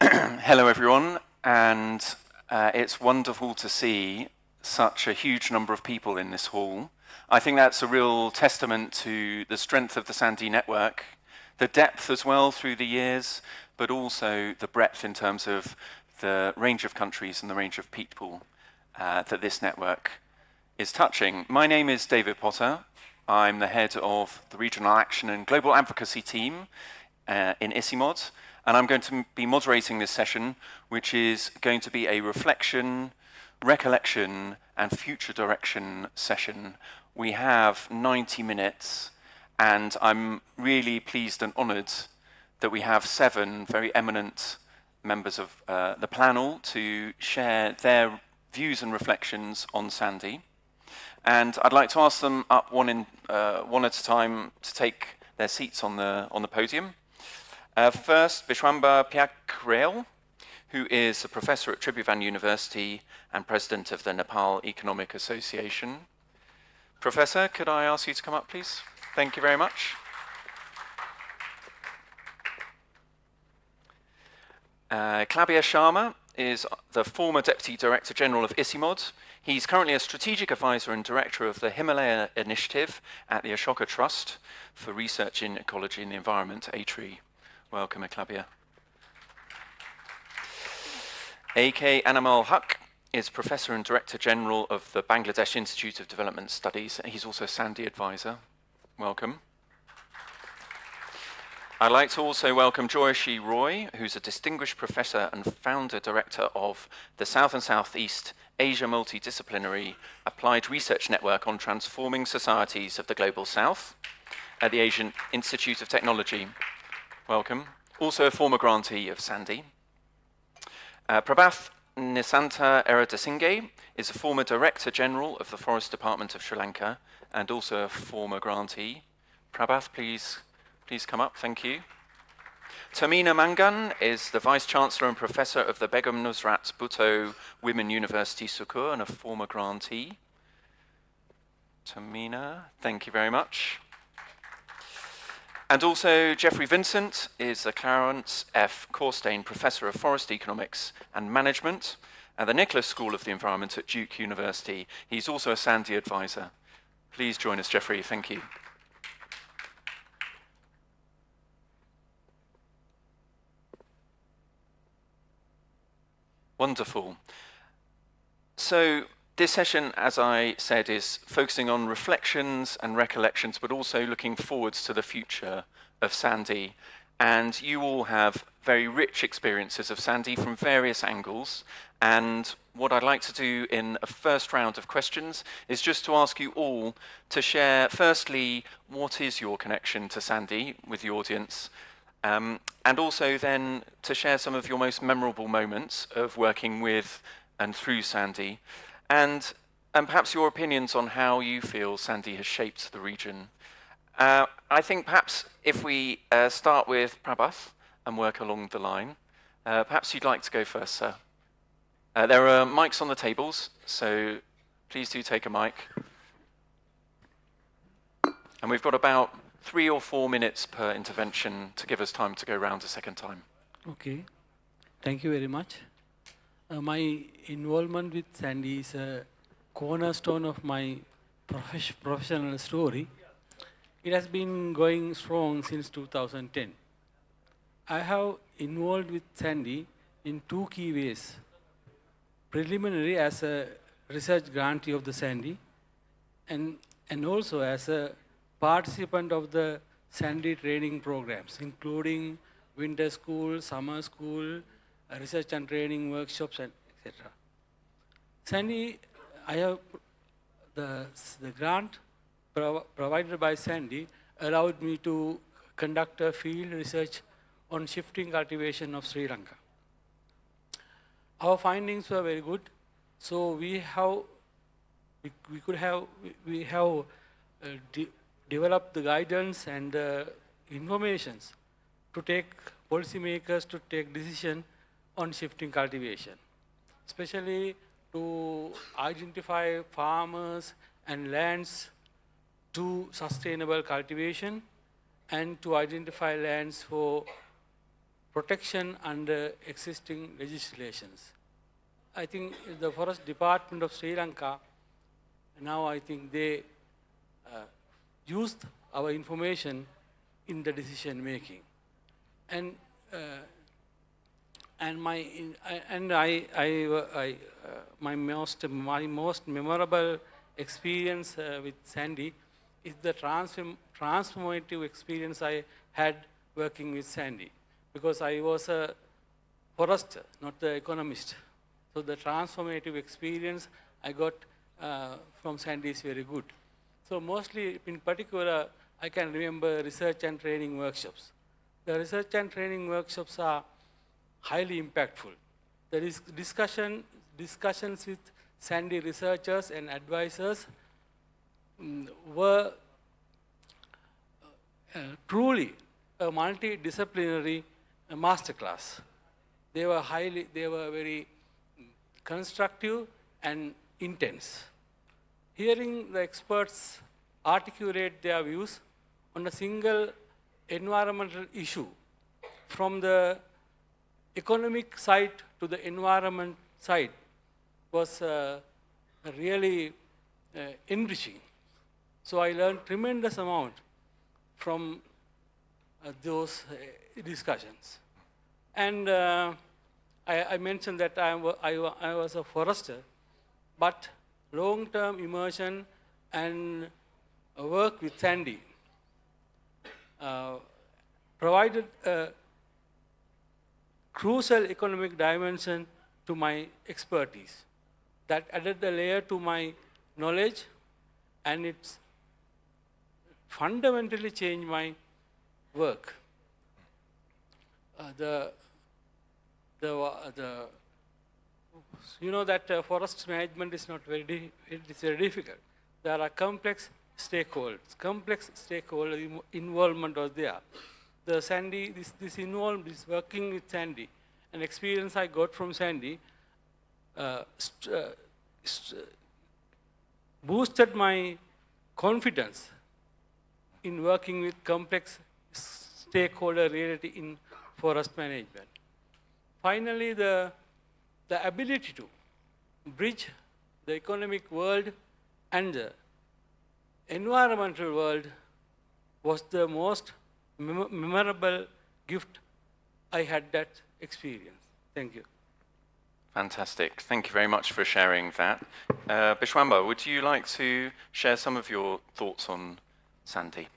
Hello, everyone, and it's wonderful to see such a huge number of people in this hall. I think that's a real testament to the strength of the SANDEE network, the depth as well through the years, but also the breadth in terms of the range of countries and the range of people that this network is touching. My name is David Potter. I'm the head of the Regional Action and Global Advocacy team in ICIMOD, and I'm going to be moderating this session, which is going to be a reflection, recollection, and future direction session. We have 90 minutes, and I'm really pleased and honoured that we have 7 very eminent members of the panel to share their views and reflections on SANDEE. And I'd like to ask them up one at a time to take their seats on the podium. First, Vishwamba Pyakrel, who is a professor at Tribhuvan University and president of the Nepal Economic Association. Professor, could I ask you to come up, please? Thank you very much. Klabia Sharma is the former Deputy Director General of ICIMOD. He's currently a strategic advisor and director of the Himalaya Initiative at the Ashoka Trust for Research in Ecology and the Environment, ATRI. Welcome, Klabia. A.K. Anamal Haq is Professor and Director General of the Bangladesh Institute of Development Studies. He's also a SANDEE advisor. Welcome. I'd like to also welcome Joyashree Roy, who's a distinguished professor and founder director of the South and Southeast Asia Multidisciplinary Applied Research Network on Transforming Societies of the Global South at the Asian Institute of Technology. Welcome. Also a former grantee of SANDEE. Prabhath Nisanta Eradasinghe is a former Director General of the Forest Department of Sri Lanka and also a former grantee. Prabhath, please come up. Thank you. Tamina Mangan is the Vice Chancellor and Professor of the Begum Nusrat Bhutto Women University Sukkur and a former grantee. Tamina, thank you very much. And also Jeffrey Vincent is the Clarence F. Corstein Professor of Forest Economics and Management at the Nicholas School of the Environment at Duke University. He's also a SANDEE advisor. Please join us, Jeffrey. Thank you. Wonderful. So this session, as I said, is focusing on reflections and recollections, but also looking forwards to the future of SANDEE. And you all have very rich experiences of SANDEE from various angles. And what I'd like to do in a first round of questions is just to ask you all to share, firstly, what is your connection to SANDEE with the audience? And also then to share some of your most memorable moments of working with and through SANDEE. And perhaps your opinions on how you feel SANDEE has shaped the region. I think perhaps if we start with Prabhath and work along the line, perhaps you'd like to go first, sir. There are mics on the tables, so please do take a mic. And we've got about 3 or 4 minutes per intervention to give us time to go round a second time. Okay, thank you very much. My involvement with SANDEE is a cornerstone of my professional story. It has been going strong since 2010. I have involved with SANDEE in 2 key ways. Preliminary as a research grantee of the SANDEE and also as a participant of the SANDEE training programs, including winter school, summer school, research and training workshops, and etc. SANDEE, I have the grant provided by SANDEE allowed me to conduct a field research on shifting cultivation of Sri Lanka. Our findings were very good, so we have developed the guidance and informations to take policymakers to take decision on shifting cultivation, especially to identify farmers and lands to sustainable cultivation and to identify lands for protection under existing legislations. I think the Forest Department of Sri Lanka, now I think they used our information in the decision making. And my most memorable experience with SANDEE is the transformative experience I had working with SANDEE, because I was a forester, not the economist. So the transformative experience I got from SANDEE is very good. So mostly, in particular, I can remember research and training workshops. The research and training workshops are highly impactful. There is discussions with SANDEE researchers and advisors were truly a multidisciplinary masterclass. They were very constructive and intense. Hearing the experts articulate their views on a single environmental issue, from the economic side to the environment side, was really enriching. So I learned tremendous amount from those discussions. And I mentioned that I was a forester, but long-term immersion and work with SANDEE provided a crucial economic dimension to my expertise that added a layer to my knowledge, and it's fundamentally changed my work. You know that forest management is not very difficult. There are complex stakeholder involvement was there. the SANDEE, this involved, this working with SANDEE, an experience I got from SANDEE, boosted my confidence in working with complex stakeholder reality in forest management. Finally, the ability to bridge the economic world and the environmental world was the most memorable gift I had that experience. Thank you. Fantastic. Thank you very much for sharing that. Bishwamba, would you like to share some of your thoughts on SANDEE?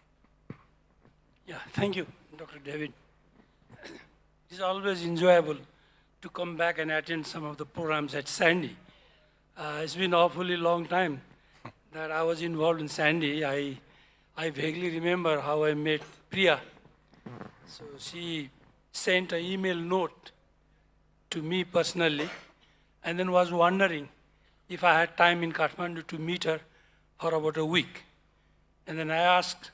Yeah, thank you, Dr. David. It is always enjoyable to come back and attend some of the programs at SANDEE. It's been an awfully long time that I was involved in SANDEE. I vaguely remember how I met Priya. So she sent an email note to me personally, and then was wondering if I had time in Kathmandu to meet her for about a week. And then I asked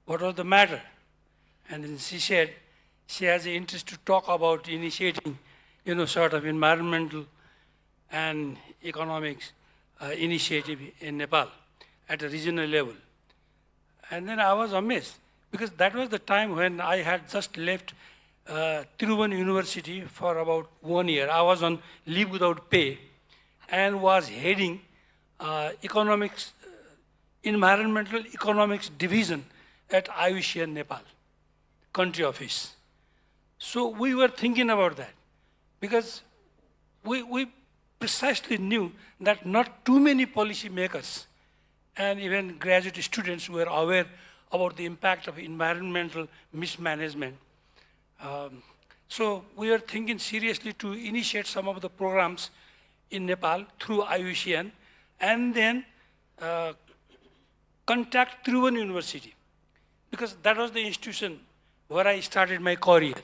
what was the matter. And then she said she has an interest to talk about initiating, sort of environmental and economics initiative in Nepal at a regional level. And then I was amazed, because that was the time when I had just left Tiruvan University for about 1 year. I was on leave without pay and was heading environmental economics division at ICIMOD Nepal, country office. So we were thinking about that, because we precisely knew that not too many policy makers and even graduate students were aware about the impact of environmental mismanagement. So we are thinking seriously to initiate some of the programs in Nepal through IUCN, and then contact Tiruvan University, because that was the institution where I started my career.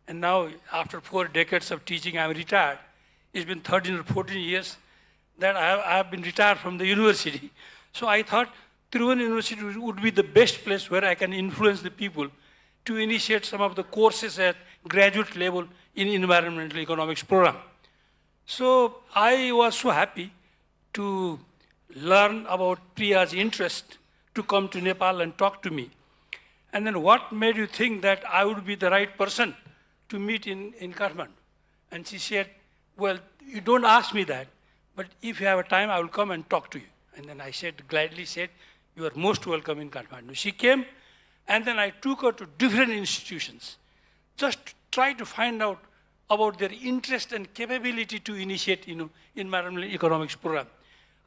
And now, after 4 decades of teaching, I'm retired. It's been 13 or 14 years that I have been retired from the university. So I thought Tiruvan University would be the best place where I can influence the people to initiate some of the courses at graduate level in environmental economics program. So I was so happy to learn about Priya's interest to come to Nepal and talk to me. And then what made you think that I would be the right person to meet in Kathmandu? And she said, well, you don't ask me that, but if you have a time, I will come and talk to you. And then I gladly said, you are most welcome in Kathmandu. She came, and then I took her to different institutions, just to try to find out about their interest and capability to initiate, environmental economics program.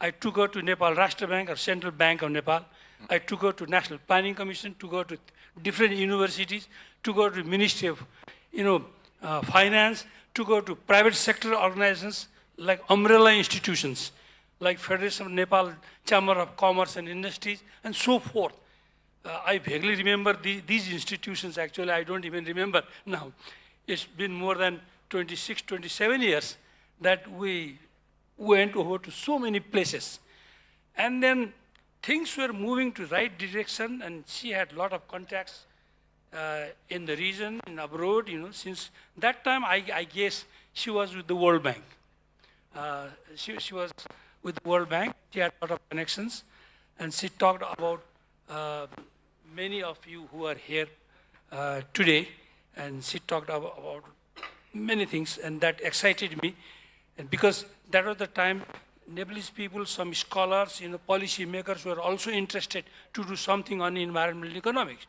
I took her to Nepal Rashtra Bank, or Central Bank of Nepal. I took her to National Planning Commission, took her to different universities, took her to Ministry of, Finance, took her to private sector organizations like umbrella institutions, like Federation of Nepal Chamber of Commerce and Industries, and so forth. I vaguely remember these institutions. Actually, I don't even remember now. It's been more than 26, 27 years that we went over to so many places. And then things were moving to right direction, and she had a lot of contacts in the region, and abroad, since that time, I guess she was with the World Bank. She was with the World Bank. She had a lot of connections, and she talked about many of you who are here today, and she talked about many things, and that excited me. And because that was the time Nepalese people, some scholars, policy makers were also interested to do something on environmental economics.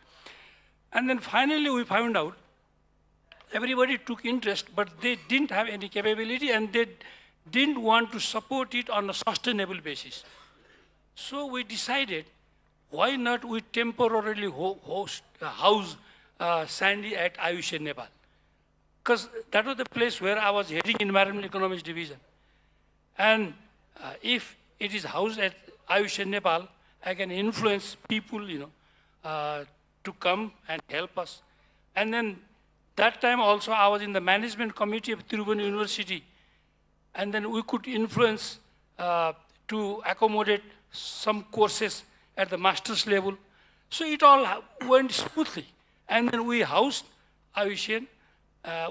And then finally we found out everybody took interest, but they didn't have any capability, and they didn't want to support it on a sustainable basis. So we decided, why not we temporarily house SANDEE at IUCN Nepal? Because that was the place where I was heading environmental economics division. And if it is housed at IUCN Nepal, I can influence people, to come and help us. And then that time also I was in the management committee of Tiruvan University, and then we could influence to accommodate some courses at the master's level. So it all went smoothly. And then we housed Ayushan,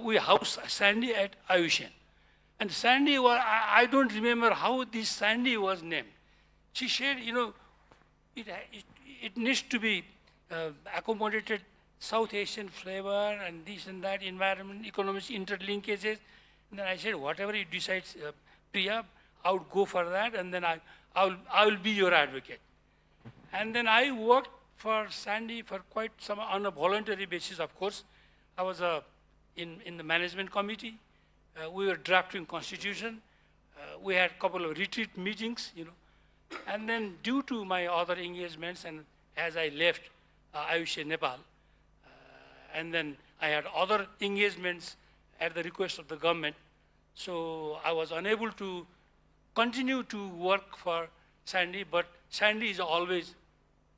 we housed Sandy at Ayushan. And Sandy was, I don't remember how this Sandy was named. She said, you know, it needs to be accommodated South Asian flavor and this and that, environment, economics, interlinkages. And then I said, whatever you decide, Priya, I would go for that, and then I will be your advocate. And then I worked for Sandy for quite some, on a voluntary basis, of course. I was in the management committee. We were drafting constitution. We had a couple of retreat meetings, you know. And then due to my other engagements, and as I left Ayush, Nepal, and then I had other engagements at the request of the government, so I was unable to continue to work for Sandy, but Sandy is always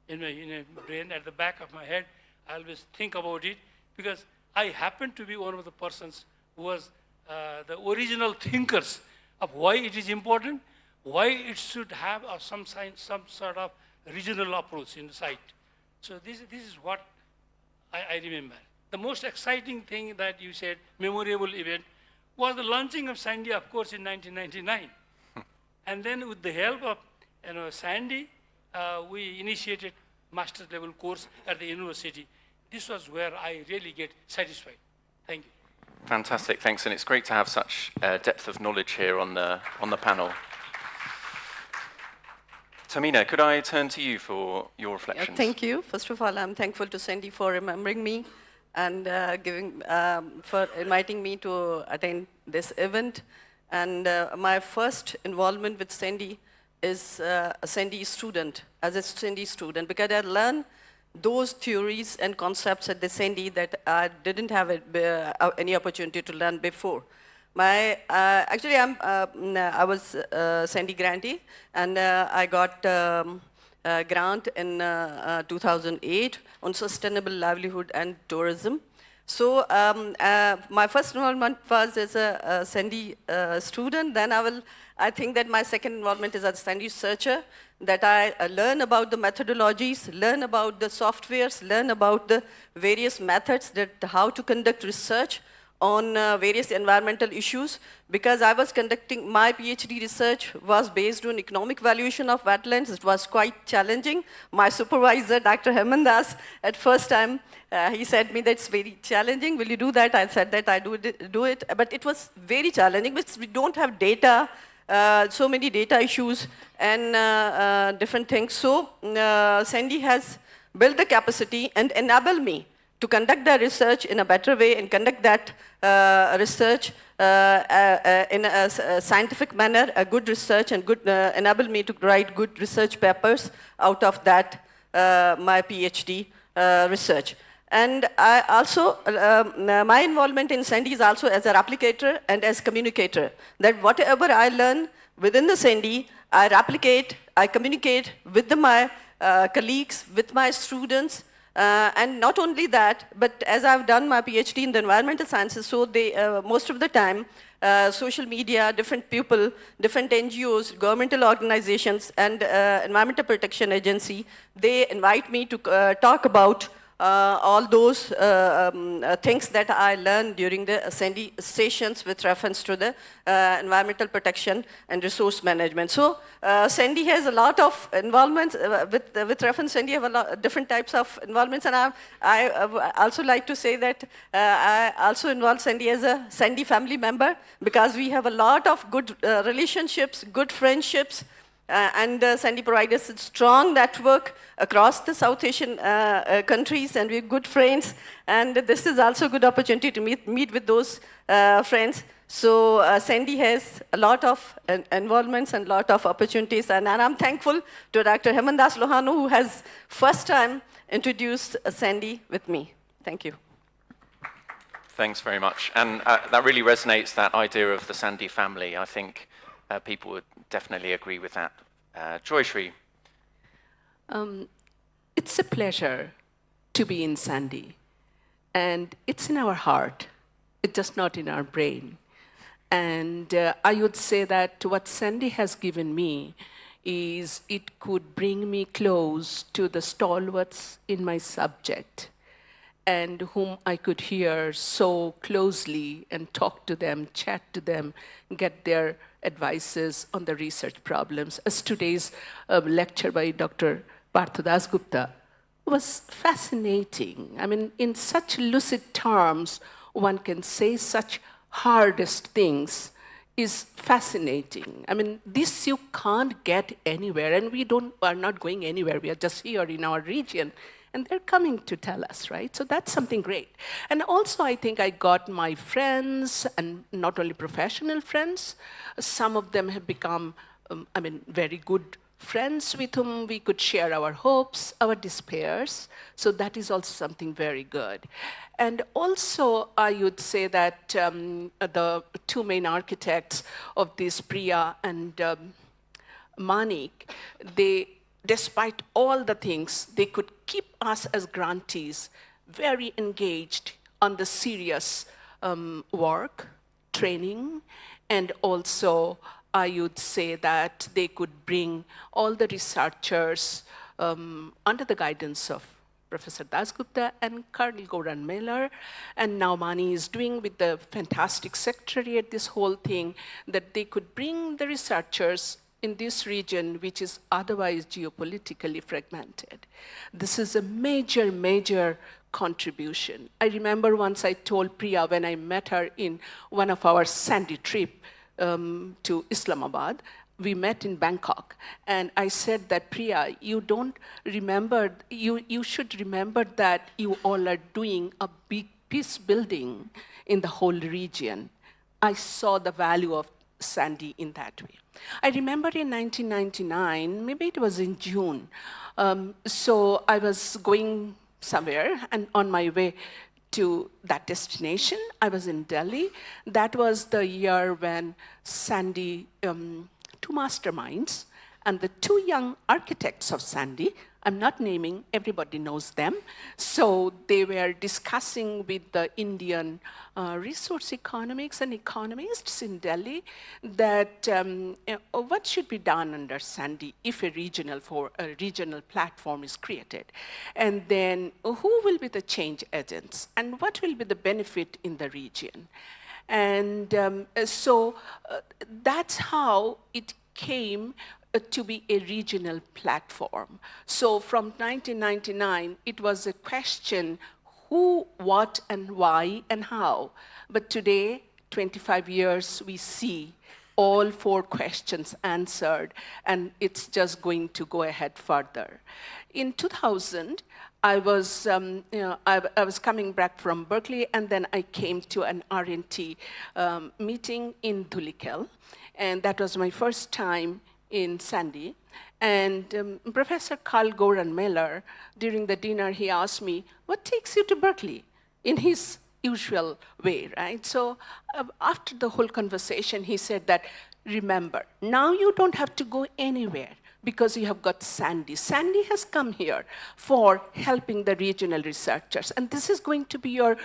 in my brain, at the back of my head. I always think about it, because I happen to be one of the persons who was the original thinkers of why it is important, why it should have some sort of regional approach in the site. So this is what I remember. The most exciting thing that you said, memorable event, was the launching of Sandy, of course, in 1999. And then with the help of Sandy, we initiated master's level course at the university. This was where I really get satisfied. Thank you. Fantastic, thanks. And it's great to have such depth of knowledge here on the panel. Tamina, could I turn to you for your reflections? Thank you. First of all, I'm thankful to Sandy for remembering me and for inviting me to attend this event. And my first involvement with Sandy is a Sandy student, as a Sandy student, because I learned those theories and concepts at the Sandy that I didn't have any opportunity to learn before. Actually, I was Sandy grantee, and I got a grant in 2008 on sustainable livelihood and tourism. So my first involvement was as a Sandy student. Then I think that my second involvement is as a Sandy researcher, that I learn about the methodologies, learn about the softwares, learn about the various methods, that how to conduct research on various environmental issues, because I was conducting, my PhD research was based on economic valuation of wetlands. It was quite challenging. My supervisor, Dr. Hemandas, at first time, he said me, that's very challenging, will you do that? I said that I do it, but it was very challenging because we don't have data, so many data issues and different things. So Sandy has built the capacity and enabled me to conduct the research in a better way and conduct that research in a scientific manner, a good research, and enable me to write good research papers out of that, my PhD research. And I also, my involvement in Sandy is also as a replicator and as communicator, that whatever I learn within the Sandy, I replicate, I communicate with my colleagues, with my students, and not only that, but as I've done my PhD in the environmental sciences, so they, most of the time, social media, different people, different NGOs, governmental organizations, and Environmental Protection Agency, they invite me to talk about all those things that I learned during the Sandy sessions with reference to the environmental protection and resource management. So Sandy has a lot of involvements, with reference Sandy have a lot of different types of involvements, and I also like to say that I also involve Sandy as a Sandy family member, because we have a lot of good relationships, good friendships, and Sandy provides us a strong network across the South Asian countries, and we're good friends. And this is also a good opportunity to meet with those friends. So Sandy has a lot of involvements and a lot of opportunities. And I'm thankful to Dr. Hemandas Lohanu, who has first time introduced Sandy with me. Thank you. Thanks very much. And that really resonates, that idea of the Sandy family. I think people would definitely agree with that. Joyshri. It's a pleasure to be in Sandy. And it's in our heart. It's just not in our brain. And I would say that what Sandy has given me is it could bring me close to the stalwarts in my subject. and whom I could hear so closely and talk to them, chat to them, get their advices on the research problems. As today's lecture by Dr. Partha Dasgupta was fascinating. I mean, in such lucid terms, one can say such hardest things is fascinating. I mean, this you can't get anywhere, and are not going anywhere. We are just here in our region, and they're coming to tell us, right? So that's something great. And also, I think I got my friends, and not only professional friends, some of them have become, very good friends with whom we could share our hopes, our despairs. So that is also something very good. And also, I would say that the two main architects of this, Priya and Manik, despite all the things, they could keep us as grantees very engaged on the serious work, training, and also I would say that they could bring all the researchers under the guidance of Professor Dasgupta and Colonel Goran Miller, and now Mani is doing with the fantastic secretariat this whole thing, that they could bring the researchers in this region, which is otherwise geopolitically fragmented. This is a major, major contribution. I remember once I told Priya when I met her in one of our SANDEE trip to Islamabad, we met in Bangkok, and I said that, Priya, you should remember that you all are doing a big peace building in the whole region. I saw the value of SANDEE in that way. I remember in 1999, maybe it was in June, so I was going somewhere, and on my way to that destination, I was in Delhi. That was the year when SANDEE, two masterminds, and the two young architects of SANDEE, I'm not naming, everybody knows them. So they were discussing with the Indian resource economics and economists in Delhi that what should be done under SANDEE if a regional platform is created. And then who will be the change agents and what will be the benefit in the region? And so that's how it came to be a regional platform. So from 1999, it was a question who, what, and why, and how. But today, 25 years, we see all four questions answered, and it's just going to go ahead further. In 2000, I was coming back from Berkeley, and then I came to an R&T meeting in Dhulikhel, and that was my first time in SANDEE. And Professor Carl Goran Miller, during the dinner, he asked me, what takes you to Berkeley? In his usual way, right? So after the whole conversation, he said that, remember, now you don't have to go anywhere because you have got SANDEE. SANDEE has come here for helping the regional researchers, and this is going to be your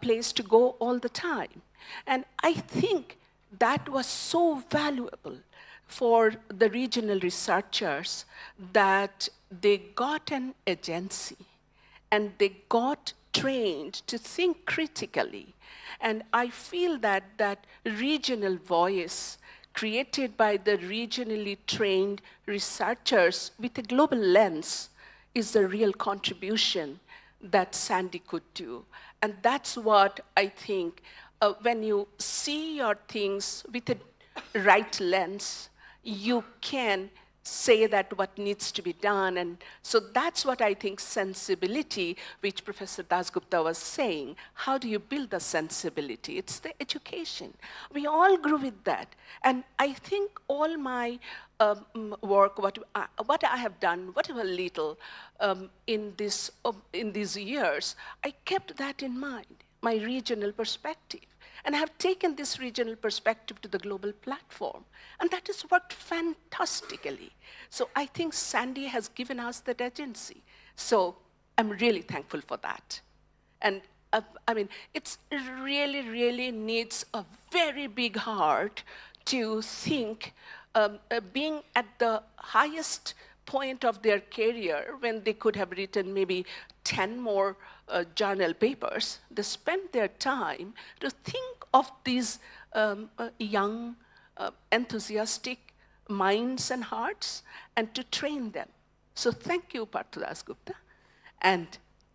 place to go all the time. And I think that was so valuable for the regional researchers that they got an agency and they got trained to think critically. And I feel that that regional voice created by the regionally trained researchers with a global lens is the real contribution that SANDEE could do. And that's what I think, when you see your things with a right lens, you can say that what needs to be done. And so that's what I think sensibility, which Professor Dasgupta was saying, how do you build the sensibility? It's the education. We all grew with that. And I think all my work, what I have done, whatever little in these years, I kept that in mind, my regional perspective. And I have taken this regional perspective to the global platform. And that has worked fantastically. So I think SANDEE has given us that agency. So I'm really thankful for that. And I mean, it's really, really needs a very big heart to think, being at the highest point of their career when they could have written maybe 10 more journal papers. They spent their time to think of these young, enthusiastic minds and hearts and to train them. So thank you, Parthudas Gupta. And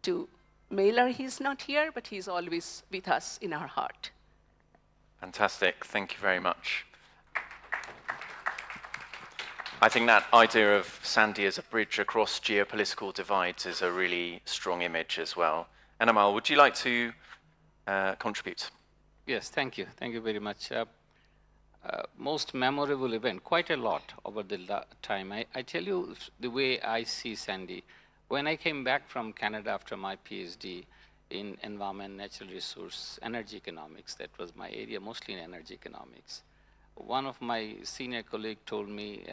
to Mailer, he's not here, but he's always with us in our heart. Fantastic. Thank you very much. I think that idea of SANDEE as a bridge across geopolitical divides is a really strong image as well. Anamal, would you like to contribute? Yes, thank you. Thank you very much. Most memorable event, quite a lot over the time. I tell you the way I see SANDEE. When I came back from Canada after my PhD in environment, natural resource, energy economics, that was my area, mostly in energy economics. One of my senior colleagues told me,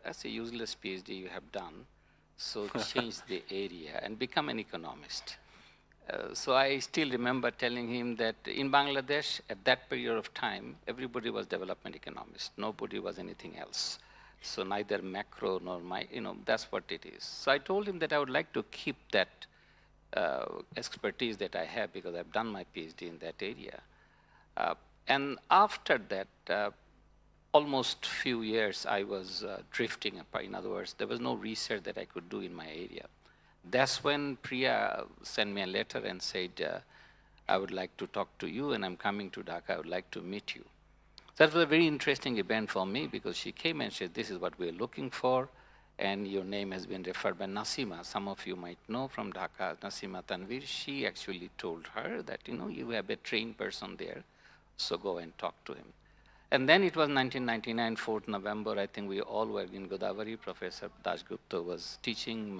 that's a useless PhD you have done, so change the area and become an economist. So I still remember telling him that in Bangladesh, at that period of time, everybody was development economist. Nobody was anything else. So neither macro nor that's what it is. So I told him that I would like to keep that expertise that I have because I've done my PhD in that area. And after that, almost few years, I was drifting apart. In other words, there was no research that I could do in my area. That's when Priya sent me a letter and said, I would like to talk to you and I'm coming to Dhaka, I would like to meet you. That was a very interesting event for me because she came and said, this is what we're looking for and your name has been referred by Nasima. Some of you might know from Dhaka, Nasima Tanvir. She actually told her that, you have a trained person there, so go and talk to him. And then it was 1999, 4th November, I think we all were in Godavari. Professor Dasgupta was teaching,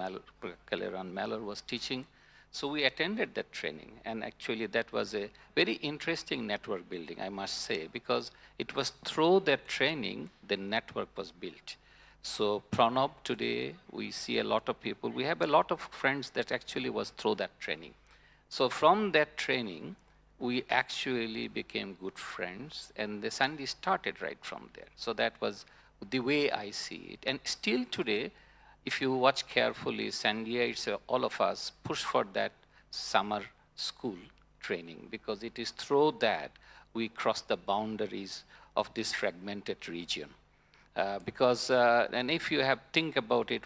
Kaleran Mallar was teaching. So we attended that training, and actually that was a very interesting network building, I must say, because it was through that training the network was built. So Pranab today, we see a lot of people, we have a lot of friends that actually was through that training. So from that training, we actually became good friends, and the SANDEE started right from there. So that was the way I see it. And still today, if you watch carefully, SANDEE, it's all of us push for that summer school training, because it is through that we cross the boundaries of this fragmented region. And if you think about it,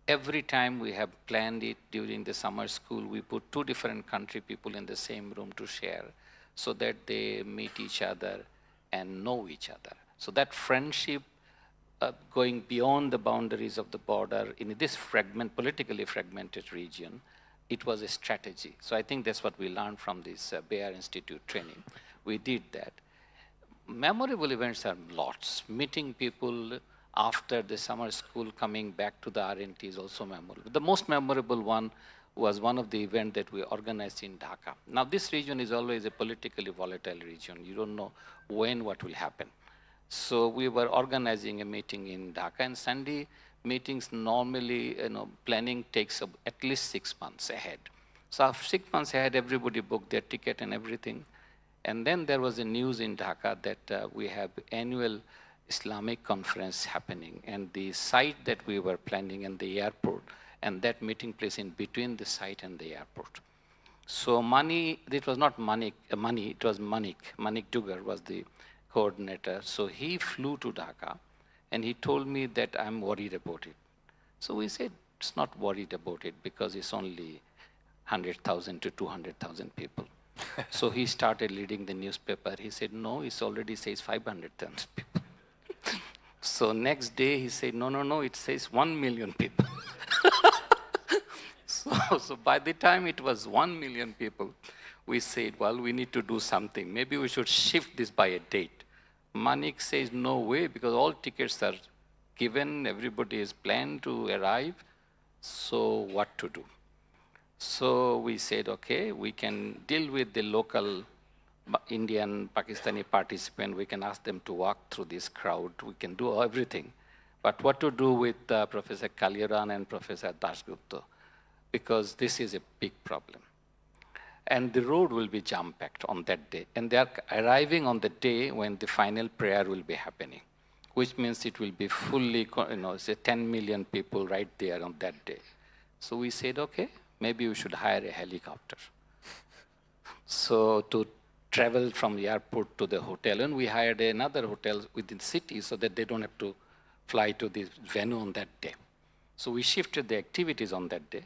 every time we have planned it during the summer school, we put 2 different country people in the same room to share so that they meet each other and know each other. So that friendship going beyond the boundaries of the border in this politically fragmented region, it was a strategy. So I think that's what we learned from this Bayer Institute training. We did that. Memorable events are lots. Meeting people after the summer school, coming back to the RNT is also memorable. The most memorable one was one of the events that we organized in Dhaka. Now, this region is always a politically volatile region. You don't know when what will happen. So we were organizing a meeting in Dhaka, and SANDEE meetings normally, planning takes at least 6 months ahead. So after 6 months ahead, everybody booked their ticket and everything. And then there was a news in Dhaka that we have annual Islamic conference happening, and the site that we were planning in the airport, and that meeting place in between the site and the airport. So it was not Manik, it was Manik. Manik Dugar was the coordinator. So he flew to Dhaka, and he told me that I'm worried about it. So we said, it's not worried about it because it's only 100,000 to 200,000 people. So he started reading the newspaper. He said, no, it already says 500,000 people. So next day he said, no, it says 1 million people. So by the time it was 1 million people, we said, well, we need to do something. Maybe we should shift this by a date. Manik says, no way, because all tickets are given, everybody is planned to arrive, so what to do? So we said, okay, we can deal with the local Indian, Pakistani participant, we can ask them to walk through this crowd, we can do everything. But what to do with Professor Kalyaran and Professor Dasgupta? Because this is a big problem. And the road will be jam-packed on that day. And they are arriving on the day when the final prayer will be happening, which means it will be fully, say 10 million people right there on that day. So we said, okay, maybe we should hire a helicopter. So to travel from the airport to the hotel, and we hired another hotel within the city so that they don't have to fly to the venue on that day. So we shifted the activities on that day.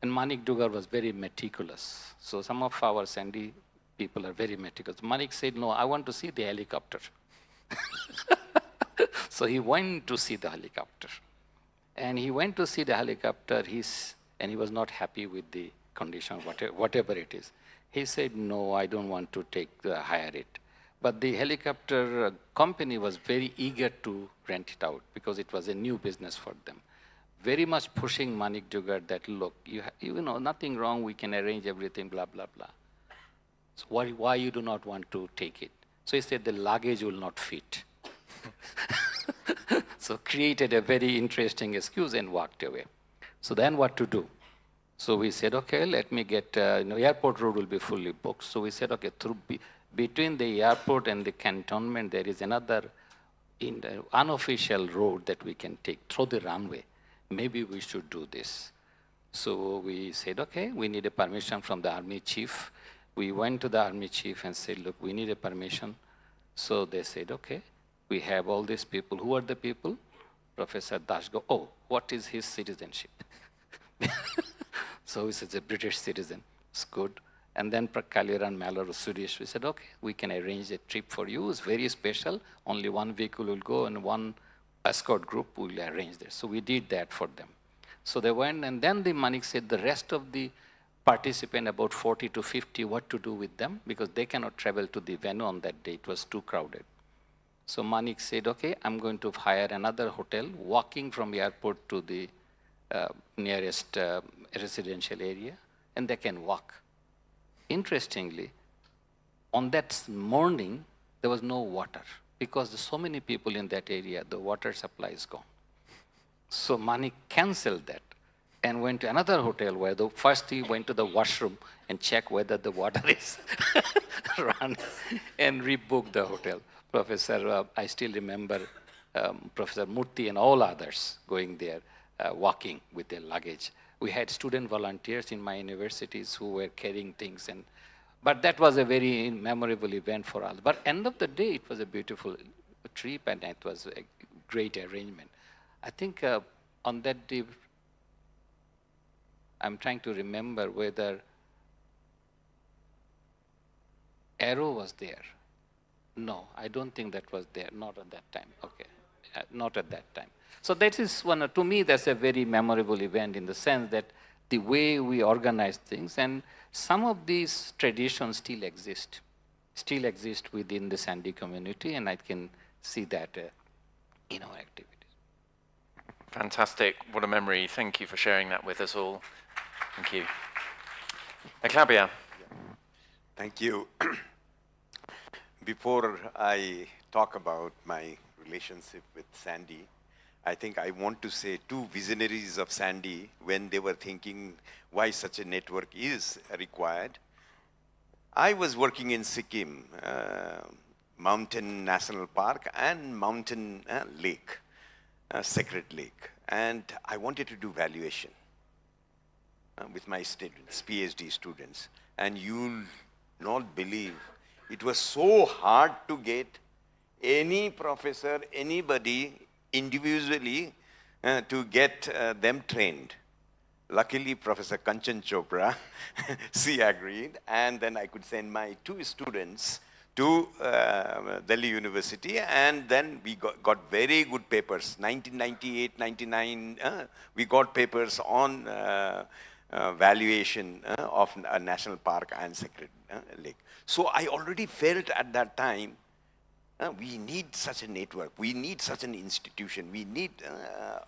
And Manik Dugar was very meticulous. So some of our SANDEE people are very meticulous. Manik said, no, I want to see the helicopter. So he went to see the helicopter. And he went to see the helicopter, and he was not happy with the condition, whatever it is. He said, no, I don't want to hire it. But the helicopter company was very eager to rent it out because it was a new business for them. Very much pushing Manik Dugar that, look, you know, nothing wrong, we can arrange everything, blah, blah, blah. So why you do not want to take it? So he said the luggage will not fit. So created a very interesting excuse and walked away. So then what to do? So we said, okay, let me get, airport road will be fully booked. So we said, okay, between the airport and the cantonment, there is another unofficial road that we can take through the runway. Maybe we should do this. So we said, okay, we need a permission from the army chief. We went to the army chief and said, look, we need a permission. So they said, okay, we have all these people. Who are the people? Professor Dash go, oh, what is his citizenship? So he says a British citizen. It's good. And then Kaliran Mallar or Suresh, we said, okay, we can arrange a trip for you. It's very special. Only one vehicle will go and one escort group will arrange this. So we did that for them. So they went, and then the Manik said the rest of the participants, about 40 to 50, what to do with them, because they cannot travel to the venue on that day. It was too crowded. So Manik said, okay, I'm going to hire another hotel, walking from the airport to the nearest residential area, and they can walk. Interestingly, on that morning, there was no water, because there's so many people in that area, the water supply is gone. So Manik canceled that and went to another hotel where first he went to the washroom and checked whether the water is run and rebooked the hotel. Professor, I still remember Professor Murthy and all others going there, walking with their luggage. We had student volunteers in my universities who were carrying things, but that was a very memorable event for us. But end of the day, it was a beautiful trip, and it was a great arrangement. I think on that day, I'm trying to remember whether Arrow was there. No, I don't think that was there, not at that time. Okay, not at that time. So that is one, to me, that's a very memorable event in the sense that the way we organize things, and some of these traditions still exist within the SANDEE community, and I can see that in our activities. Fantastic. What a memory. Thank you for sharing that with us all. Thank you. Eklabia. Thank you. Before I talk about my relationship with SANDEE, I think I want to say two visionaries of SANDEE when they were thinking why such a network is required. I was working in Sikkim, Mountain National Park and Mountain Lake, Sacred Lake, and I wanted to do valuation with my students, PhD students, and you'll not believe it was so hard to get any professor, anybody individually to get them trained. Luckily, Professor Kanchan Chopra, she agreed, and then I could send my two students to Delhi University, and then we got very good papers. 1998, 99, we got papers on valuation of a national park and Sacred Lake. So I already felt at that time, we need such a network, we need such an institution, we need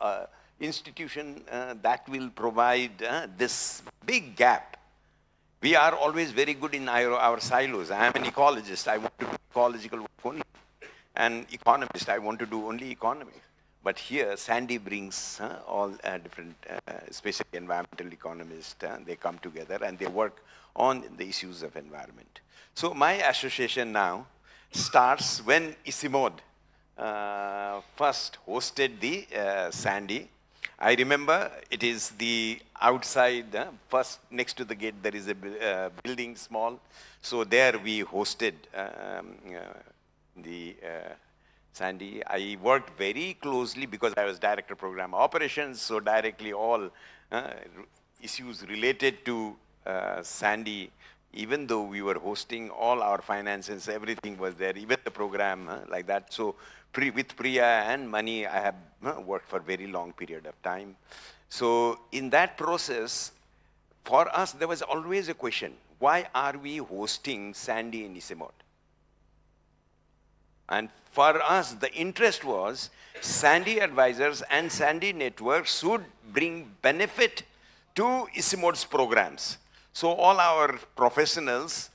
an institution that will provide this big gap. We are always very good in our silos. I am an ecologist, I want to do ecological work only. An economist, I want to do only economy. But here, SANDEE brings all different, especially environmental economists, they come together and they work on the issues of environment. So my association now starts when ICIMOD first hosted the SANDEE. I remember it is the outside, first next to the gate there is a building small. So there we hosted the SANDEE. I worked very closely because I was Director Program Operations, so directly all issues related to SANDEE, even though we were hosting all our finances, everything was there, even the program like that. So with Priya and Mani, I have worked for a very long period of time. So in that process, for us, there was always a question, why are we hosting SANDEE in ICIMOD? And for us, the interest was SANDEE advisors and SANDEE network should bring benefit to ICIMOD's programs. So all our professionals,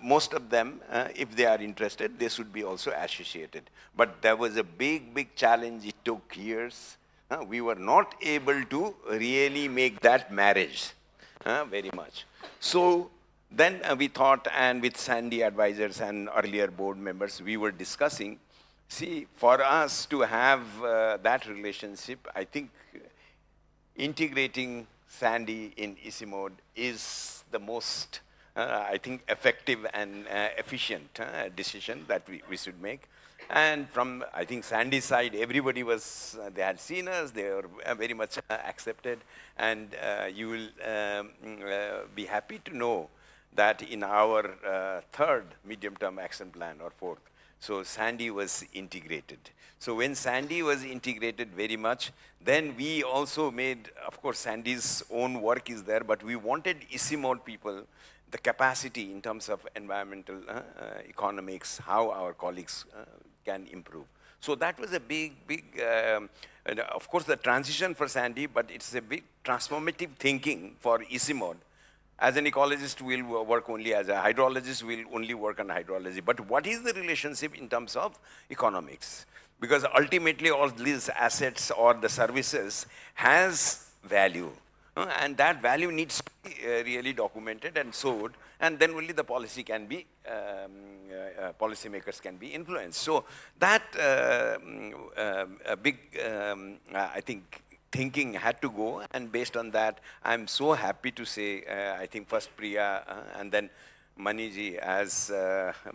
most of them, if they are interested, they should be also associated. But there was a big challenge. It took years. We were not able to really make that marriage very much. So then we thought, and with SANDEE advisors and earlier board members, we were discussing, see, for us to have that relationship, I think integrating SANDEE in ICIMOD is the most, I think, effective and efficient decision that we should make. And from, I think, SANDEE side, everybody was, they had seen us, they were very much accepted. And you will be happy to know that in our third medium-term action plan, or fourth, so SANDEE was integrated. So when SANDEE was integrated very much, then we also made, of course, SANDEE's own work is there, but we wanted ICIMOD people, the capacity in terms of environmental economics, how our colleagues can improve. So that was a big, of course, the transition for SANDEE, but it's a big transformative thinking for ICIMOD. As an ecologist, we'll work only as a hydrologist, we'll only work on hydrology. But what is the relationship in terms of economics? Because ultimately all these assets or the services has value. And that value needs to be really documented and sold, and then only the policy can be, policymakers can be influenced. So that big, I think, thinking had to go, and based on that, I'm so happy to say, I think first Priya and then Maniji has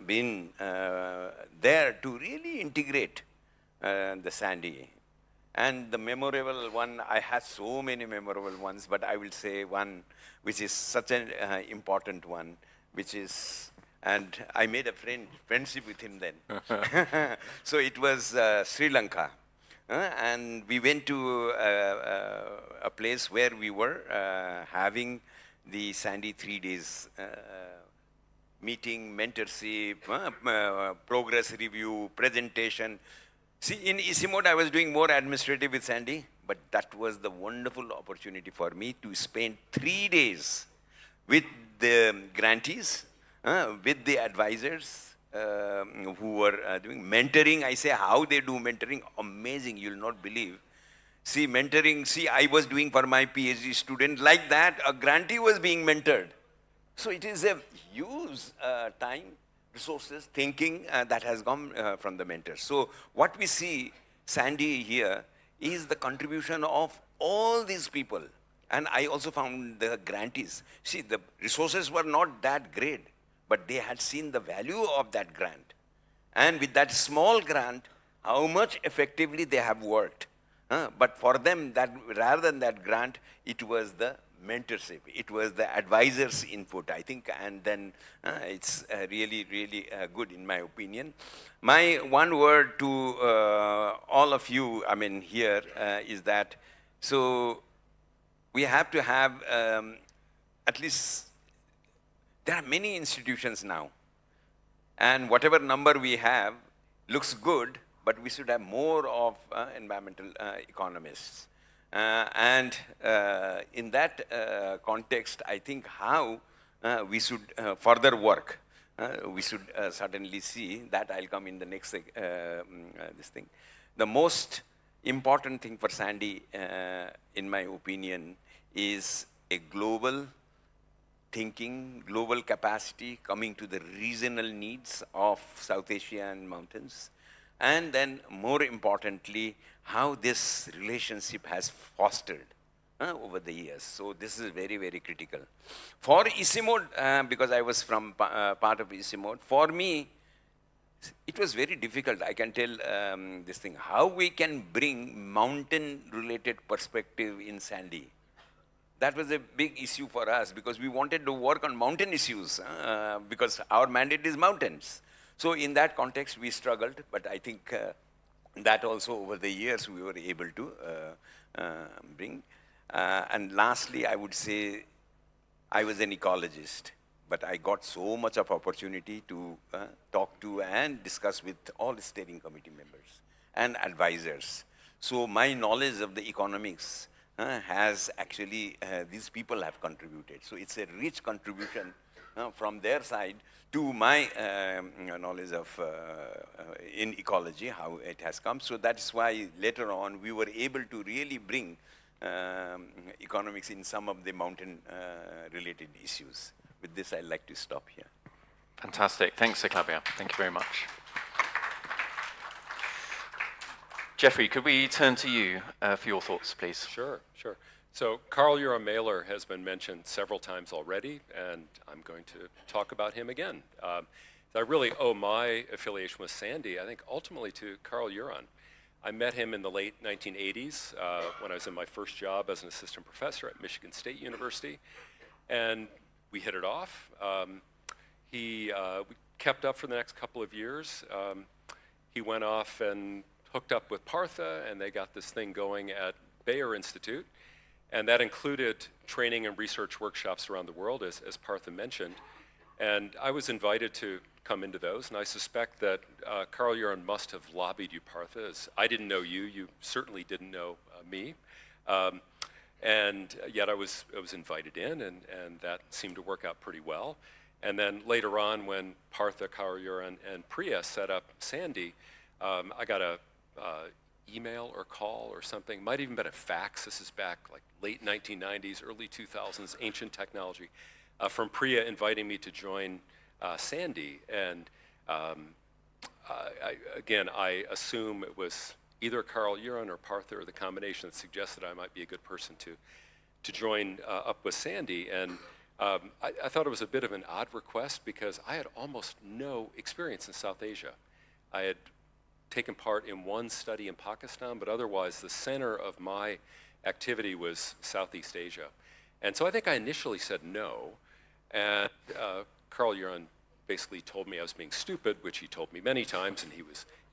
been there to really integrate the SANDEE. And the memorable one, I had so many memorable ones, but I will say one which is such an important one, which is, and I made a friendship with him then. So it was Sri Lanka. And we went to a place where we were having the SANDEE 3 days meeting, mentorship, progress review, presentation. See, in ICIMOD, I was doing more administrative with SANDEE, but that was the wonderful opportunity for me to spend 3 days with the grantees, with the advisors, who were doing mentoring. I say how they do mentoring, amazing, you'll not believe. See, mentoring, see, I was doing for my PhD student, like that, a grantee was being mentored. So it is a huge time, resources, thinking that has come from the mentors. So what we see, SANDEE here, is the contribution of all these people. And I also found the grantees. See, the resources were not that great, but they had seen the value of that grant. And with that small grant, how much effectively they have worked. But for them, that rather than that grant, it was the mentorship. It was the advisor's input, I think, and then it's really, really good in my opinion. My one word to all of you, I mean, here is that, so we have to have at least, there are many institutions now, and whatever number we have looks good, but we should have more of environmental economists. And in that context, I think how we should further work, we should certainly see that. I'll come in the next this thing. The most important thing for SANDEE, in my opinion, is a global thinking, global capacity coming to the regional needs of South Asian mountains. and then more importantly, how this relationship has fostered over the years. So this is very, very critical. For ICIMOD, because I was from part of ICIMOD, for me, it was very difficult. I can tell this thing, how we can bring mountain-related perspective in SANDEE. That was a big issue for us because we wanted to work on mountain issues because our mandate is mountains. So in that context, we struggled, but I think that also over the years we were able to bring. And lastly, I would say I was an ecologist, but I got so much of opportunity to talk to and discuss with all the steering committee members and advisors. So my knowledge of the economics has actually, these people have contributed. So it's a rich contribution from their side to my knowledge of in ecology, how it has come. So that's why later on we were able to really bring economics in some of the mountain-related issues. With this, I'd like to stop here. Fantastic. Thanks, Eklavya. Thank you very much. Jeffrey, could we turn to you for your thoughts, please? Sure, sure. So Carl Johan Mailer has been mentioned several times already, and I'm going to talk about him again. I really owe my affiliation with SANDEE, I think, ultimately to Carl Johan. I met him in the late 1980s when I was in my first job as an assistant professor at Michigan State University, and we hit it off. We kept up for the next couple of years. He went off and hooked up with Partha, and they got this thing going at Bayer Institute, and that included training and research workshops around the world, as Partha mentioned. And I was invited to come into those, and I suspect that Carl Johan must have lobbied you, Partha, as I didn't know you, you certainly didn't know me. And yet I was invited in, and that seemed to work out pretty well. And then later on, when Partha, Carl Johan, and Priya set up SANDEE, I got a email or call or something, might even been a fax, this is back like late 1990s, early 2000s, ancient technology, from Priya inviting me to join SANDEE. And again, I assume it was either Carl Johan or Partha or the combination that suggested I might be a good person to join up with SANDEE. And I thought it was a bit of an odd request because I had almost no experience in South Asia. I had taken part in one study in Pakistan, but otherwise the center of my activity was Southeast Asia. And so I think I initially said no, and Carl Johan basically told me I was being stupid, which he told me many times, and he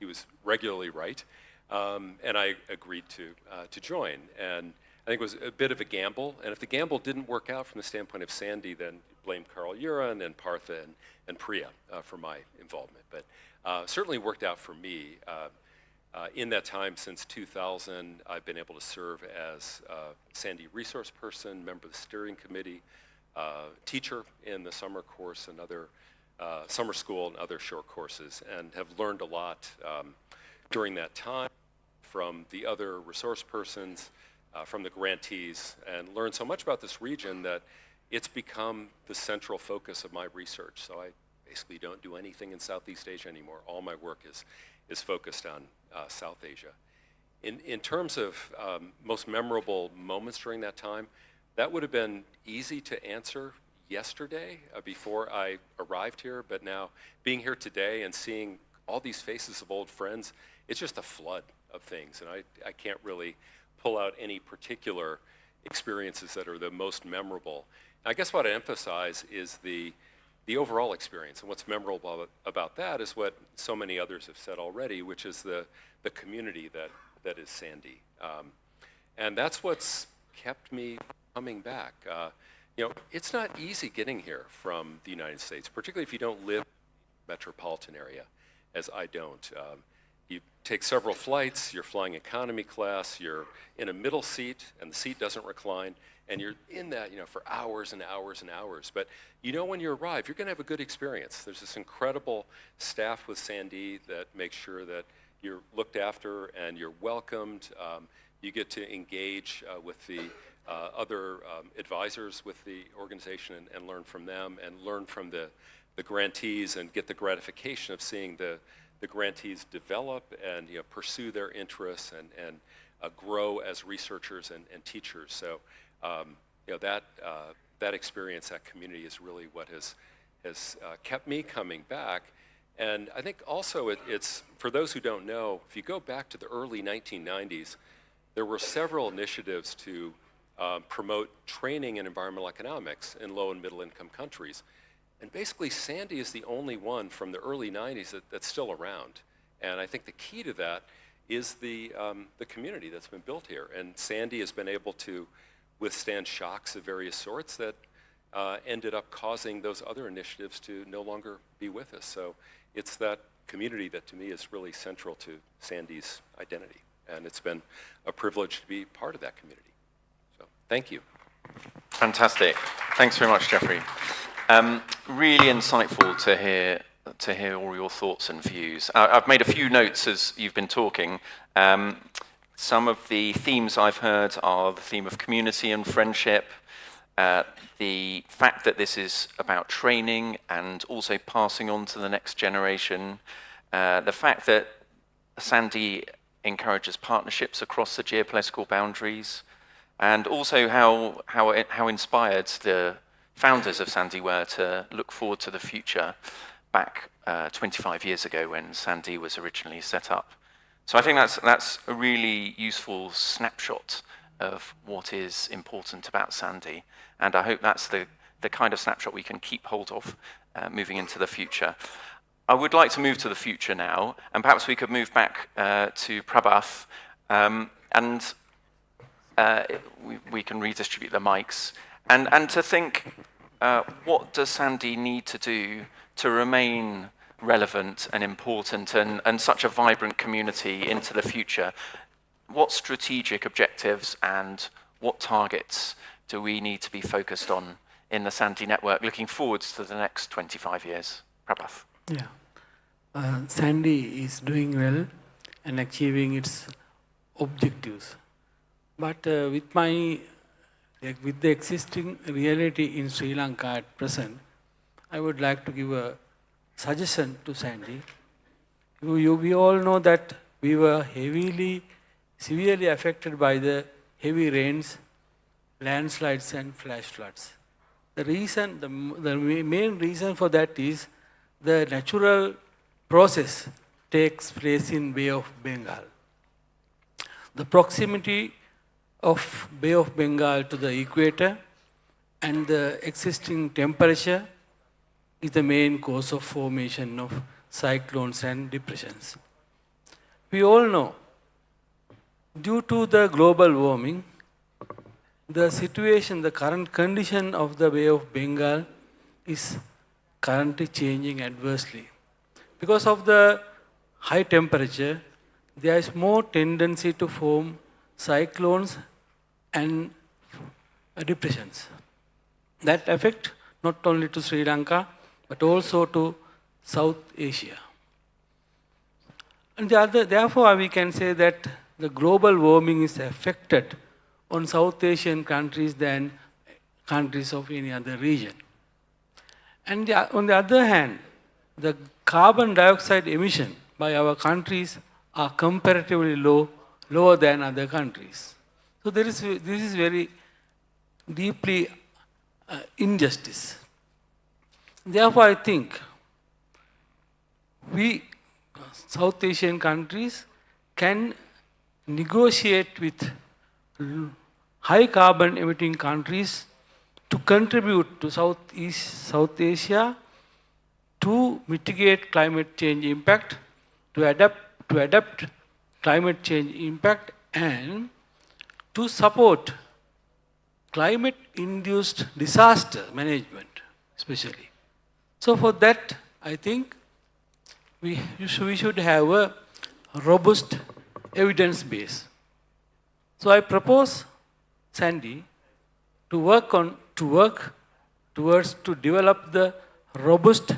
was regularly right. And I agreed to join. And I think it was a bit of a gamble. And if the gamble didn't work out from the standpoint of SANDEE, then blame Carl Johan and Partha and Priya for my involvement. But certainly worked out for me. In that time, since 2000, I've been able to serve as SANDEE resource person, member of the steering committee, teacher in the summer course and other summer school and other short courses, and have learned a lot during that time from the other resource persons, from the grantees, and learned so much about this region that it's become the central focus of my research. So I basically don't do anything in Southeast Asia anymore. All my work is focused on South Asia. In terms of most memorable moments during that time, that would have been easy to answer yesterday before I arrived here, but now being here today and seeing all these faces of old friends, it's just a flood of things, and I can't really pull out any particular experiences that are the most memorable. I guess what I emphasize is the overall experience, and what's memorable about that is what so many others have said already, which is the community that is SANDEE. And that's what's kept me coming back. You know, it's not easy getting here from the United States, particularly if you don't live in the metropolitan area, as I don't. You take several flights, you're flying economy class, you're in a middle seat, and the seat doesn't recline, and you're in that, for hours and hours and hours. But when you arrive, you're going to have a good experience. There's this incredible staff with SANDEE that makes sure that you're looked after and you're welcomed. You get to engage with the other advisors with the organization and learn from them, and learn from the grantees, and get the gratification of seeing the the grantees develop and pursue their interests and grow as researchers and teachers. So that experience, that community is really what has kept me coming back. And I think also it's, for those who don't know, if you go back to the early 1990s, there were several initiatives to promote training in environmental economics in low and middle income countries. And basically SANDEE is the only one from the early 90s that's still around. And I think the key to that is the community that's been built here. And SANDEE has been able to withstand shocks of various sorts that ended up causing those other initiatives to no longer be with us. So it's that community that to me is really central to SANDEE's identity. And it's been a privilege to be part of that community. So thank you. Fantastic. Thanks very much, Jeffrey. Really insightful to hear all your thoughts and views. I've made a few notes as you've been talking. Some of the themes I've heard are the theme of community and friendship, the fact that this is about training and also passing on to the next generation, the fact that SANDEE encourages partnerships across the geopolitical boundaries, and also how inspired the founders of SANDEE were to look forward to the future back 25 years ago when SANDEE was originally set up. So I think that's a really useful snapshot of what is important about SANDEE, and I hope that's the kind of snapshot we can keep hold of moving into the future. I would like to move to the future now, and perhaps we could move back to Prabhath, and we can redistribute the mics, and to think, what does SANDEE need to do to remain relevant and important and such a vibrant community into the future? What strategic objectives and what targets do we need to be focused on in the SANDEE network looking forwards to the next 25 years? Prabhath. Yeah. SANDEE is doing well and achieving its objectives. But with the existing reality in Sri Lanka at present, I would like to give a suggestion to SANDEE. We all know that we were severely affected by the heavy rains, landslides and flash floods. The main reason for that is the natural process takes place in Bay of Bengal. The proximity of Bay of Bengal to the equator and the existing temperature is the main cause of formation of cyclones and depressions. We all know, due to the global warming, the situation, the current condition of the Bay of Bengal is currently changing adversely. Because of the high temperature, there is more tendency to form cyclones and depressions that affect not only to Sri Lanka, but also to South Asia. And therefore, we can say that the global warming is affected on South Asian countries than countries of any other region. And on the other hand, the carbon dioxide emission by our countries are comparatively lower than other countries. So this is very deeply injustice. Therefore, I think we, South Asian countries, can negotiate with high carbon emitting countries to contribute to South Asia to mitigate climate change impact, to adapt climate change impact, and to support climate-induced disaster management, especially. So for that, I think we should have a robust evidence base. So I propose SANDEE to work towards to develop the robust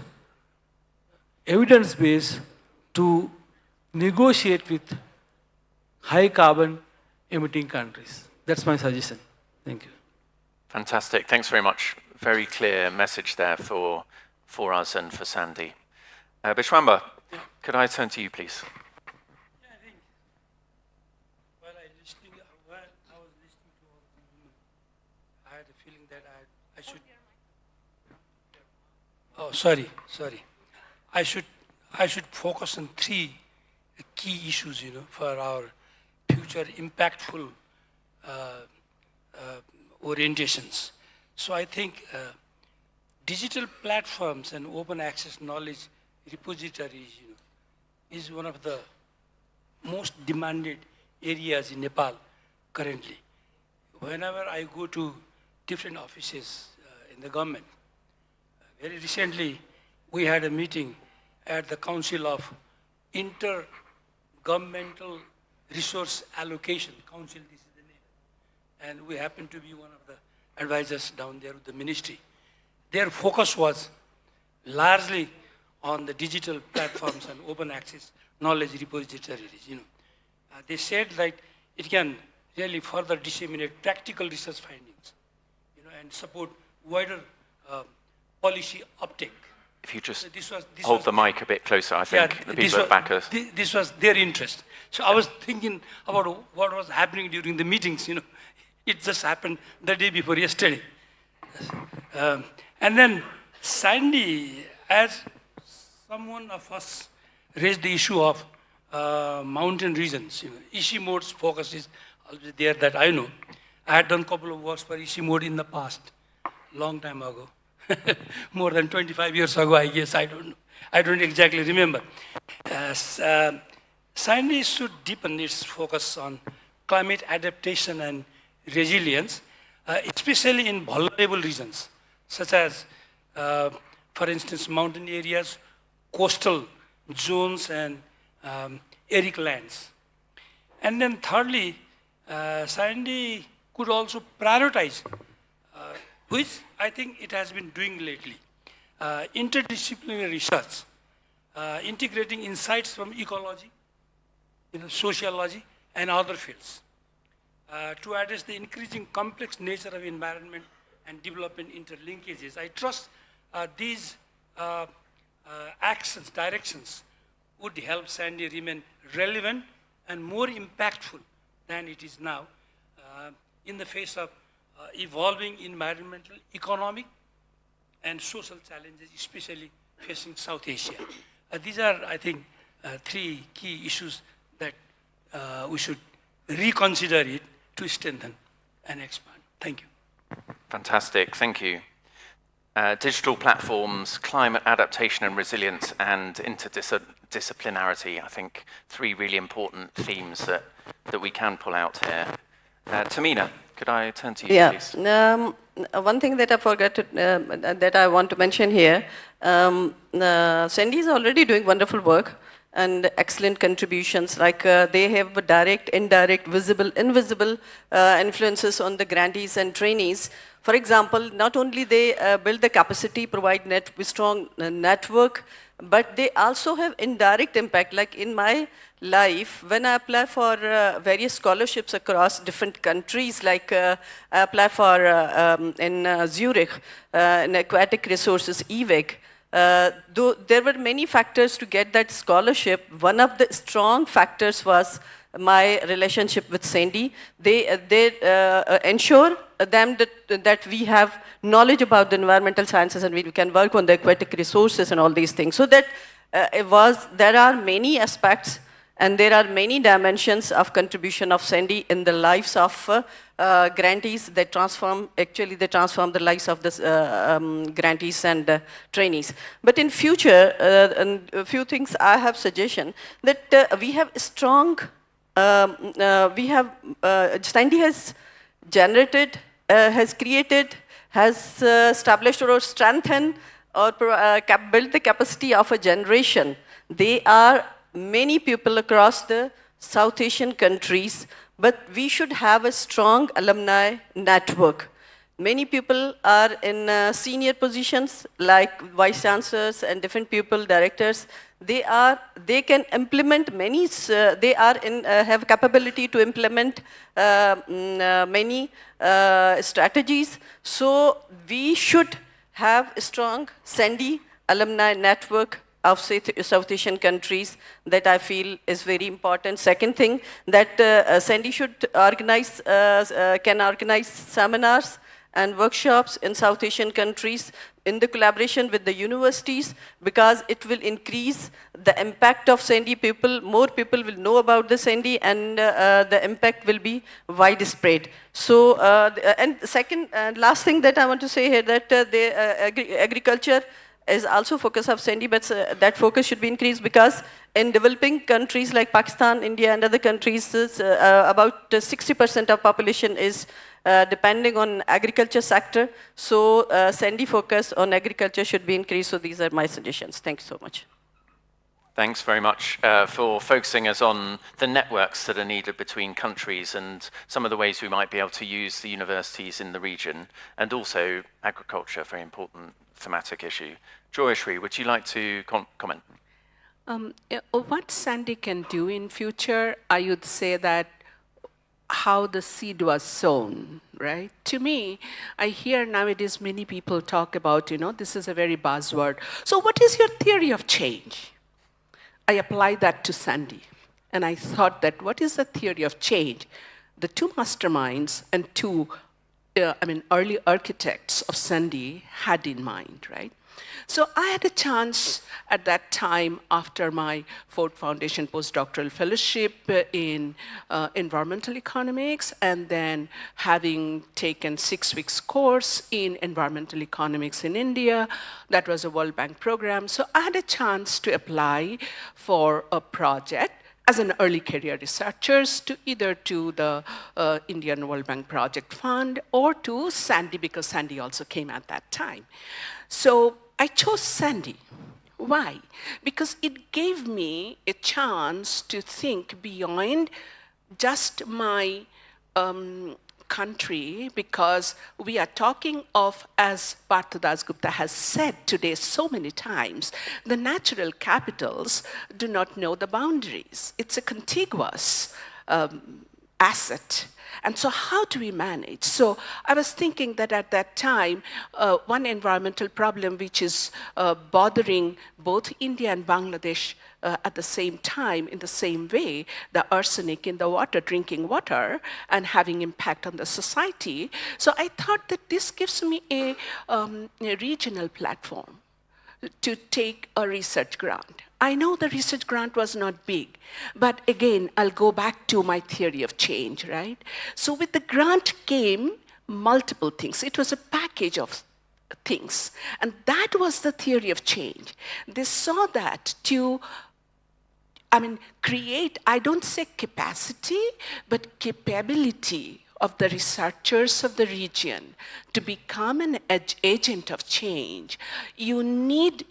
evidence base to negotiate with high carbon emitting countries. That's my suggestion. Thank you. Fantastic. Thanks very much. Very clear message there for us and for SANDEE. Bishwamba, could I turn to you, please? Yeah, I think while I was listening to all the women, I had a feeling that I should. Oh, sorry. I should focus on three key issues, for our future impactful orientations. So I think digital platforms and open access knowledge repositories, is one of the most demanded areas in Nepal currently. Whenever I go to different offices in the government, very recently we had a meeting at the Council of Intergovernmental Resource Allocation Council, this is the name, and we happen to be one of the advisors down there with the ministry. Their focus was largely on the digital platforms and open access knowledge repositories. They said that it can really further disseminate practical research findings, and support wider policy uptake. If you just hold the mic a bit closer, I think the people at the back are... This was their interest. So I was thinking about what was happening during the meetings, It just happened the day before yesterday. And then SANDEE, as someone of us raised the issue of mountain regions, ICIMOD's focus is always there that I know. I had done a couple of works for ICIMOD in the past, long time ago. More than 25 years ago, I guess, I don't know. I don't exactly remember. SANDEE should deepen its focus on climate adaptation and resilience, especially in vulnerable regions, such as, for instance, mountain areas, coastal zones, and arid lands. And then thirdly, SANDEE could also prioritize, which I think it has been doing lately, interdisciplinary research, integrating insights from ecology, sociology, and other fields to address the increasing complex nature of environment and development interlinkages. I trust these actions, directions would help SANDEE remain relevant and more impactful than it is now in the face of evolving environmental, economic, and social challenges, especially facing South Asia. These are, I think, three key issues that we should reconsider it to strengthen and expand. Thank you. Fantastic, thank you. Digital platforms, climate adaptation and resilience, and interdisciplinarity, I think three really important themes that we can pull out here. Tamina, could I turn to you, please? One thing that I forgot to, that I want to mention here, SANDEE is already doing wonderful work and excellent contributions, like they have direct, indirect, visible, invisible influences on the grantees and trainees. For example, not only they build the capacity, provide strong network, but they also have indirect impact. Like in my life, when I apply for various scholarships across different countries, like I apply for in Zurich, in aquatic resources, EVEC, though there were many factors to get that scholarship, one of the strong factors was my relationship with SANDEE. They ensure them that we have knowledge about the environmental sciences and we can work on the aquatic resources and all these things. So that there are many aspects and there are many dimensions of contribution of SANDEE in the lives of grantees that transform the lives of the grantees and trainees. But in future, and a few things I have suggestion that we have strong, SANDEE has generated, has created, has established or strengthened or built the capacity of a generation. They are many people across the South Asian countries, but we should have a strong alumni network. Many people are in senior positions like vice chancellors and different people, directors. They can implement many, they are have capability to implement many strategies. So we should have a strong SANDEE alumni network of South Asian countries that I feel is very important. Second thing, that SANDEE should organize, can organize seminars and workshops in South Asian countries in the collaboration with the universities, because it will increase the impact of SANDEE people. More people will know about the SANDEE, and the impact will be widespread. So, and second and last thing that I want to say here, that the agriculture is also focus of SANDEE, but that focus should be increased, because in developing countries like Pakistan, India, and other countries, about 60% of population is depending on agriculture sector. So SANDEE focus on agriculture should be increased. So these are my suggestions. Thank you so much. Thanks very much for focusing us on the networks that are needed between countries and some of the ways we might be able to use the universities in the region, and also agriculture, very important thematic issue. Joyashri, would you like to comment? What SANDEE can do in future, I would say that how the seed was sown, right? To me, I hear nowadays many people talk about, this is a very buzzword. So what is your theory of change? I applied that to SANDEE, and I thought that what is the theory of change? The two masterminds and two, early architects of SANDEE had in mind, right? So I had a chance at that time, after my Ford Foundation postdoctoral fellowship in environmental economics, and then having taken 6 weeks course in environmental economics in India. That was a World Bank program. So I had a chance to apply for a project as an early career researcher to either to the Indian World Bank Project Fund or to SANDEE, because SANDEE also came at that time. So I chose SANDEE. Why? Because it gave me a chance to think beyond just my country, because we are talking of, as Partha Dasgupta has said today so many times, the natural capitals do not know the boundaries. It's a contiguous asset. And so how do we manage? So I was thinking that at that time, one environmental problem which is bothering both India and Bangladesh at the same time, in the same way, the arsenic in the water, drinking water, and having impact on the society. So I thought that this gives me a regional platform to take a research grant. I know the research grant was not big, but again, I'll go back to my theory of change, right? So with the grant came multiple things. It was a package of things, and that was the theory of change. They saw that to create, I don't say capacity, but capability of the researchers of the region to become an agent of change. You need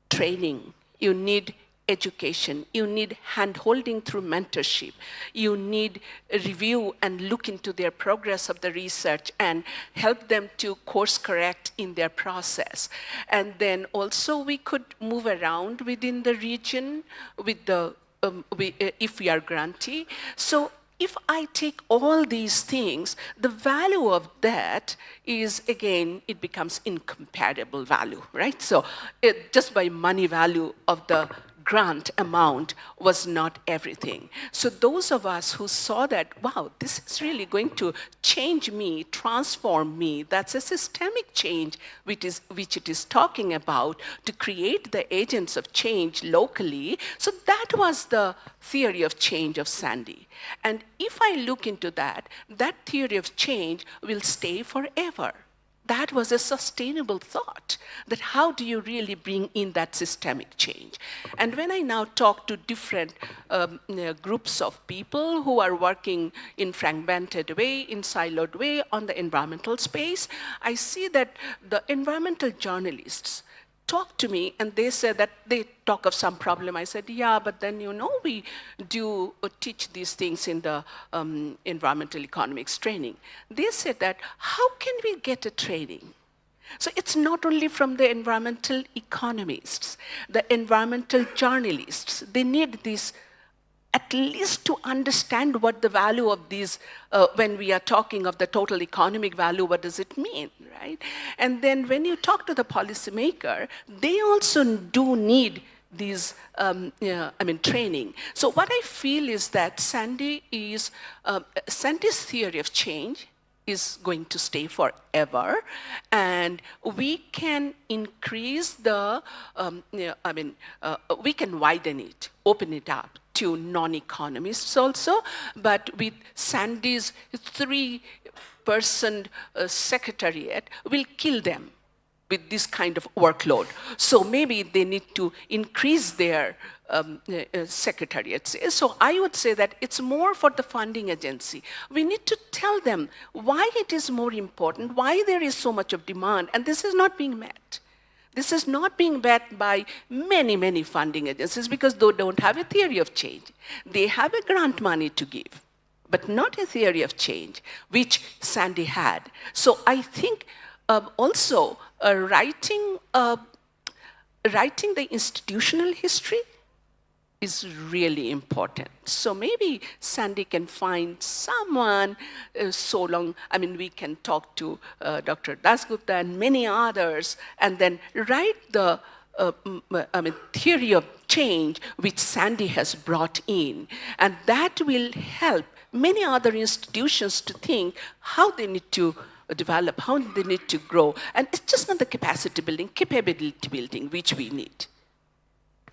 training, you need education, you need hand-holding through mentorship, you need a review and look into their progress of the research and help them to course correct in their process. And then also we could move around within the region with the, if we are grantee. So if I take all these things, the value of that is, again, it becomes incomparable value, right? So just by money value of the grant amount was not everything. So those of us who saw that, wow, this is really going to change me, transform me, that's a systemic change which it is talking about to create the agents of change locally. So that was the theory of change of SANDEE. And if I look into that, that theory of change will stay forever. That was a sustainable thought, that how do you really bring in that systemic change? And when I now talk to different groups of people who are working in fragmented way, in siloed way on the environmental space, I see that the environmental journalists talk to me and they say that they talk of some problem. I said, yeah, but then, we do teach these things in the environmental economics training. They said that, how can we get a training? So it's not only from the environmental economists, the environmental journalists, they need this at least to understand what the value of these, when we are talking of the total economic value, what does it mean, right? And then when you talk to the policymaker, they also do need these, training. So what I feel is that Sandee's theory of change is going to stay forever, and we can increase the, we can widen it, open it up to non-economists also, but with Sandee's 3-person secretariat, will kill them with this kind of workload. So maybe they need to increase their secretariats. So I would say that it's more for the funding agency. We need to tell them why it is more important, why there is so much of demand, and this is not being met. This is not being met by many, many funding agencies because they don't have a theory of change. They have a grant money to give, but not a theory of change, which Sandee had. So I think also writing the institutional history is really important. So maybe Sandee can find someone we can talk to Dr. Dasgupta and many others, and then write the theory of change which Sandee has brought in. And that will help many other institutions to think how they need to develop, how they need to grow. And it's just not the capacity building, capability building, which we need.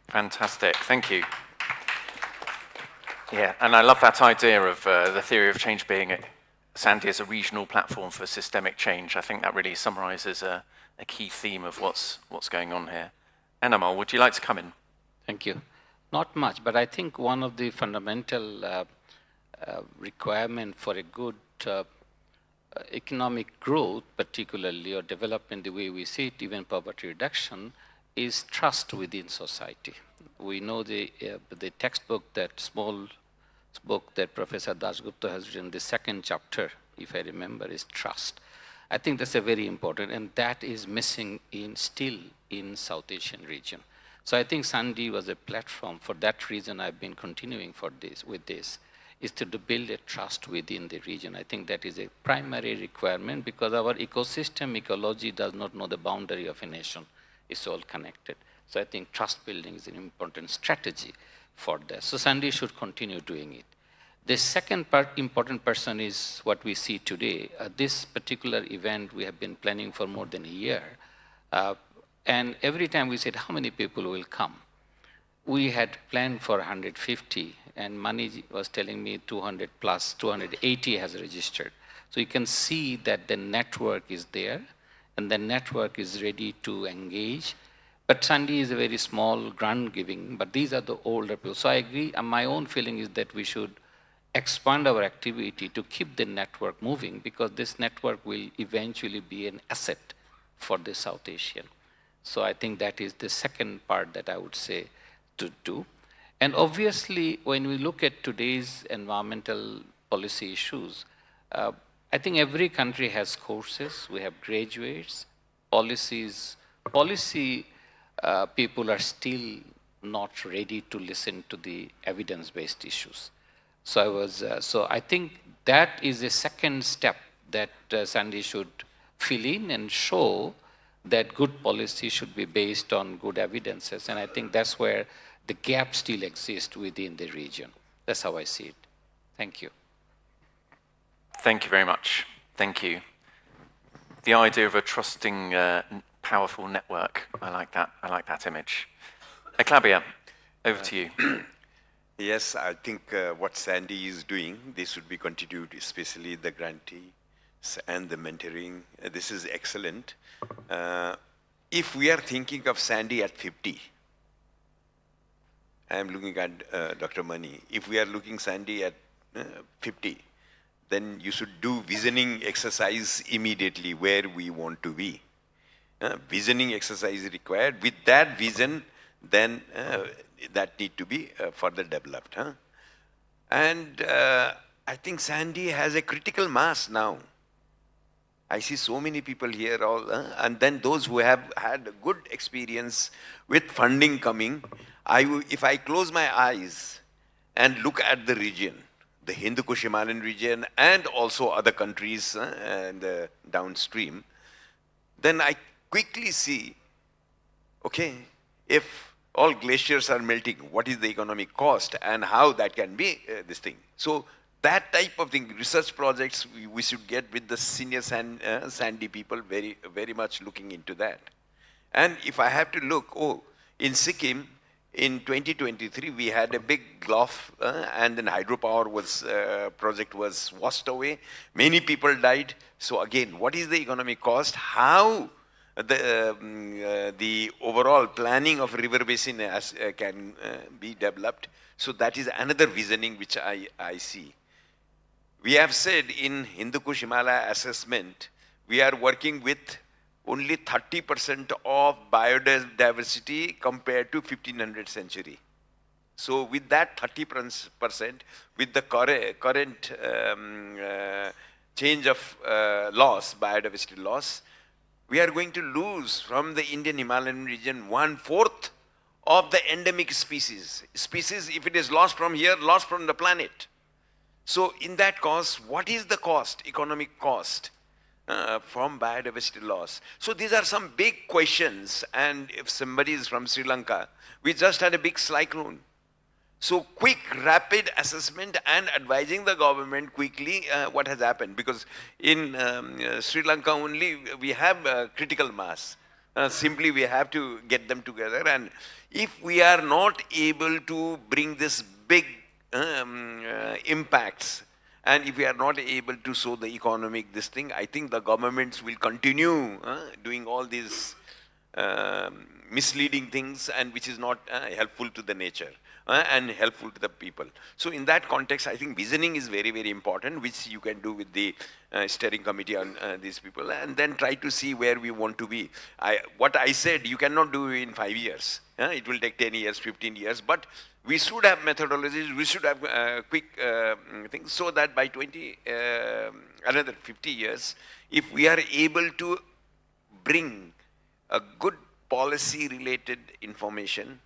Fantastic, thank you. Yeah, and I love that idea of the theory of change being Sandee as a regional platform for systemic change. I think that really summarizes a key theme of what's going on here. Enamal, would you like to come in? Thank you. Not much, but I think one of the fundamental requirement for a good economic growth, particularly, or development the way we see it, even poverty reduction, is trust within society. We know the textbook, that small book that Professor Dasgupta has written, the second chapter, if I remember, is trust. I think that's a very important, and that is missing still in South Asian region. So I think Sandee was a platform. For that reason, I've been continuing with this, is to build a trust within the region. I think that is a primary requirement because our ecosystem, ecology does not know the boundary of a nation. It's all connected. So I think trust building is an important strategy for that. So Sandee should continue doing it. The second important person is what we see today. This particular event we have been planning for more than a year. And every time we said, how many people will come? We had planned for 150, and Mani was telling me 200 plus, 280 has registered. So you can see that the network is there, and the network is ready to engage. But Sandee is a very small grant giving, but these are the older people. So I agree, and my own feeling is that we should expand our activity to keep the network moving, because this network will eventually be an asset for the South Asian. So I think that is the second part that I would say to do. And obviously, when we look at today's environmental policy issues, I think every country has courses. We have graduates, policies. Policy people are still not ready to listen to the evidence-based issues. So I think that is a second step that Sandee should fill in and show that good policy should be based on good evidences. And I think that's where the gap still exists within the region. That's how I see it. Thank you. Thank you very much. Thank you. The idea of a trusting, powerful network, I like that. I like that image. Eklabia, over to you. Yes, I think what Sandee is doing, this should be continued, especially the grantees and the mentoring. This is excellent. If we are thinking of Sandee at 50, I am looking at Dr. Mani. If we are looking Sandee at 50, then you should do visioning exercise immediately where we want to be. Visioning exercise is required. With that vision, then that need to be further developed. And I think Sandee has a critical mass now. I see so many people here, and then those who have had a good experience with funding coming. If I close my eyes and look at the region, the Hindu Kush Himalayan region, and also other countries and downstream, then I quickly see, okay, if all glaciers are melting. What is the economic cost and how that can be this thing? So that type of thing, research projects, we should get with the senior SANDEE people very much looking into that. And if I have to look, in Sikkim, in 2023, we had a big gulf, and then hydropower project was washed away. Many people died. So again, what is the economic cost? How the overall planning of river basin can be developed? So that is another visioning which I see. We have said in Hindu Kush Himalaya assessment, we are working with only 30% of biodiversity compared to 1500 century. So with that 30%, with the current change of loss, biodiversity loss, we are going to lose from the Indian Himalayan region 1/4 of the endemic species. Species, if it is lost from here, lost from the planet. So in that cost, what is the cost, economic cost? From biodiversity loss. So these are some big questions, and if somebody is from Sri Lanka, we just had a big cyclone. So quick, rapid assessment and advising the government quickly what has happened, because in Sri Lanka only we have critical mass. Simply we have to get them together, and if we are not able to bring this big impacts, and if we are not able to show the economic this thing, I think the governments will continue doing all these misleading things, and which is not helpful to the nature and helpful to the people. So in that context, I think visioning is very important, which you can do with the steering committee on these people, and then try to see where we want to be. What I said, you cannot do in 5 years. It will take 10 years, 15 years, but we should have methodologies, we should have quick things, so that by another 50 years, if we are able to bring a good policy-related information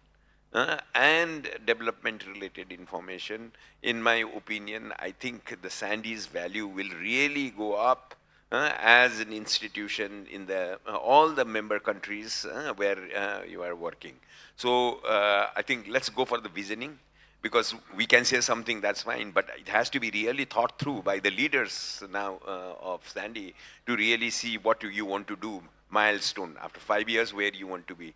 and development-related information, in my opinion, I think the SANDEE's value will really go up as an institution in all the member countries where you are working. So I think let's go for the visioning, because we can say something, that's fine, but it has to be really thought through by the leaders now of SANDEE to really see what you want to do, milestone, after 5 years where you want to be,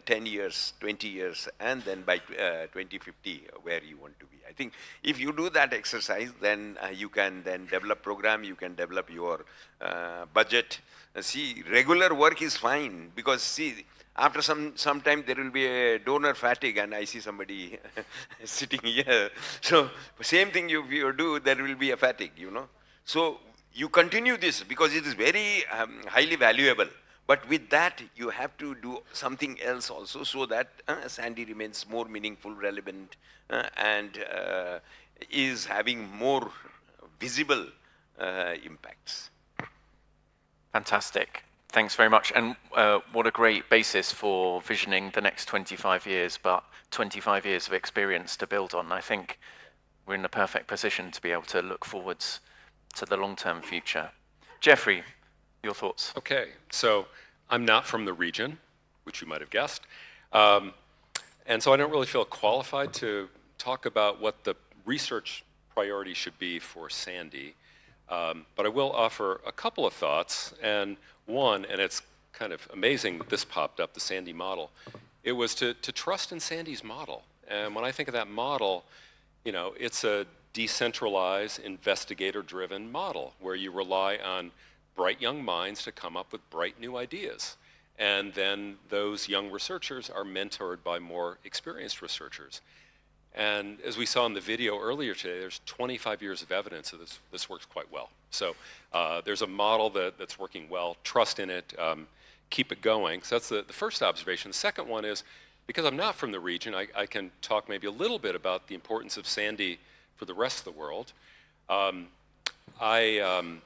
10 years, 20 years, and then by 2050 where you want to be. I think if you do that exercise, then you can then develop program, you can develop your budget. See, regular work is fine, because see, after some time there will be a donor fatigue, and I see somebody sitting here. So same thing you do, there will be a fatigue, So you continue this because it is very highly valuable. But with that, you have to do something else also, so that SANDEE remains more meaningful, relevant, and is having more visible impacts. Fantastic. Thanks very much. And what a great basis for visioning the next 25 years, but 25 years of experience to build on. I think we're in the perfect position to be able to look forwards to the long-term future. Jeffrey, your thoughts? Okay, so I'm not from the region, which you might have guessed. And so I don't really feel qualified to talk about what the research priority should be for SANDEE. But I will offer a couple of thoughts. And one, and it's kind of amazing that this popped up, the SANDEE model, it was to trust in SANDEE's model. And when I think of that model, it's a decentralized, investigator-driven model where you rely on bright young minds to come up with bright new ideas. And then those young researchers are mentored by more experienced researchers. And as we saw in the video earlier today, there's 25 years of evidence that this works quite well. So there's a model that's working well. Trust in it. Keep it going. So that's the first observation. The second one is, because I'm not from the region, I can talk maybe a little bit about the importance of SANDEE for the rest of the world. I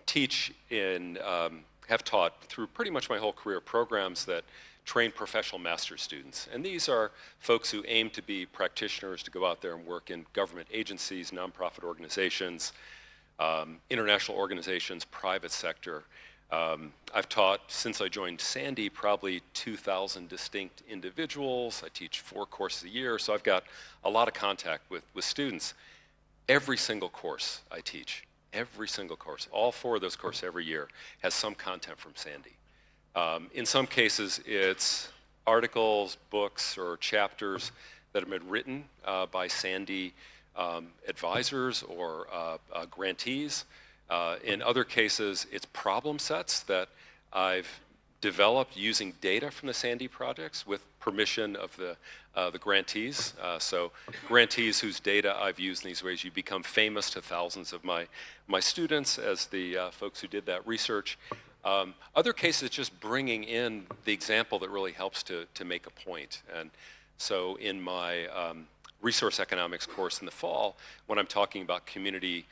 teach have taught through pretty much my whole career programs that train professional master's students. And these are folks who aim to be practitioners, to go out there and work in government agencies, nonprofit organizations, international organizations, private sector. I've taught, since I joined SANDEE, probably 2,000 distinct individuals. I teach 4 courses a year, so I've got a lot of contact with students. Every single course I teach, every single course, all 4 of those courses every year, has some content from SANDEE. In some cases, it's articles, books, or chapters that have been written by SANDEE advisors or grantees. In other cases, it's problem sets that I've developed using data from the SANDEE projects with permission of the grantees. So grantees whose data I've used in these ways, you become famous to thousands of my students as the folks who did that research. Other cases, just bringing in the example that really helps to make a point. And so in my resource economics course in the fall, when I'm talking about community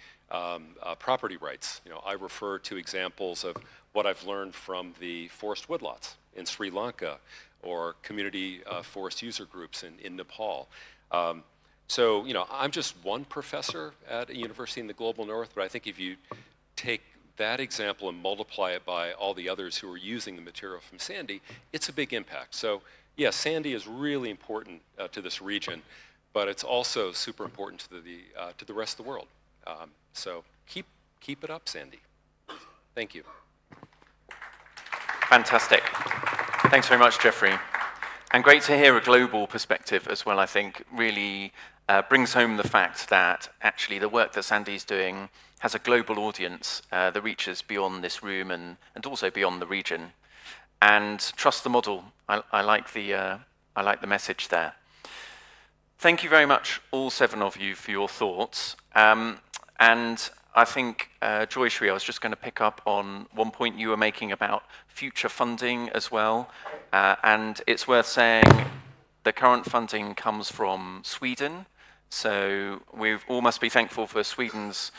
property rights, I refer to examples of what I've learned from the forest woodlots in Sri Lanka or community forest user groups in Nepal. So, I'm just one professor at a university in the global north, but I think if you take that example and multiply it by all the others who are using the material from SANDEE, it's a big impact. So, yeah, SANDEE is really important to this region, but it's also super important to the rest of the world. So keep it up, SANDEE. Thank you. Fantastic. Thanks very much, Jeffrey. And great to hear a global perspective as well, I think, really brings home the fact that actually the work that SANDEE's doing has a global audience that reaches beyond this room and also beyond the region. And trust the model. I like the message there. Thank you very much, all 7 of you, for your thoughts. And I think, Joyshri, I was just going to pick up on one point you were making about future funding as well. And it's worth saying the current funding comes from Sweden. So we all must be thankful for Sweden's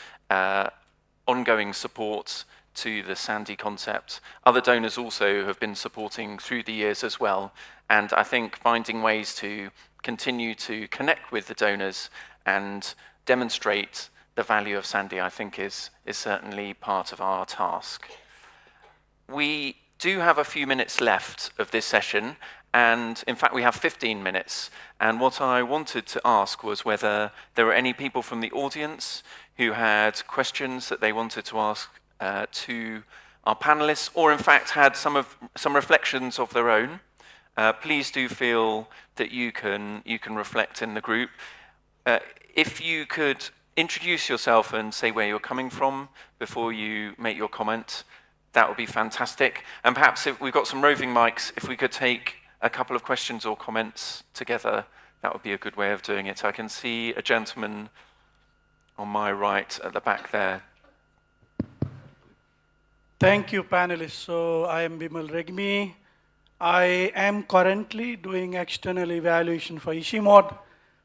ongoing support to the SANDEE concept. Other donors also have been supporting through the years as well. And I think finding ways to continue to connect with the donors and demonstrate the value of SANDEE, I think, is certainly part of our task. We do have a few minutes left of this session, and in fact we have 15 minutes. And what I wanted to ask was whether there were any people from the audience who had questions that they wanted to ask to our panelists, or in fact had some reflections of their own. Please do feel that you can reflect in the group. If you could introduce yourself and say where you're coming from before you make your comment, that would be fantastic. And perhaps if we've got some roving mics, if we could take a couple of questions or comments together, that would be a good way of doing it. I can see a gentleman on my right at the back there. Thank you, panelists. So I am Bimal Regmi. I am currently doing external evaluation for ICIMOD.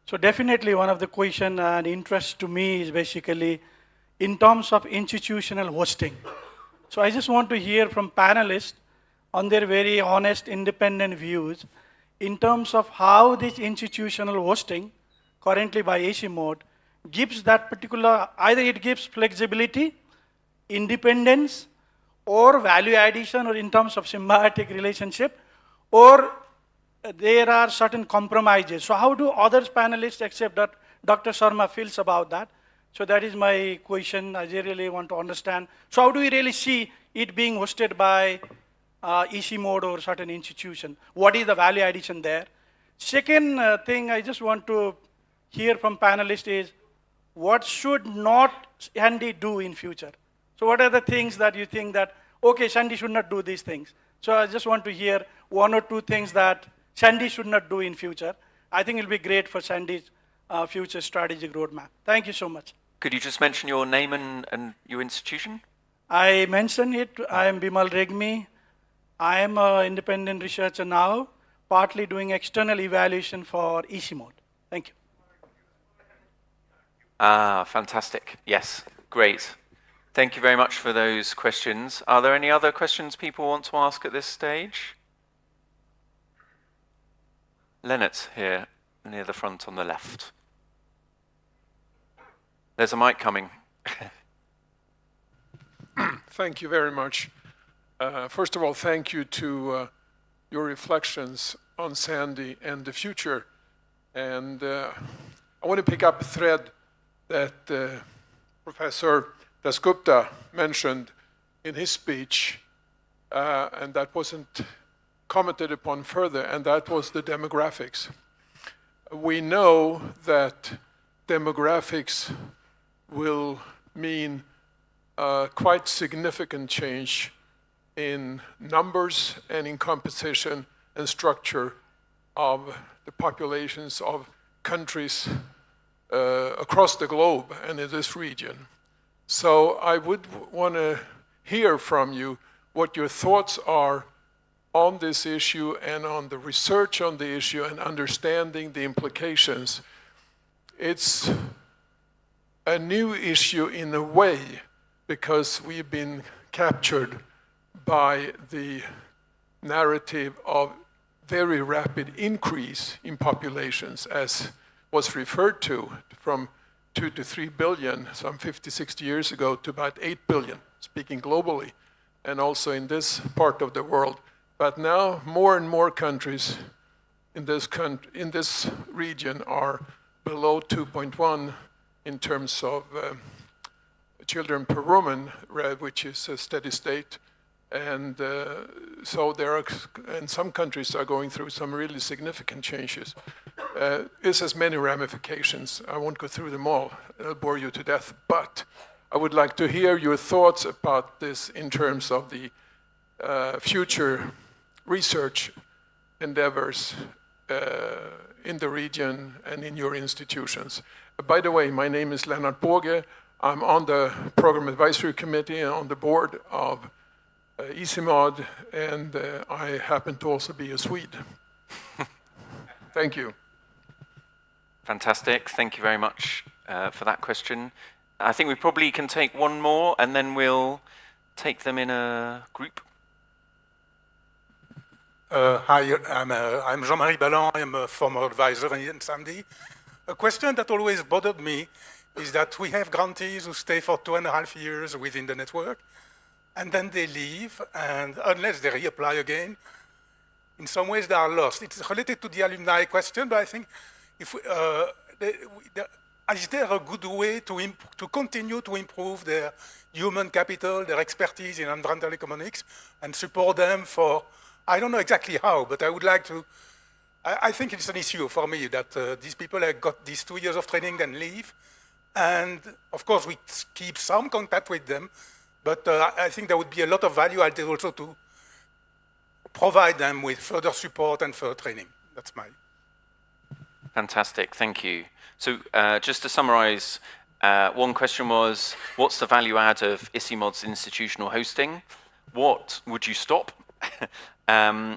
So definitely one of the question and interest to me is basically in terms of institutional hosting. So I just want to hear from panelists on their very honest, independent views in terms of how this institutional hosting, currently by ICIMOD, gives that particular, either it gives flexibility, independence, or value addition, or in terms of symbiotic relationship, or there are certain compromises. So how do other panelists accept that Dr. Sharma feels about that? So that is my question. I really want to understand. So how do we really see it being hosted by ICIMOD or certain institution? What is the value addition there? Second thing I just want to hear from panelists is, what should not SANDEE do in future? So what are the things that you think that, okay, SANDEE should not do these things? So I just want to hear 1 or 2 things that SANDEE should not do in future. I think it will be great for SANDEE's future strategic roadmap. Thank you so much. Could you just mention your name and your institution? I mentioned it. I am Bimal Regmi. I am an independent researcher now, partly doing external evaluation for ICIMOD. Thank you. Ah, fantastic. Yes, great. Thank you very much for those questions. Are there any other questions people want to ask at this stage? Leonard here, near the front on the left. There's a mic coming. Thank you very much. First of all, thank you to your reflections on Sandy and the future. And I want to pick up a thread that Professor Dasgupta mentioned in his speech, and that wasn't commented upon further, and that was the demographics. We know that demographics will mean quite significant change in numbers and in composition and structure of the populations of countries across the globe and in this region. So I would want to hear from you what your thoughts are on this issue and on the research on the issue and understanding the implications. It's a new issue in a way because we've been captured by the narrative of very rapid increase in populations, as was referred to, from 2 to 3 billion some 50, 60 years ago to about 8 billion, speaking globally, and also in this part of the world. But now more and more countries in this region are below 2.1 in terms of children per woman, which is a steady state. And so and some countries are going through some really significant changes. This has many ramifications. I won't go through them all. I'll bore you to death. But I would like to hear your thoughts about this in terms of the future research endeavors in the region and in your institutions. By the way, my name is Lennart Båge. I'm on the Program Advisory Committee and on the board of ICIMOD, and I happen to also be a Swede. Thank you. Fantastic. Thank you very much for that question. I think we probably can take one more, and then we'll take them in a group. Hi, I'm Jean-Marie Balland. I'm a former advisor in SANDEE. A question that always bothered me is that we have grantees who stay for 2.5 years within the network, and then they leave, and unless they reapply again, in some ways they are lost. It's related to the alumni question, but I think if is there a good way to continue to improve their human capital, their expertise in environmental economics, and support them for, I don't know exactly how, but I would like to, I think it's an issue for me that these people have got these 2 years of training, then leave, and of course we keep some contact with them, but I think there would be a lot of value added also to provide them with further support and further training. That's my... Fantastic, thank you. So just to summarize, one question was, what's the value add of ICIMOD's institutional hosting? What would you stop?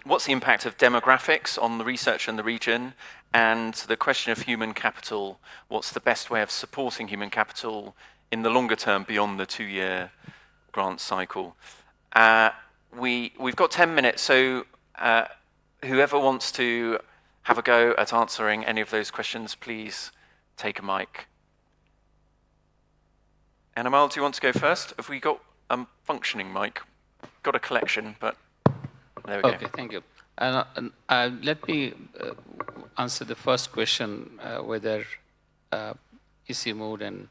What's the impact of demographics on the research in the region? And the question of human capital, what's the best way of supporting human capital in the longer term beyond the 2-year grant cycle? We've got 10 minutes, so whoever wants to have a go at answering any of those questions, please take a mic. Animal, do you want to go first? Have we got a functioning mic? Got a collection, but there we go. Okay, thank you. Let me answer the first question, whether ICIMOD and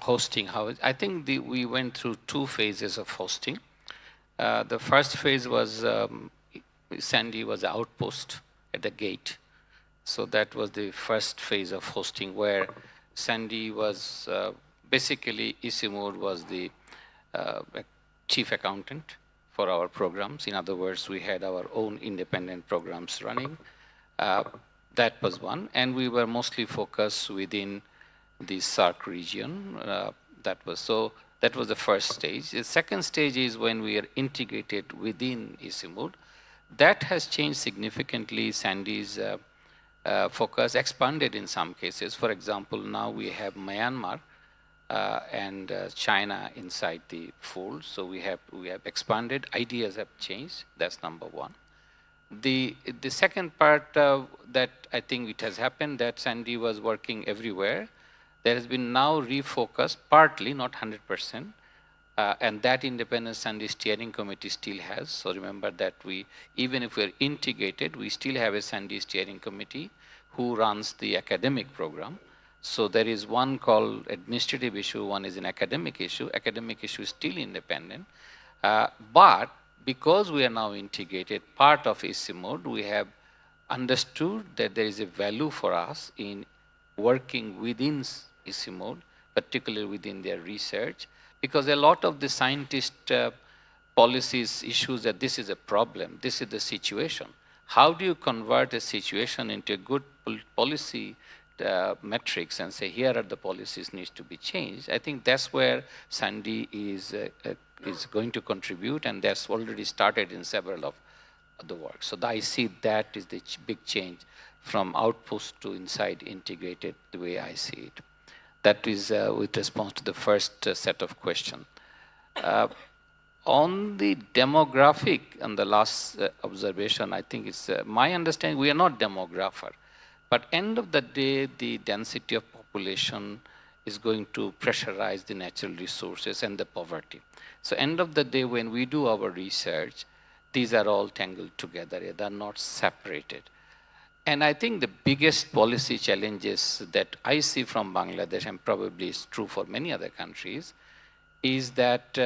hosting, I think we went through 2 phases of hosting. The first phase was SANDEE was the outpost at the gate. So that was the first phase of hosting, where SANDEE was basically ICIMOD was the chief accountant for our programs. In other words, we had our own independent programs running. That was one, and we were mostly focused within the SAARC region. That was the first stage. The second stage is when we are integrated within ICIMOD. That has changed significantly. SANDEE's focus expanded in some cases. For example, now we have Myanmar and China inside the fold. So we have expanded. Ideas have changed. That's number one. The second part that I think it has happened, that SANDEE was working everywhere. There has been now refocused, partly, not 100%, And that independence SANDEE steering committee still has. So remember that even if we're integrated, we still have a SANDEE steering committee who runs the academic program. So there is one called administrative issue, one is an academic issue. Academic issue is still independent. But because we are now integrated, part of ICIMOD, we have understood that there is a value for us in working within ICIMOD, particularly within their research, because a lot of the scientist policies issues that this is a problem, this is the situation. How do you convert a situation into a good policy metrics and say, here are the policies needs to be changed? I think that's where SANDEE is going to contribute, and that's already started in several of the work. So I see that is the big change from outpost to inside integrated, the way I see it. That is with response to the first set of questions. On the demographic and the last observation, I think it's my understanding, we are not demographer. But end of the day, the density of population is going to pressurize the natural resources and the poverty. So end of the day, when we do our research, these are all tangled together. They're not separated. And I think the biggest policy challenges that I see from Bangladesh, and probably is true for many other countries, is that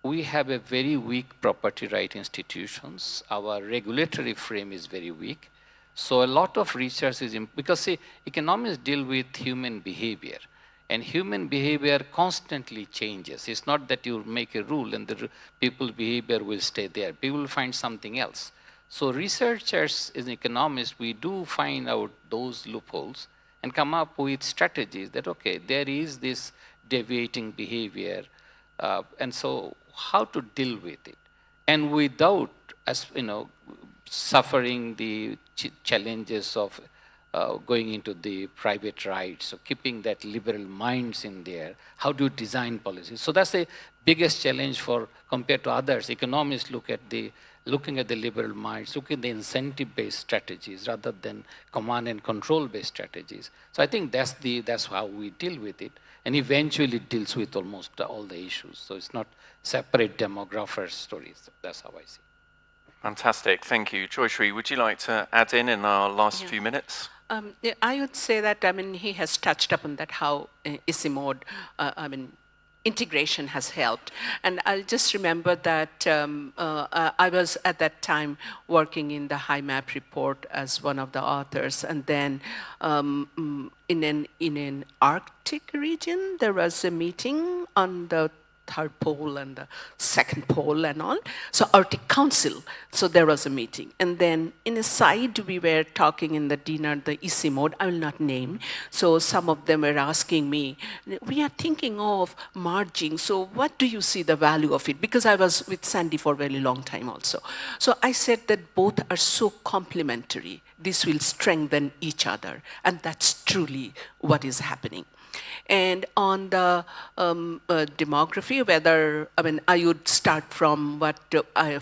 we have a very weak property right institutions. Our regulatory frame is very weak. So a lot of research is, because see, economics deal with human behavior. And human behavior constantly changes. It's not that you make a rule and the people's behavior will stay there. People will find something else. So researchers as economists, we do find out those loopholes and come up with strategies that, okay, there is this deviating behavior, and so how to deal with it. And without, suffering the challenges of going into the private rights, so keeping that liberal minds in there, how do you design policies? So that's the biggest challenge compared to others. Economists looking at the liberal minds, looking at the incentive-based strategies rather than command and control-based strategies. So I think that's how we deal with it, and eventually it deals with almost all the issues. So it's not separate demographer stories. That's how I see it. Fantastic, thank you. Joyshri, would you like to add in our last few minutes? I would say that, he has touched upon that, how ICIMOD, integration has helped. And I'll just remember that I was at that time working in the HIMAP report as one of the authors. And then in an Arctic region, there was a meeting on the third pole and the second pole and all. So Arctic Council, so there was a meeting. And then in a side, we were talking in the dinner, the ICIMOD, I will not name. So some of them were asking me, we are thinking of merging, so what do you see the value of it? Because I was with SANDEE for a very long time also. So I said that both are so complementary. This will strengthen each other. And that's truly what is happening. And on the demography, whether, I would start from what I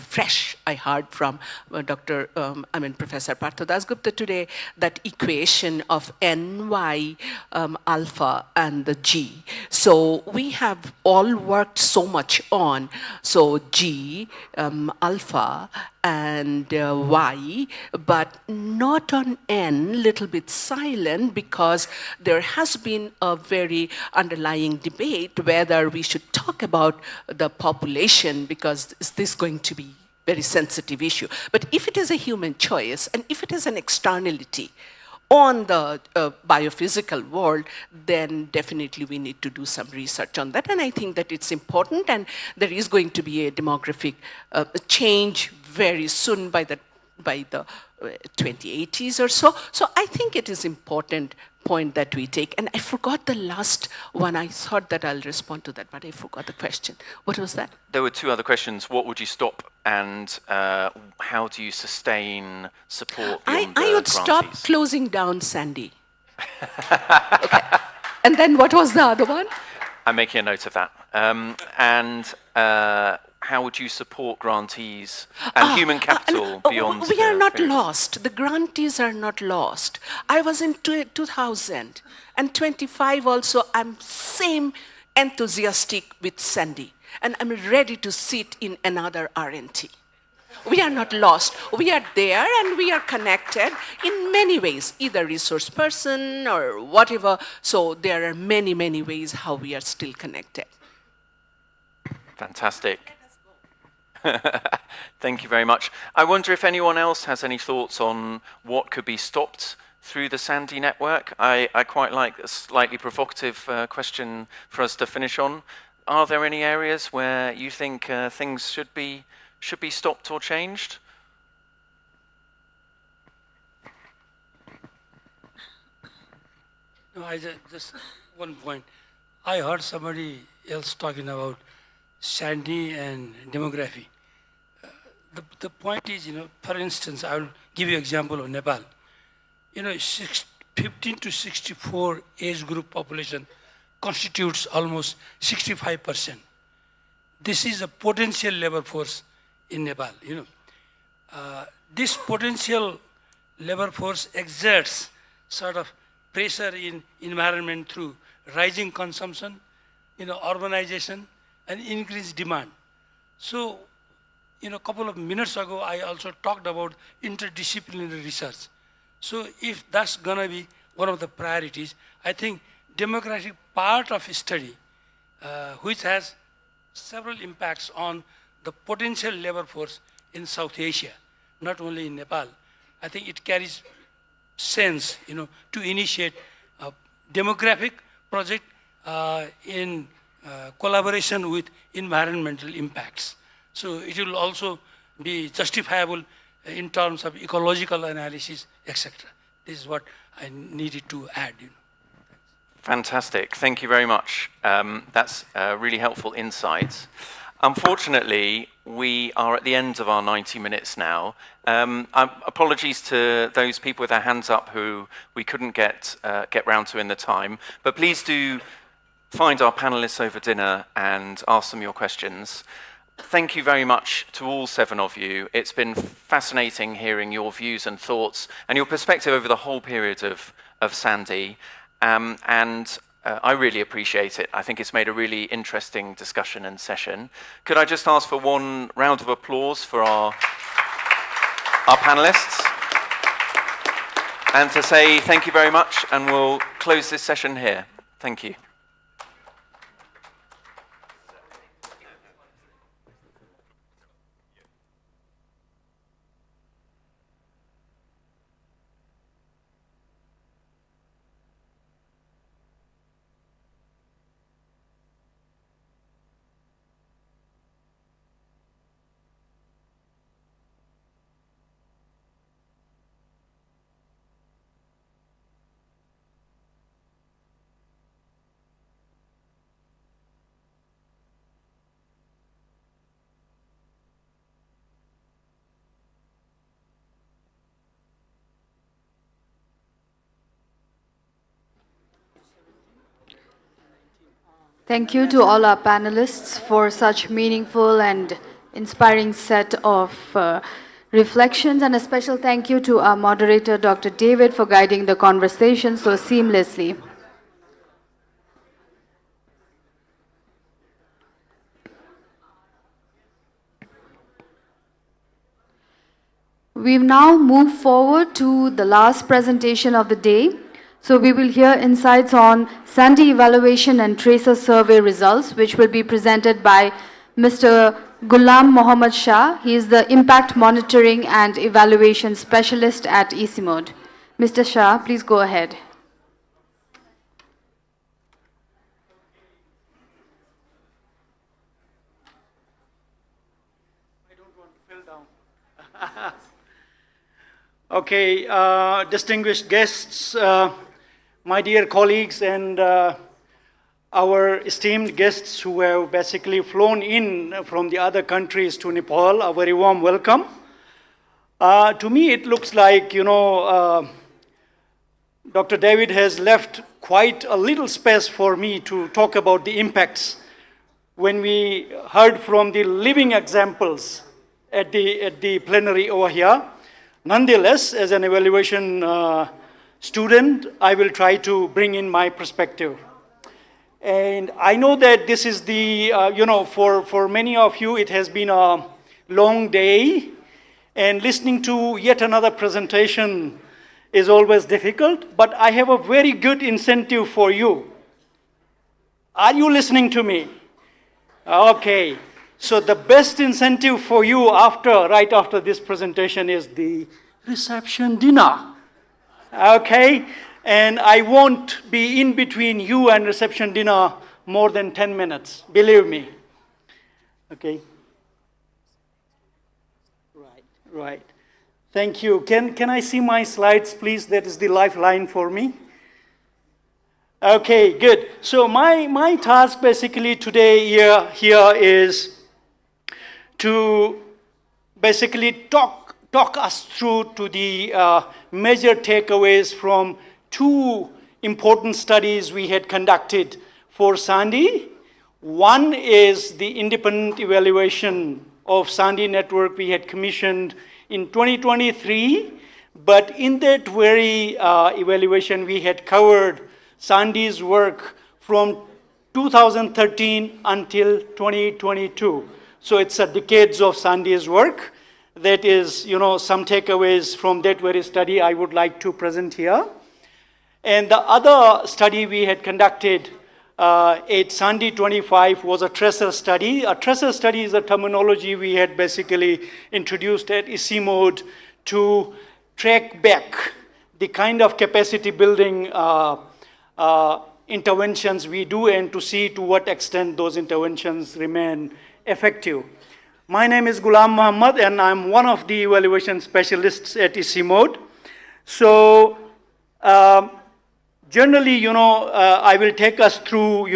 heard from Professor Partha Dasgupta today, that equation of NY alpha and the G. So we have all worked so much on, so G, alpha, and Y, but not on N, little bit silent, because there has been a very underlying debate whether we should talk about the population, because is this going to be very sensitive issue. But if it is a human choice, and if it is an externality on the biophysical world, then definitely we need to do some research on that. And I think that it's important, and there is going to be a demographic change very soon by the 2080s or so. So I think it is important point that we take. And I forgot the last one. I thought that I'll respond to that, but I forgot the question. What was that? There were two other questions. What would you stop, and how do you sustain support beyond the I would grantees? stop closing down SANDEE. Okay. And then what was the other one? I'm making a note of that. How would you support grantees and human capital beyond? We are not lost. The grantees are not lost. I was in 2000 and 25 also. I'm same enthusiastic with SANDEE, and I'm ready to sit in another R&T. We are not lost. We are there and we are connected in many ways, either resource person or whatever. So there are many, many ways how we are still connected. Fantastic. Thank you very much. I wonder if anyone else has any thoughts on what could be stopped through the SANDEE network. I quite like a slightly provocative question for us to finish on. Are there any areas where you think things should be stopped or changed? No, just one point. I heard somebody else talking about SANDEE and demography. The point is, for instance, I will give you an example of Nepal. 15 to 64 age group population constitutes almost 65%. This is a potential labor force in Nepal. This potential labor force exerts sort of pressure in environment through rising consumption, urbanization, and increased demand. So, a couple of minutes ago, I also talked about interdisciplinary research. So if that's going to be one of the priorities, I think demographic part of study, which has several impacts on the potential labor force in South Asia, not only in Nepal. I think it carries sense, to initiate a demographic project in collaboration with environmental impacts. So it will also be justifiable in terms of ecological analysis, etc. This is what I needed to add. Fantastic. Thank you very much. That's really helpful insights. Unfortunately, we are at the end of our 90 minutes now. Apologies to those people with their hands up who we couldn't get round to in the time, but please do find our panelists over dinner and ask them your questions. Thank you very much to all 7 of you. It's been fascinating hearing your views and thoughts and your perspective over the whole period of SANDEE. I really appreciate it. I think it's made a really interesting discussion and session. Could I just ask for one round of applause for our panelists? And to say thank you very much, and we'll close this session here. Thank you. Thank you to all our panelists for such meaningful and inspiring set of reflections, and a special thank you to our moderator, Dr. David, for guiding the conversation so seamlessly. We now move forward to the last presentation of the day. So we will hear insights on SANDEE evaluation and tracer survey results, which will be presented by Mr. Ghulam Mohammad Shah. He is the Impact Monitoring and Evaluation Specialist at ICIMOD. Mr. Shah, please go ahead. Okay, distinguished guests, my dear colleagues, and our esteemed guests who have basically flown in from the other countries to Nepal, a very warm welcome. To me, it looks like, Dr. David has left quite a little space for me to talk about the impacts when we heard from the living examples at the plenary over here. Nonetheless, as an evaluation student, I will try to bring in my perspective. And I know that this is the, for many of you, it has been a long day. And listening to yet another presentation is always difficult. But I have a very good incentive for you. Are you listening to me? Okay. So the best incentive for you right after this presentation is the reception dinner. Okay? And I won't be in between you and reception dinner more than 10 minutes, believe me. Okay? Right. Thank you. Can I see my slides, please? That is the lifeline for me. Okay, good. So my task basically today here is to basically talk us through to the major takeaways from two important studies we had conducted for SANDEE. One is the independent evaluation of SANDEE network we had commissioned in 2023, but in that very evaluation we had covered SANDEE's work from 2013 until 2022. So it's a decades of SANDEE's work. That is, some takeaways from that very study I would like to present here. And the other study we had conducted at SANDEE 25 was a tracer study. A tracer study is a terminology we had basically introduced at ICIMOD to track back the kind of capacity building interventions we do and to see to what extent those interventions remain effective. My name is Ghulam Muhammad and I'm one of the evaluation specialists at ICIMOD. So generally, I will take us through,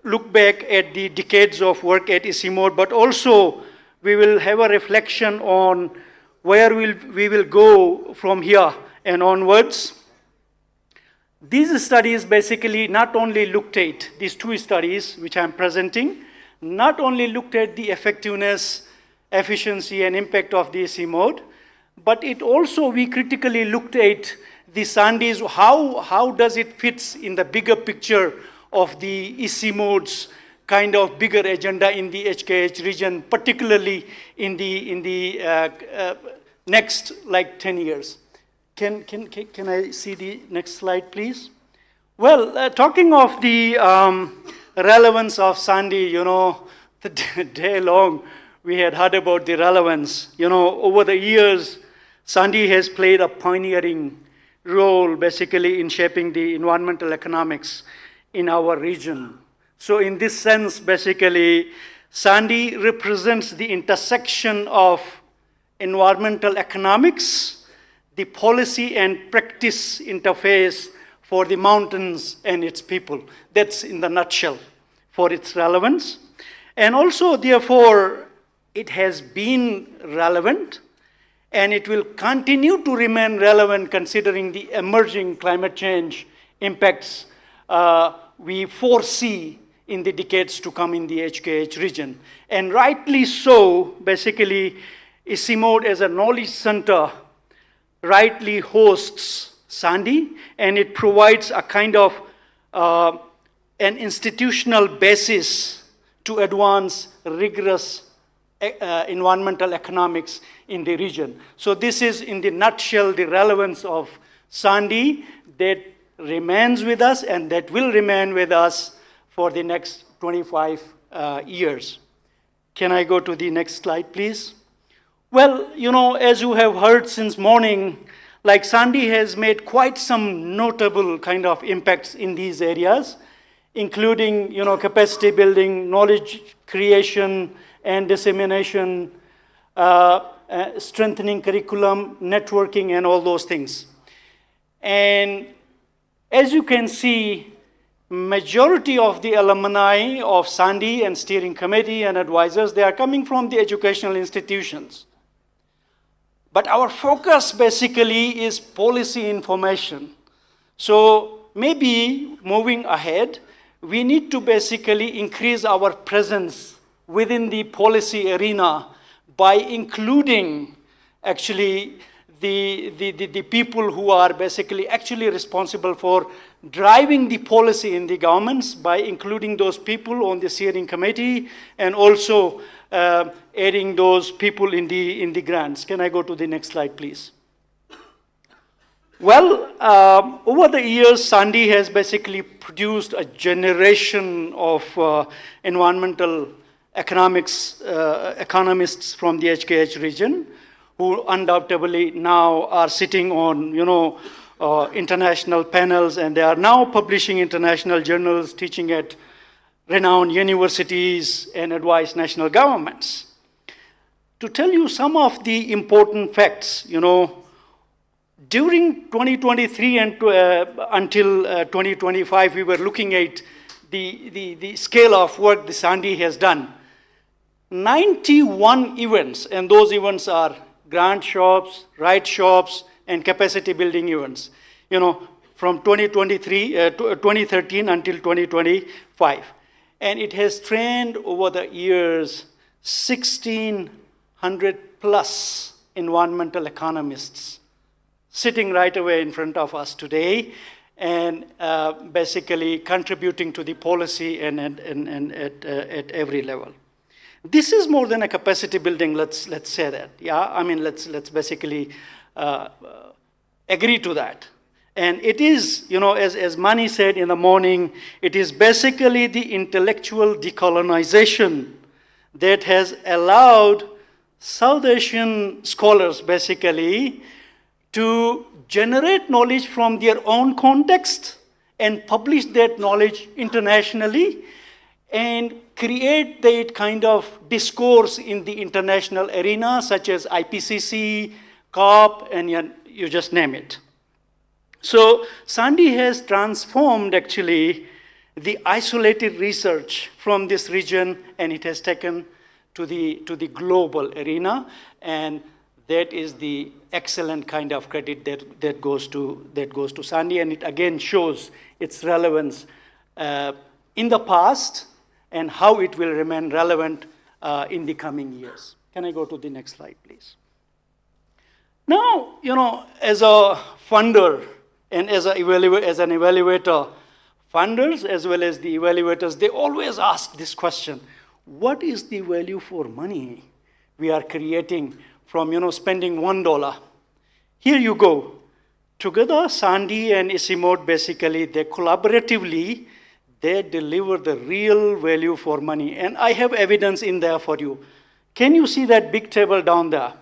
look back at the decades of work at ICIMOD, but also we will have a reflection on where we will go from here and onwards. These studies basically not only looked at, these two studies which I'm presenting, not only looked at the effectiveness, efficiency, and impact of the ICIMOD, but it also, we critically looked at the SANDEE's, how does it fit in the bigger picture of the ICIMOD's kind of bigger agenda in the HKH region, particularly in the next 10 years. Can I see the next slide, please? Well, talking of the relevance of SANDEE, the day long we had heard about the relevance. Over the years, SANDEE has played a pioneering role basically in shaping the environmental economics in our region. So in this sense, basically, SANDEE represents the intersection of environmental economics, the policy and practice interface for the mountains and its people. That's in the nutshell for its relevance. And also, therefore, it has been relevant and it will continue to remain relevant considering the emerging climate change impacts we foresee in the decades to come in the HKH region. And rightly so, basically, ICIMOD as a knowledge center rightly hosts SANDEE, and it provides a kind of an institutional basis to advance rigorous environmental economics in the region. So this is, in the nutshell, the relevance of SANDEE that remains with us and that will remain with us for the next 25 years. Can I go to the next slide, please? Well, as you have heard since morning, SANDEE has made quite some notable kind of impacts in these areas, including, capacity building, knowledge creation and dissemination, strengthening curriculum, networking, and all those things. And as you can see, majority of the alumni of SANDEE and steering committee and advisors, they are coming from the educational institutions. But our focus basically is policy information. So maybe moving ahead, we need to basically increase our presence within the policy arena by including actually the people who are basically actually responsible for driving the policy in the governments by including those people on the steering committee and also adding those people in the grants. Can I go to the next slide, please? Well, over the years, SANDEE has basically produced a generation of environmental economics economists from the HKH region, who undoubtedly now are sitting on, international panels, and they are now publishing international journals, teaching at renowned universities, and advise national governments. To tell you some of the important facts, during 2023 and until 2025, we were looking at the scale of work the SANDEE has done. 91 events, and those events are grant shops, right shops, and capacity building events, from 2013 until 2025. And it has trained over the years 1,600 plus environmental economists sitting right away in front of us today and basically contributing to the policy and at every level. This is more than a capacity building, let's say that. Yeah, I mean, let's basically agree to that. And it is, as Mani said in the morning, it is basically the intellectual decolonization that has allowed South Asian scholars basically to generate knowledge from their own context and publish that knowledge internationally and create that kind of discourse in the international arena, such as IPCC, COP, and you just name it. So SANDEE has transformed actually the isolated research from this region, and it has taken to the global arena, and that is the excellent kind of credit that goes to SANDEE, and it again shows its relevance in the past and how it will remain relevant in the coming years. Can I go to the next slide, please? Now, as a funder and as an evaluator, funders as well as the evaluators, they always ask this question: what is the value for money we are creating from spending $1? Here you go. Together, SANDEE and ICIMOD basically, they collaboratively, they deliver the real value for money. And I have evidence in there for you. Can you see that big table down there?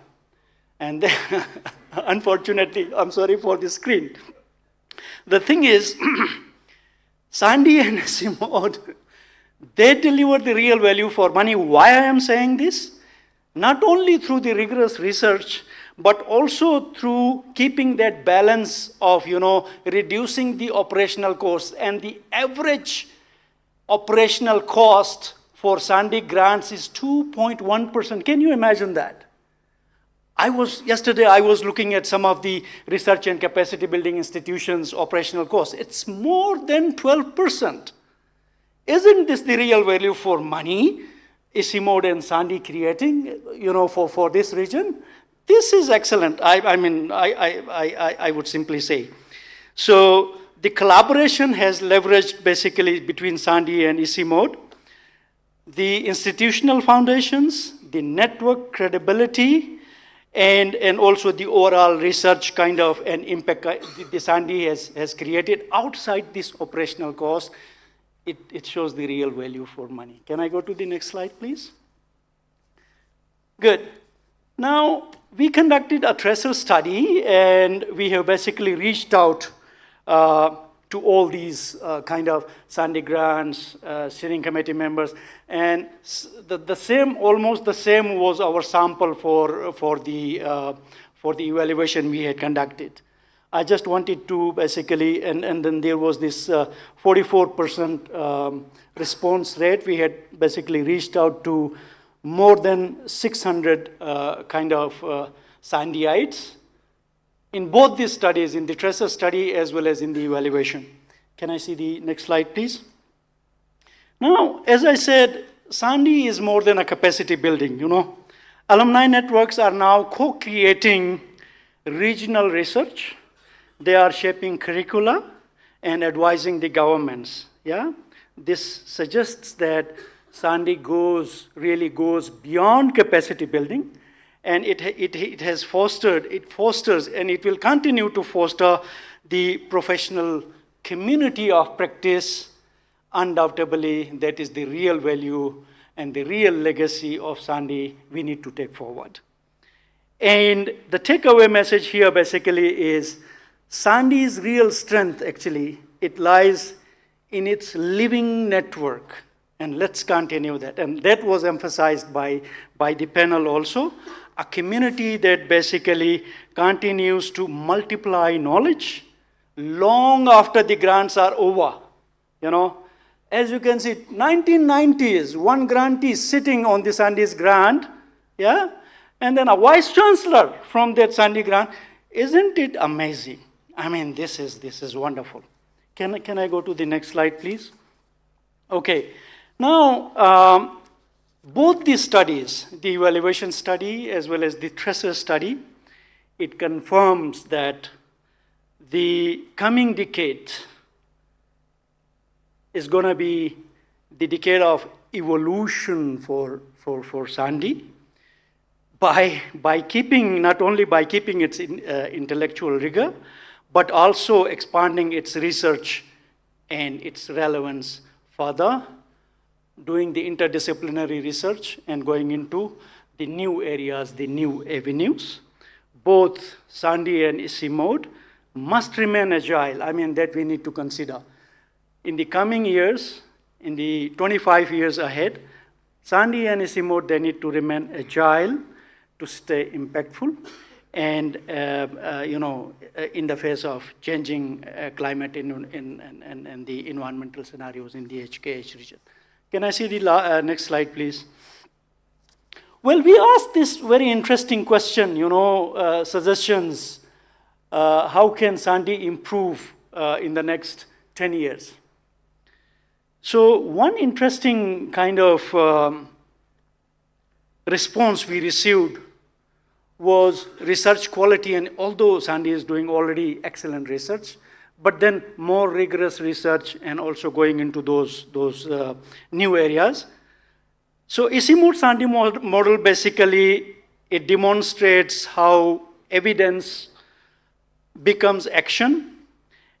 And then, unfortunately, I'm sorry for the screen. The thing is, SANDEE and ICIMOD, they deliver the real value for money. Why I am saying this? Not only through the rigorous research, but also through keeping that balance of, reducing the operational costs. And the average operational cost for SANDEE grants is 2.1%. Can you imagine that? Yesterday I was looking at some of the research and capacity building institutions' operational costs. It's more than 12%. Isn't this the real value for money ICIMOD and SANDEE creating, for this region? This is excellent. I would simply say. So the collaboration has leveraged basically between SANDEE and ICIMOD, the institutional foundations, the network credibility, and also the overall research kind of an impact the SANDEE has created outside this operational cost. It shows the real value for money. Can I go to the next slide, please? Good. Now, we conducted a tracer study, and we have basically reached out to all these kind of SANDEE grants, steering committee members, and almost the same was our sample for the evaluation we had conducted. I just wanted to basically, and then there was this 44% response rate. We had basically reached out to more than 600 kind of SANDEEites in both these studies, in the tracer study as well as in the evaluation. Can I see the next slide, please? Now, as I said, SANDEE is more than a capacity building, Alumni networks are now co-creating regional research. They are shaping curricula and advising the governments. Yeah? This suggests that SANDEE really goes beyond capacity building, and it fosters, and it will continue to foster the professional community of practice. Undoubtedly, that is the real value and the real legacy of SANDEE we need to take forward. And the takeaway message here basically is SANDEE's real strength, actually, it lies in its living network. And let's continue that. And that was emphasized by the panel also. A community that basically continues to multiply knowledge long after the grants are over. You know, as you can see, 1990s, one grantee sitting on the SANDEE's grant, yeah? And then a vice chancellor from that SANDEE grant. Isn't it amazing? I mean, this is wonderful. Can I go to the next slide, please? Okay. Now, both these studies, the evaluation study as well as the tracer study, it confirms that the coming decade is going to be the decade of evolution for SANDEE by keeping, not only by keeping its intellectual rigor, but also expanding its research and its relevance further, doing the interdisciplinary research and going into the new areas, the new avenues. Both SANDEE and ICIMOD must remain agile. I mean, that we need to consider. In the coming years, in the 25 years ahead, SANDEE and ICIMOD, they need to remain agile to stay impactful and, you know, in the face of changing climate and the environmental scenarios in the HKH region. Can I see the next slide, please? Well, we asked this very interesting question, you know, suggestions. How can SANDEE improve in the next 10 years? So one interesting kind of response we received was research quality, and although SANDEE is doing already excellent research, but then more rigorous research and also going into those new areas. So ICIMOD SANDEE model basically, it demonstrates how evidence becomes action,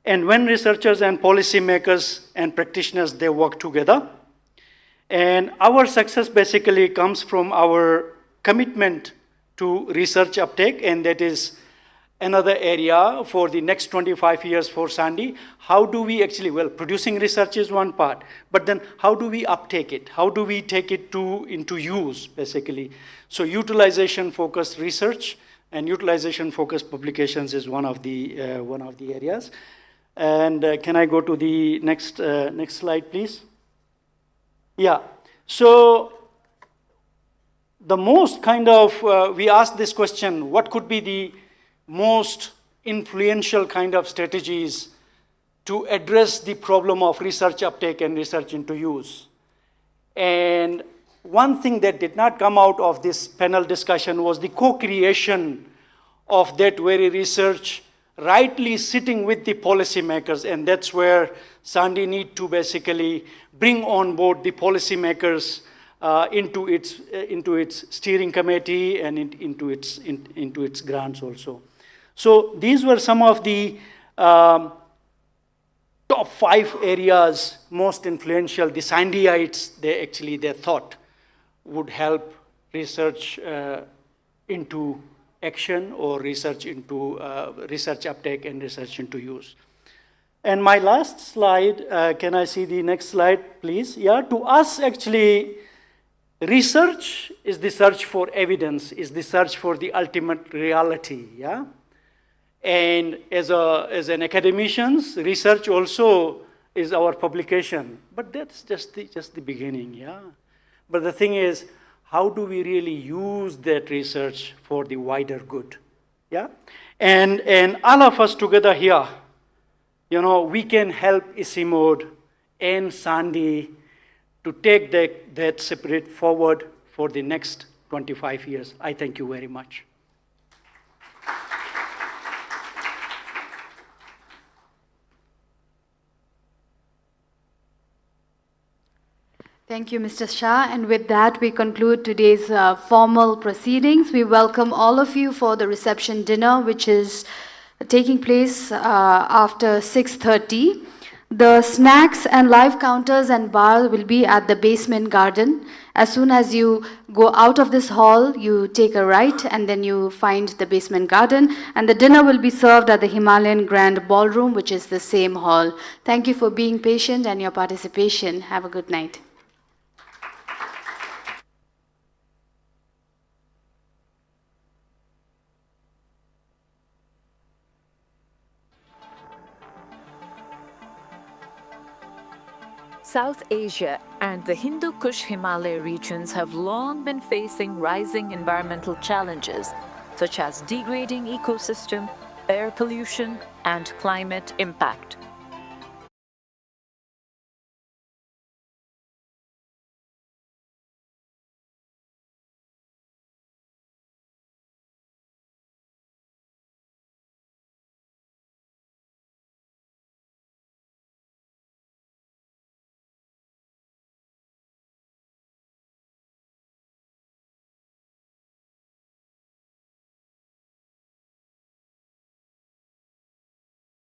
and when researchers and policymakers and practitioners, they work together. And our success basically comes from our commitment to research uptake, and that is another area for the next 25 years for SANDEE. How do we actually, well, producing research is one part, but then how do we uptake it? How do we take it into use, basically? So utilization-focused research and utilization-focused publications is one of the areas. And can I go to the next slide, please? Yeah, so the most kind of, we asked this question, what could be the most influential kind of strategies to address the problem of research uptake and research into use? And one thing that did not come out of this panel discussion was the co-creation of that very research, rightly sitting with the policymakers, and that's where SANDEE need to basically bring on board the policymakers into its steering committee and into its grants also. So these were some of the top 5 areas most influential. The SANDEEites, they thought would help research into action or research into research uptake and research into use. And my last slide, can I see the next slide, please? Yeah, to us actually, research is the search for evidence, is the search for the ultimate reality, yeah? And as an academicians, research also is our publication, but that's just the beginning, yeah? But the thing is, how do we really use that research for the wider good, yeah? And all of us together here, you know, we can help ICIMOD and SANDEE to take that spirit forward for the next 25 years. I thank you very much. Thank you, Mr. Shah. And with that, we conclude today's formal proceedings. We welcome all of you for the reception dinner, which is taking place after 6:30. The snacks and live counters and bar will be at the basement garden. As soon as you go out of this hall, you take a right and then you find the basement garden. And the dinner will be served at the Himalayan Grand Ballroom, which is the same hall. Thank you for being patient and your participation. Have a good night. South Asia and the Hindu Kush Himalaya regions have long been facing rising environmental challenges, such as degrading ecosystem, air pollution, and climate impact.